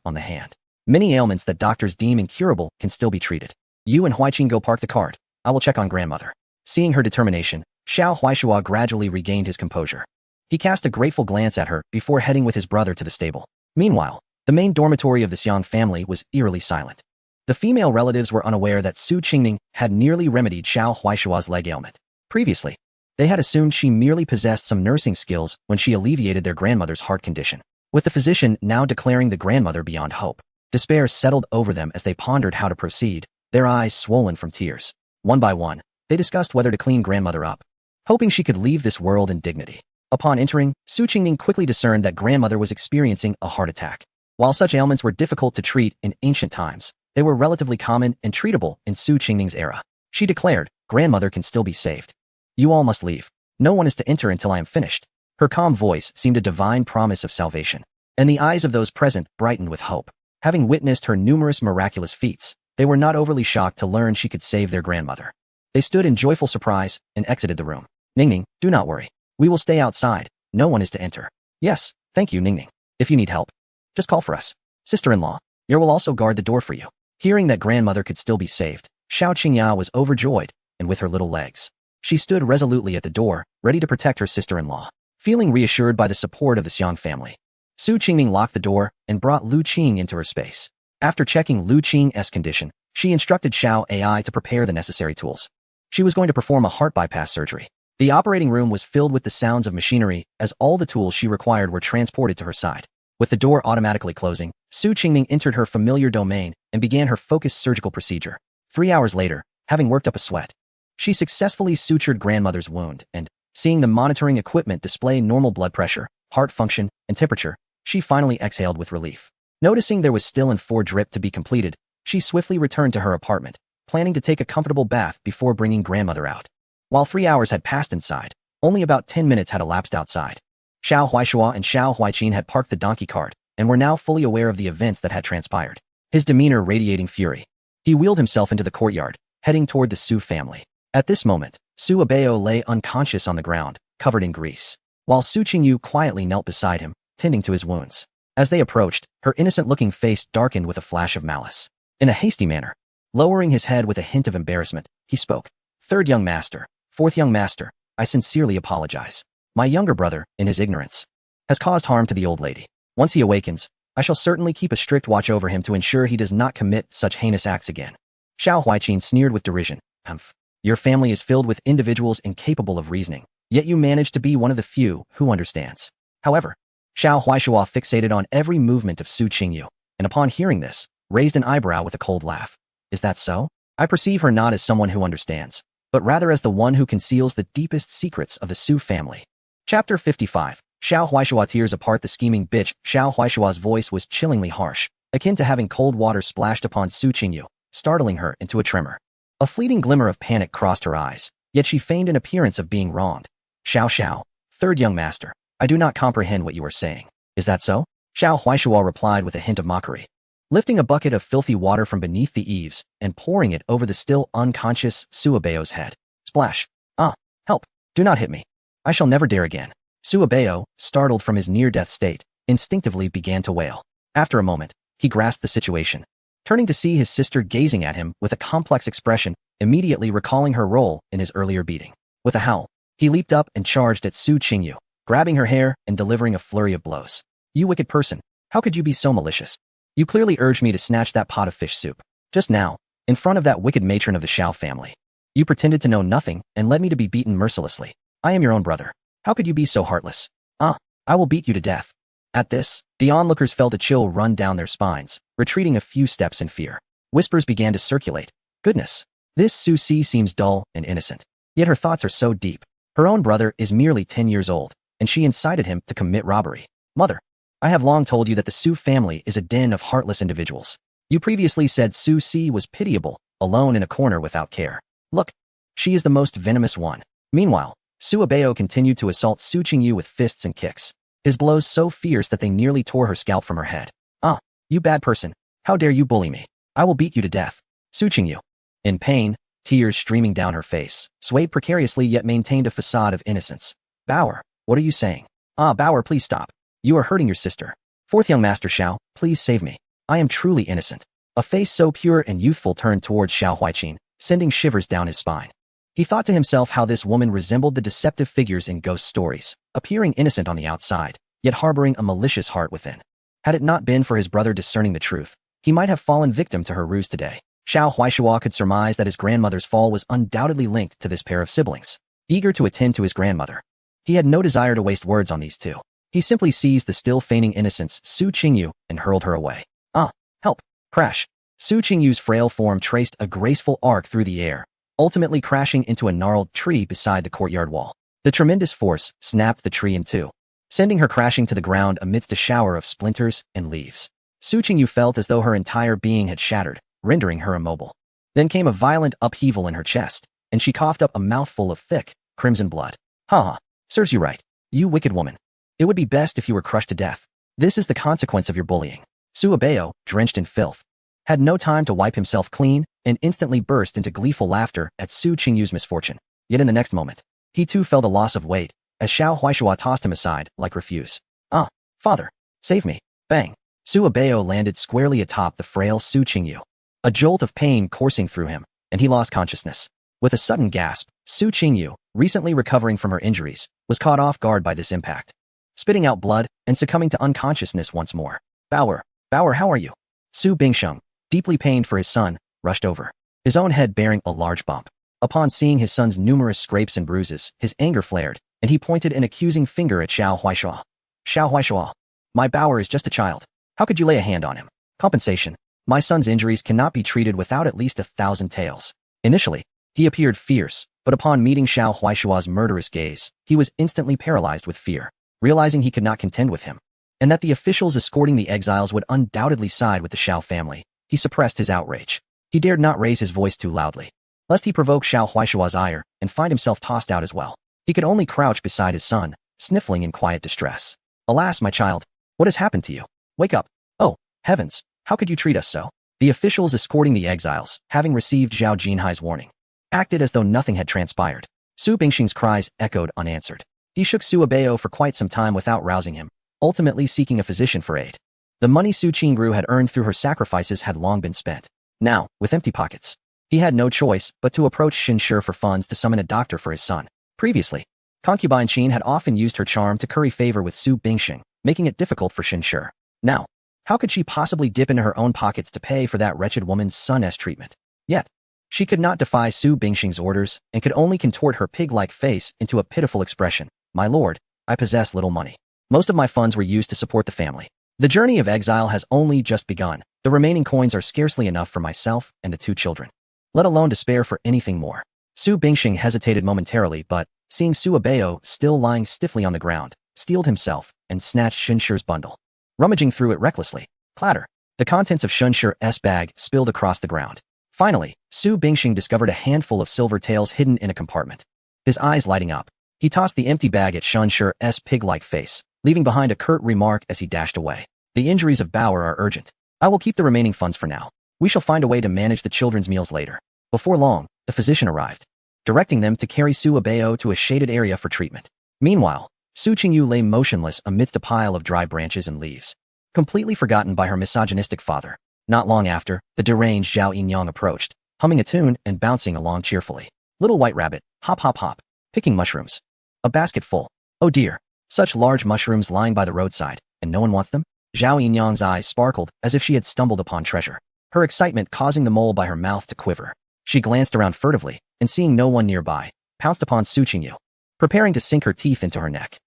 on the hand. Many ailments that doctors deem incurable can still be treated. You and Huaiqin go park the cart. I will check on grandmother. Seeing her determination, Xiao Huaishua gradually regained his composure. He cast a grateful glance at her before heading with his brother to the stable. Meanwhile, the main dormitory of the Xiang family was eerily silent. The female relatives were unaware that Su Qingming had nearly remedied Xiao Huaishua's leg ailment. Previously, they had assumed she merely possessed some nursing skills when she alleviated their grandmother's heart condition. With the physician now declaring the grandmother beyond hope, despair settled over them as they pondered how to proceed, their eyes swollen from tears. One by one, they discussed whether to clean grandmother up, hoping she could leave this world in dignity. Upon entering, Su Qingming quickly discerned that grandmother was experiencing a heart attack. While such ailments were difficult to treat in ancient times, they were relatively common and treatable in Su Qingming's era. She declared, "Grandmother can still be saved. You all must leave. No one is to enter until I am finished." Her calm voice seemed a divine promise of salvation, and the eyes of those present brightened with hope. Having witnessed her numerous miraculous feats, they were not overly shocked to learn she could save their grandmother. They stood in joyful surprise and exited the room. "Ningning, do not worry. We will stay outside. No one is to enter." "Yes, thank you, Ningning. If you need help, just call for us. Sister-in-law, Yer will also guard the door for you." Hearing that grandmother could still be saved, Xiao Qingya was overjoyed, and with her little legs, she stood resolutely at the door, ready to protect her sister-in-law. Feeling reassured by the support of the Xiang family, Su Qingming locked the door and brought Lu Qing into her space. After checking Lu Qing's condition, she instructed Xiao AI to prepare the necessary tools. She was going to perform a heart bypass surgery. The operating room was filled with the sounds of machinery as all the tools she required were transported to her side. With the door automatically closing, Su Qingming entered her familiar domain and began her focused surgical procedure. 3 hours later, having worked up a sweat, she successfully sutured grandmother's wound and, seeing the monitoring equipment display normal blood pressure, heart function, and temperature, she finally exhaled with relief. Noticing there was still an 4 drip to be completed, she swiftly returned to her apartment, planning to take a comfortable bath before bringing grandmother out. While 3 hours had passed inside, only about 10 minutes had elapsed outside. Xiao Huaishua and Xiao Huaiqin had parked the donkey cart and were now fully aware of the events that had transpired. His demeanor radiating fury, he wheeled himself into the courtyard, heading toward the Su family. At this moment, Su Abeo lay unconscious on the ground, covered in grease, while Su Qingyu quietly knelt beside him, tending to his wounds. As they approached, her innocent-looking face darkened with a flash of malice. In a hasty manner, lowering his head with a hint of embarrassment, he spoke. "Third young master, fourth young master, I sincerely apologize. My younger brother, in his ignorance, has caused harm to the old lady. Once he awakens, I shall certainly keep a strict watch over him to ensure he does not commit such heinous acts again." Xiao Huaiqin sneered with derision. "Humph. Your family is filled with individuals incapable of reasoning, yet you manage to be one of the few who understands." However, Xiao Huaishua fixated on every movement of Su Qingyu, and upon hearing this, raised an eyebrow with a cold laugh. Is that so? I perceive her not as someone who understands, but rather as the one who conceals the deepest secrets of the Su family. Chapter 55. Xiao Huaishua tears apart the scheming bitch. Xiao Huaishua's voice was chillingly harsh, akin to having cold water splashed upon Su Qingyu, startling her into a tremor. A fleeting glimmer of panic crossed her eyes, yet she feigned an appearance of being wronged. Xiao, third young master, I do not comprehend what you are saying. Is that so? Xiao Huaishua replied with a hint of mockery. Lifting a bucket of filthy water from beneath the eaves and pouring it over the still unconscious Suabeo's head. Splash. Ah, help. Do not hit me. I shall never dare again. Suabeo, startled from his near-death state, instinctively began to wail. After a moment, he grasped the situation. Turning to see his sister gazing at him with a complex expression, immediately recalling her role in his earlier beating. With a howl, he leaped up and charged at Su Qingyu, grabbing her hair and delivering a flurry of blows. You wicked person, how could you be so malicious? You clearly urged me to snatch that pot of fish soup. Just now, in front of that wicked matron of the Xiao family. You pretended to know nothing and led me to be beaten mercilessly. I am your own brother. How could you be so heartless? I will beat you to death. At this, the onlookers felt a chill run down their spines, retreating a few steps in fear. Whispers began to circulate. Goodness, this Su Si seems dull and innocent. Yet her thoughts are so deep. Her own brother is merely 10 years old, and she incited him to commit robbery. Mother, I have long told you that the Su family is a den of heartless individuals. You previously said Su Si was pitiable, alone in a corner without care. Look, she is the most venomous one. Meanwhile, Suabeo continued to assault Su Qingyu with fists and kicks, his blows so fierce that they nearly tore her scalp from her head. Ah, you bad person, how dare you bully me? I will beat you to death. Su Qingyu, in pain, tears streaming down her face, swayed precariously yet maintained a facade of innocence. Bauer, what are you saying? Ah, Bauer, please stop. You are hurting your sister. Fourth young master Xiao, please save me. I am truly innocent. A face so pure and youthful turned towards Xiao Huaiqin, sending shivers down his spine. He thought to himself how this woman resembled the deceptive figures in ghost stories, appearing innocent on the outside, yet harboring a malicious heart within. Had it not been for his brother discerning the truth, he might have fallen victim to her ruse today. Xiao Huaishua could surmise that his grandmother's fall was undoubtedly linked to this pair of siblings. Eager to attend to his grandmother, he had no desire to waste words on these two. He simply seized the still feigning innocence Su Qingyu and hurled her away. Ah, help! Crash! Su Qingyu's frail form traced a graceful arc through the air, ultimately crashing into a gnarled tree beside the courtyard wall. The tremendous force snapped the tree in two, sending her crashing to the ground amidst a shower of splinters and leaves. Su Qingyu felt as though her entire being had shattered, rendering her immobile. Then came a violent upheaval in her chest, and she coughed up a mouthful of thick, crimson blood. Ha! Serves you right. You wicked woman. It would be best if you were crushed to death. This is the consequence of your bullying. Suabeo, drenched in filth, had no time to wipe himself clean and instantly burst into gleeful laughter at Su Qingyu's misfortune. Yet in the next moment, he too felt a loss of weight as Xiao Huaishua tossed him aside like refuse. Ah, father, save me. Bang. Suabeo landed squarely atop the frail Su Qingyu. A jolt of pain coursing through him, and he lost consciousness. With a sudden gasp, Su Qingyu, recently recovering from her injuries, was caught off guard by this impact, spitting out blood and succumbing to unconsciousness once more. Bauer, how are you? Su Bingsheng, deeply pained for his son, rushed over, his own head bearing a large bump. Upon seeing his son's numerous scrapes and bruises, his anger flared, and he pointed an accusing finger at Xiao Huaishua. Xiao Huaishua, my Bauer is just a child. How could you lay a hand on him? Compensation. My son's injuries cannot be treated without at least 1,000 taels. Initially, he appeared fierce, but upon meeting Xiao Huaishua's murderous gaze, he was instantly paralyzed with fear, realizing he could not contend with him, and that the officials escorting the exiles would undoubtedly side with the Xiao family. He suppressed his outrage. He dared not raise his voice too loudly, lest he provoke Xiao Huaishua's ire and find himself tossed out as well. He could only crouch beside his son, sniffling in quiet distress. Alas, my child, what has happened to you? Wake up. Oh, heavens, how could you treat us so? The officials escorting the exiles, having received Zhao Jinhai's warning, acted as though nothing had transpired. Su Bingxing's cries echoed unanswered. He shook Suabeo for quite some time without rousing him, ultimately seeking a physician for aid. The money Su Qingru had earned through her sacrifices had long been spent. Now, with empty pockets, he had no choice but to approach Shinshi for funds to summon a doctor for his son. Previously, concubine Qin had often used her charm to curry favor with Su Bingxing, making it difficult for Shinshi. Now, how could she possibly dip into her own pockets to pay for that wretched woman's son's treatment? Yet, she could not defy Su Bingxing's orders and could only contort her pig-like face into a pitiful expression. My lord, I possess little money. Most of my funds were used to support the family. The journey of exile has only just begun. The remaining coins are scarcely enough for myself and the 2 children, let alone to spare for anything more. Su Bingxing hesitated momentarily, but, seeing Su Abeo still lying stiffly on the ground, steeled himself and snatched Shunshi's bundle. Rummaging through it recklessly, clatter. The contents of Shunshi's bag spilled across the ground. Finally, Su Bingxing discovered a handful of silver taels hidden in a compartment. His eyes lighting up, he tossed the empty bag at Shunshi's pig-like face, leaving behind a curt remark as he dashed away. The injuries of Bauer are urgent. I will keep the remaining funds for now. We shall find a way to manage the children's meals later. Before long, the physician arrived, directing them to carry Su Abeo to a shaded area for treatment. Meanwhile, Su Qingyu lay motionless amidst a pile of dry branches and leaves, completely forgotten by her misogynistic father. Not long after, the deranged Zhao Yinyang approached, humming a tune and bouncing along cheerfully. Little white rabbit, hop hop hop, picking mushrooms. A basket full. Oh dear, such large mushrooms lying by the roadside, and no one wants them? Zhao Yinyang's eyes sparkled as if she had stumbled upon treasure, her excitement causing the mole by her mouth to quiver. She glanced around furtively, and seeing no one nearby, pounced upon Su Qingyu, preparing to sink her teeth into her neck.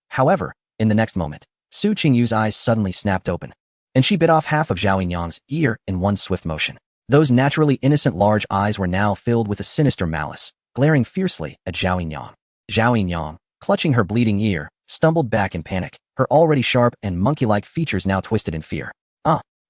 However, in the next moment, Su Qingyu's eyes suddenly snapped open, and she bit off half of Zhao Yinyang's ear in one swift motion. Those naturally innocent large eyes were now filled with a sinister malice, glaring fiercely at Zhao Yinyang. Zhao Yinyang, clutching her bleeding ear, stumbled back in panic, her already sharp and monkey-like features now twisted in fear.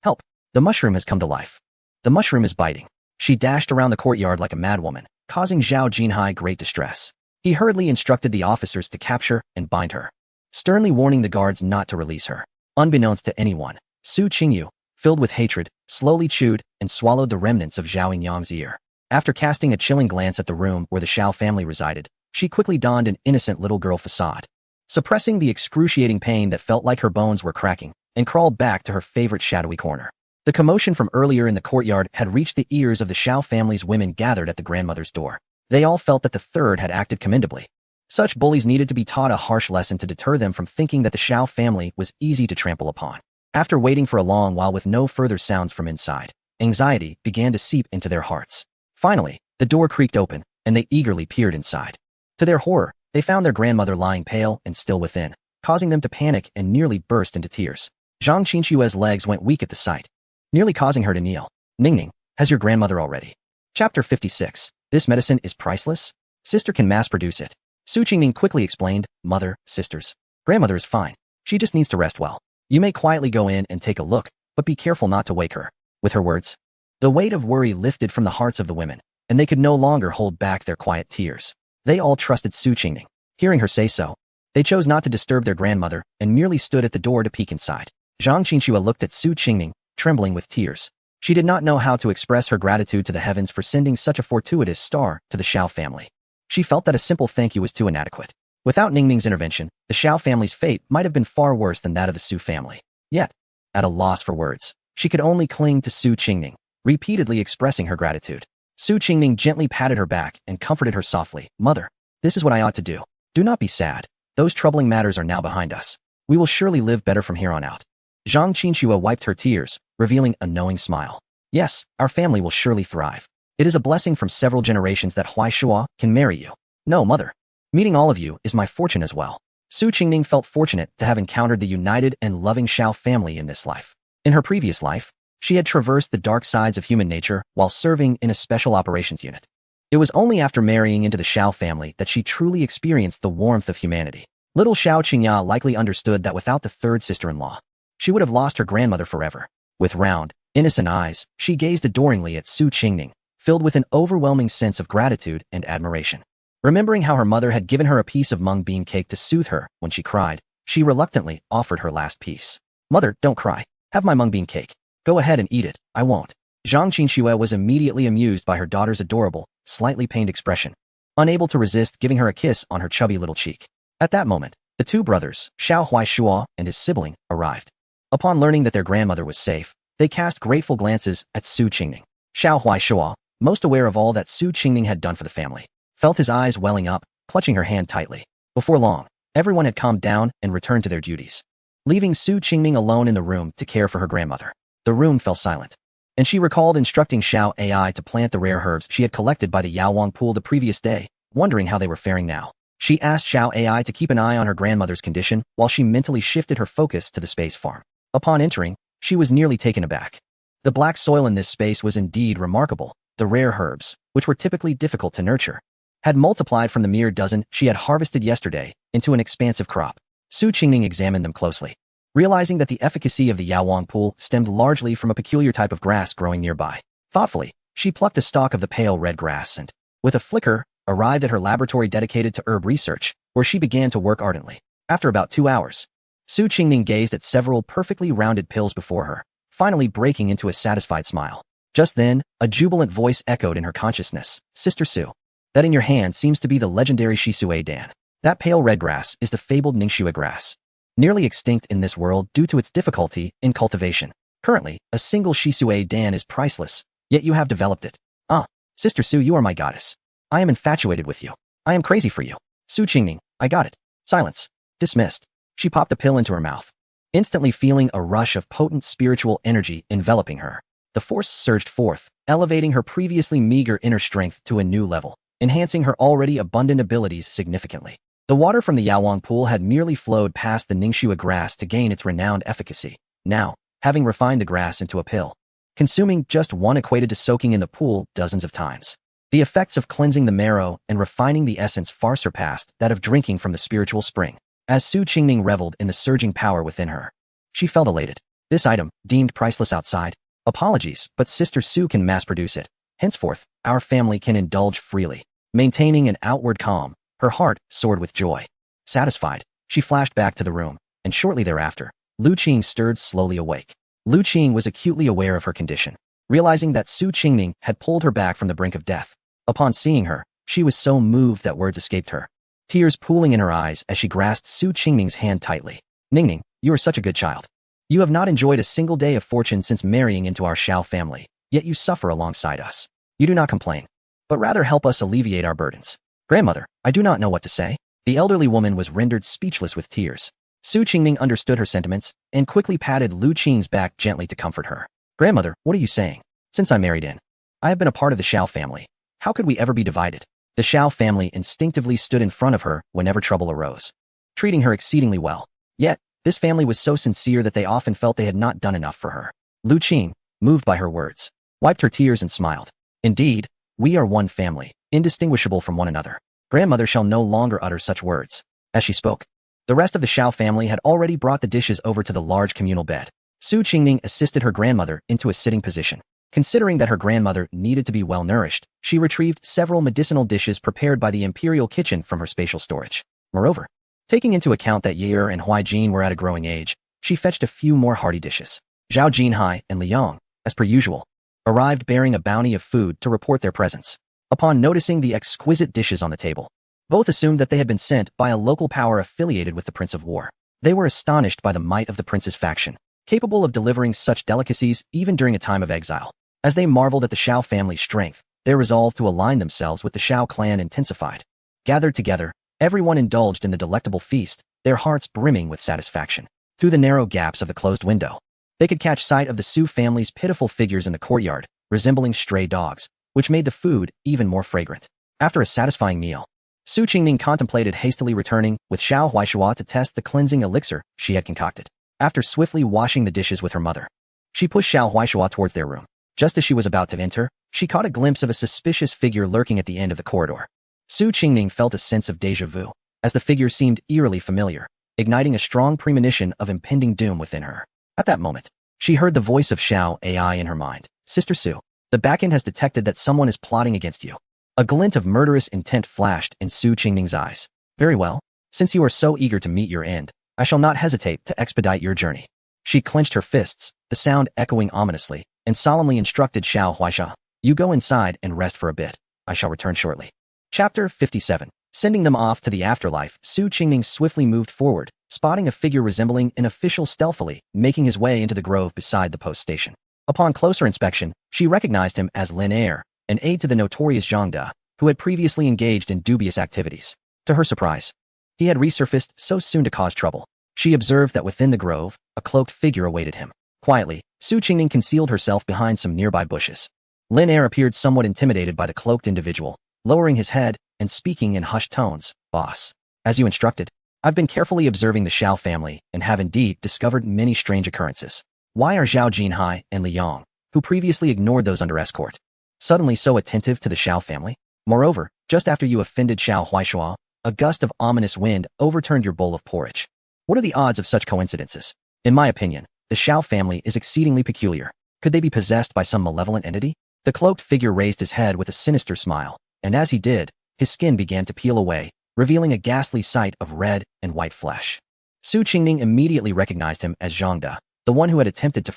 Help! The mushroom has come to life. The mushroom is biting. She dashed around the courtyard like a madwoman, causing Zhao Jinhai great distress. He hurriedly instructed the officers to capture and bind her, sternly warning the guards not to release her. Unbeknownst to anyone, Su Qingyu, filled with hatred, slowly chewed and swallowed the remnants of Zhao Yinyang's ear. After casting a chilling glance at the room where the Shao family resided, she quickly donned an innocent little girl facade, suppressing the excruciating pain that felt like her bones were cracking, and crawled back to her favorite shadowy corner. The commotion from earlier in the courtyard had reached the ears of the Shao family's women gathered at the grandmother's door. They all felt that the third had acted commendably. Such bullies needed to be taught a harsh lesson to deter them from thinking that the Shao family was easy to trample upon. After waiting for a long while with no further sounds from inside, anxiety began to seep into their hearts. Finally, the door creaked open, and they eagerly peered inside. To their horror, they found their grandmother lying pale and still within, causing them to panic and nearly burst into tears. Zhang Qinshue's legs went weak at the sight, nearly causing her to kneel. Ningning, has your grandmother already? Chapter 56. This medicine is priceless? Sister can mass-produce it. Su Qingning quickly explained, Mother, sisters. Grandmother is fine. She just needs to rest well. You may quietly go in and take a look, but be careful not to wake her. With her words, the weight of worry lifted from the hearts of the women, and they could no longer hold back their quiet tears. They all trusted Su Qingning. Hearing her say so, they chose not to disturb their grandmother and merely stood at the door to peek inside. Zhang Qinshua looked at Su Qingning, trembling with tears. She did not know how to express her gratitude to the heavens for sending such a fortuitous star to the Shao family. She felt that a simple thank you was too inadequate. Without Ningming's intervention, the Shao family's fate might have been far worse than that of the Su family. Yet, at a loss for words, she could only cling to Su Qingning, repeatedly expressing her gratitude. Su Qingning gently patted her back and comforted her softly. Mother, this is what I ought to do. Do not be sad. Those troubling matters are now behind us. We will surely live better from here on out. Zhang Qinshua wiped her tears, revealing a knowing smile. Yes, our family will surely thrive. It is a blessing from several generations that Huaishua can marry you. No, Mother. Meeting all of you is my fortune as well. Su Qingning felt fortunate to have encountered the united and loving Shao family in this life. In her previous life, she had traversed the dark sides of human nature while serving in a special operations unit. It was only after marrying into the Shao family that she truly experienced the warmth of humanity. Little Shao Qingya likely understood that without the third sister-in-law, she would have lost her grandmother forever. With round, innocent eyes, she gazed adoringly at Su Qingning, filled with an overwhelming sense of gratitude and admiration. Remembering how her mother had given her a piece of mung bean cake to soothe her when she cried, she reluctantly offered her last piece. Mother, don't cry. Have my mung bean cake. Go ahead and eat it. I won't. Zhang Qinshue was immediately amused by her daughter's adorable, slightly pained expression, unable to resist giving her a kiss on her chubby little cheek. At that moment, the two brothers, Xiao Huaishua and his sibling, arrived. Upon learning that their grandmother was safe, they cast grateful glances at Su Qingning. Xiao Huaishua, most aware of all that Su Qingning had done for the family, felt his eyes welling up, clutching her hand tightly. Before long, everyone had calmed down and returned to their duties, leaving Su Qingning alone in the room to care for her grandmother. The room fell silent, and she recalled instructing Xiao Ai to plant the rare herbs she had collected by the Yaowang pool the previous day, wondering how they were faring now. She asked Xiao AI to keep an eye on her grandmother's condition while she mentally shifted her focus to the space farm. Upon entering, she was nearly taken aback. The black soil in this space was indeed remarkable. The rare herbs, which were typically difficult to nurture, had multiplied from the mere dozen she had harvested yesterday into an expansive crop. Su Qingning examined them closely, realizing that the efficacy of the Yaowang pool stemmed largely from a peculiar type of grass growing nearby. Thoughtfully, she plucked a stalk of the pale red grass and, with a flicker, arrived at her laboratory dedicated to herb research, where she began to work ardently. After about 2 hours, Su Qingning gazed at several perfectly rounded pills before her, finally breaking into a satisfied smile. Just then, a jubilant voice echoed in her consciousness. Sister Su, that in your hand seems to be the legendary Shisue Dan. That pale red grass is the fabled Ningxue grass, nearly extinct in this world due to its difficulty in cultivation. Currently, a single Shisue Dan is priceless, yet you have developed it. Ah, Sister Su, you are my goddess. I am infatuated with you. I am crazy for you. Su Qingning, I got it. Silence. Dismissed. She popped a pill into her mouth, instantly feeling a rush of potent spiritual energy enveloping her. The force surged forth, elevating her previously meager inner strength to a new level, enhancing her already abundant abilities significantly. The water from the Yaowang pool had merely flowed past the Ningxue grass to gain its renowned efficacy. Now, having refined the grass into a pill, consuming just one equated to soaking in the pool dozens of times. The effects of cleansing the marrow and refining the essence far surpassed that of drinking from the spiritual spring. As Su Qingning reveled in the surging power within her, she felt elated. This item, deemed priceless outside, apologies, but Sister Su can mass-produce it. Henceforth, our family can indulge freely. Maintaining an outward calm, her heart soared with joy. Satisfied, she flashed back to the room, and shortly thereafter, Lu Qing stirred slowly awake. Lu Qing was acutely aware of her condition, realizing that Su Qingning had pulled her back from the brink of death. Upon seeing her, she was so moved that words escaped her, tears pooling in her eyes as she grasped Su Qingning's hand tightly. Ningning, you are such a good child. You have not enjoyed a single day of fortune since marrying into our Xiao family, yet you suffer alongside us. You do not complain, but rather help us alleviate our burdens. Grandmother, I do not know what to say. The elderly woman was rendered speechless with tears. Su Qingning understood her sentiments and quickly patted Lu Qing's back gently to comfort her. Grandmother, what are you saying? Since I married in, I have been a part of the Xiao family. How could we ever be divided? The Xiao family instinctively stood in front of her whenever trouble arose, treating her exceedingly well. Yet, this family was so sincere that they often felt they had not done enough for her. Lu Qing, moved by her words, wiped her tears and smiled. Indeed, we are one family, indistinguishable from one another. Grandmother shall no longer utter such words. As she spoke, the rest of the Xiao family had already brought the dishes over to the large communal bed. Su Qingning assisted her grandmother into a sitting position. Considering that her grandmother needed to be well-nourished, she retrieved several medicinal dishes prepared by the imperial kitchen from her spatial storage. Moreover, taking into account that Yair and Huai Jin were at a growing age, she fetched a few more hearty dishes. Zhao Jinhai and Liang, as per usual, arrived bearing a bounty of food to report their presence. Upon noticing the exquisite dishes on the table, both assumed that they had been sent by a local power affiliated with the Prince of War. They were astonished by the might of the prince's faction, capable of delivering such delicacies even during a time of exile. As they marveled at the Xiao family's strength, their resolve to align themselves with the Xiao clan intensified. Gathered together, everyone indulged in the delectable feast, their hearts brimming with satisfaction. Through the narrow gaps of the closed window, they could catch sight of the Su family's pitiful figures in the courtyard, resembling stray dogs, which made the food even more fragrant. After a satisfying meal, Su Qingning contemplated hastily returning with Xiao Huaishua to test the cleansing elixir she had concocted. After swiftly washing the dishes with her mother, she pushed Xiao Huaishua towards their room. Just as she was about to enter, she caught a glimpse of a suspicious figure lurking at the end of the corridor. Su Qingning felt a sense of déjà vu, as the figure seemed eerily familiar, igniting a strong premonition of impending doom within her. At that moment, she heard the voice of Xiao AI in her mind. Sister Su, the backend has detected that someone is plotting against you. A glint of murderous intent flashed in Su Qingning's eyes. Very well. Since you are so eager to meet your end, I shall not hesitate to expedite your journey. She clenched her fists, the sound echoing ominously, and solemnly instructed Xiao Huaisha, you go inside and rest for a bit. I shall return shortly. Chapter 57. Sending them off to the afterlife, Su Qingning swiftly moved forward, spotting a figure resembling an official stealthily, making his way into the grove beside the post station. Upon closer inspection, she recognized him as Lin Er, an aide to the notorious Zhang Da, who had previously engaged in dubious activities. To her surprise, he had resurfaced so soon to cause trouble. She observed that within the grove, a cloaked figure awaited him. Quietly, Su Qingning concealed herself behind some nearby bushes. Lin Er appeared somewhat intimidated by the cloaked individual, lowering his head and speaking in hushed tones. Boss, as you instructed, I've been carefully observing the Xiao family and have indeed discovered many strange occurrences. Why are Zhao Jinhai and Li Yong, who previously ignored those under escort, suddenly so attentive to the Xiao family? Moreover, just after you offended Xiao Huaishua, a gust of ominous wind overturned your bowl of porridge. What are the odds of such coincidences? In my opinion, the Xiao family is exceedingly peculiar. Could they be possessed by some malevolent entity? The cloaked figure raised his head with a sinister smile, and as he did, his skin began to peel away, revealing a ghastly sight of red and white flesh. Su Qingning immediately recognized him as Zhang De, the one who had attempted to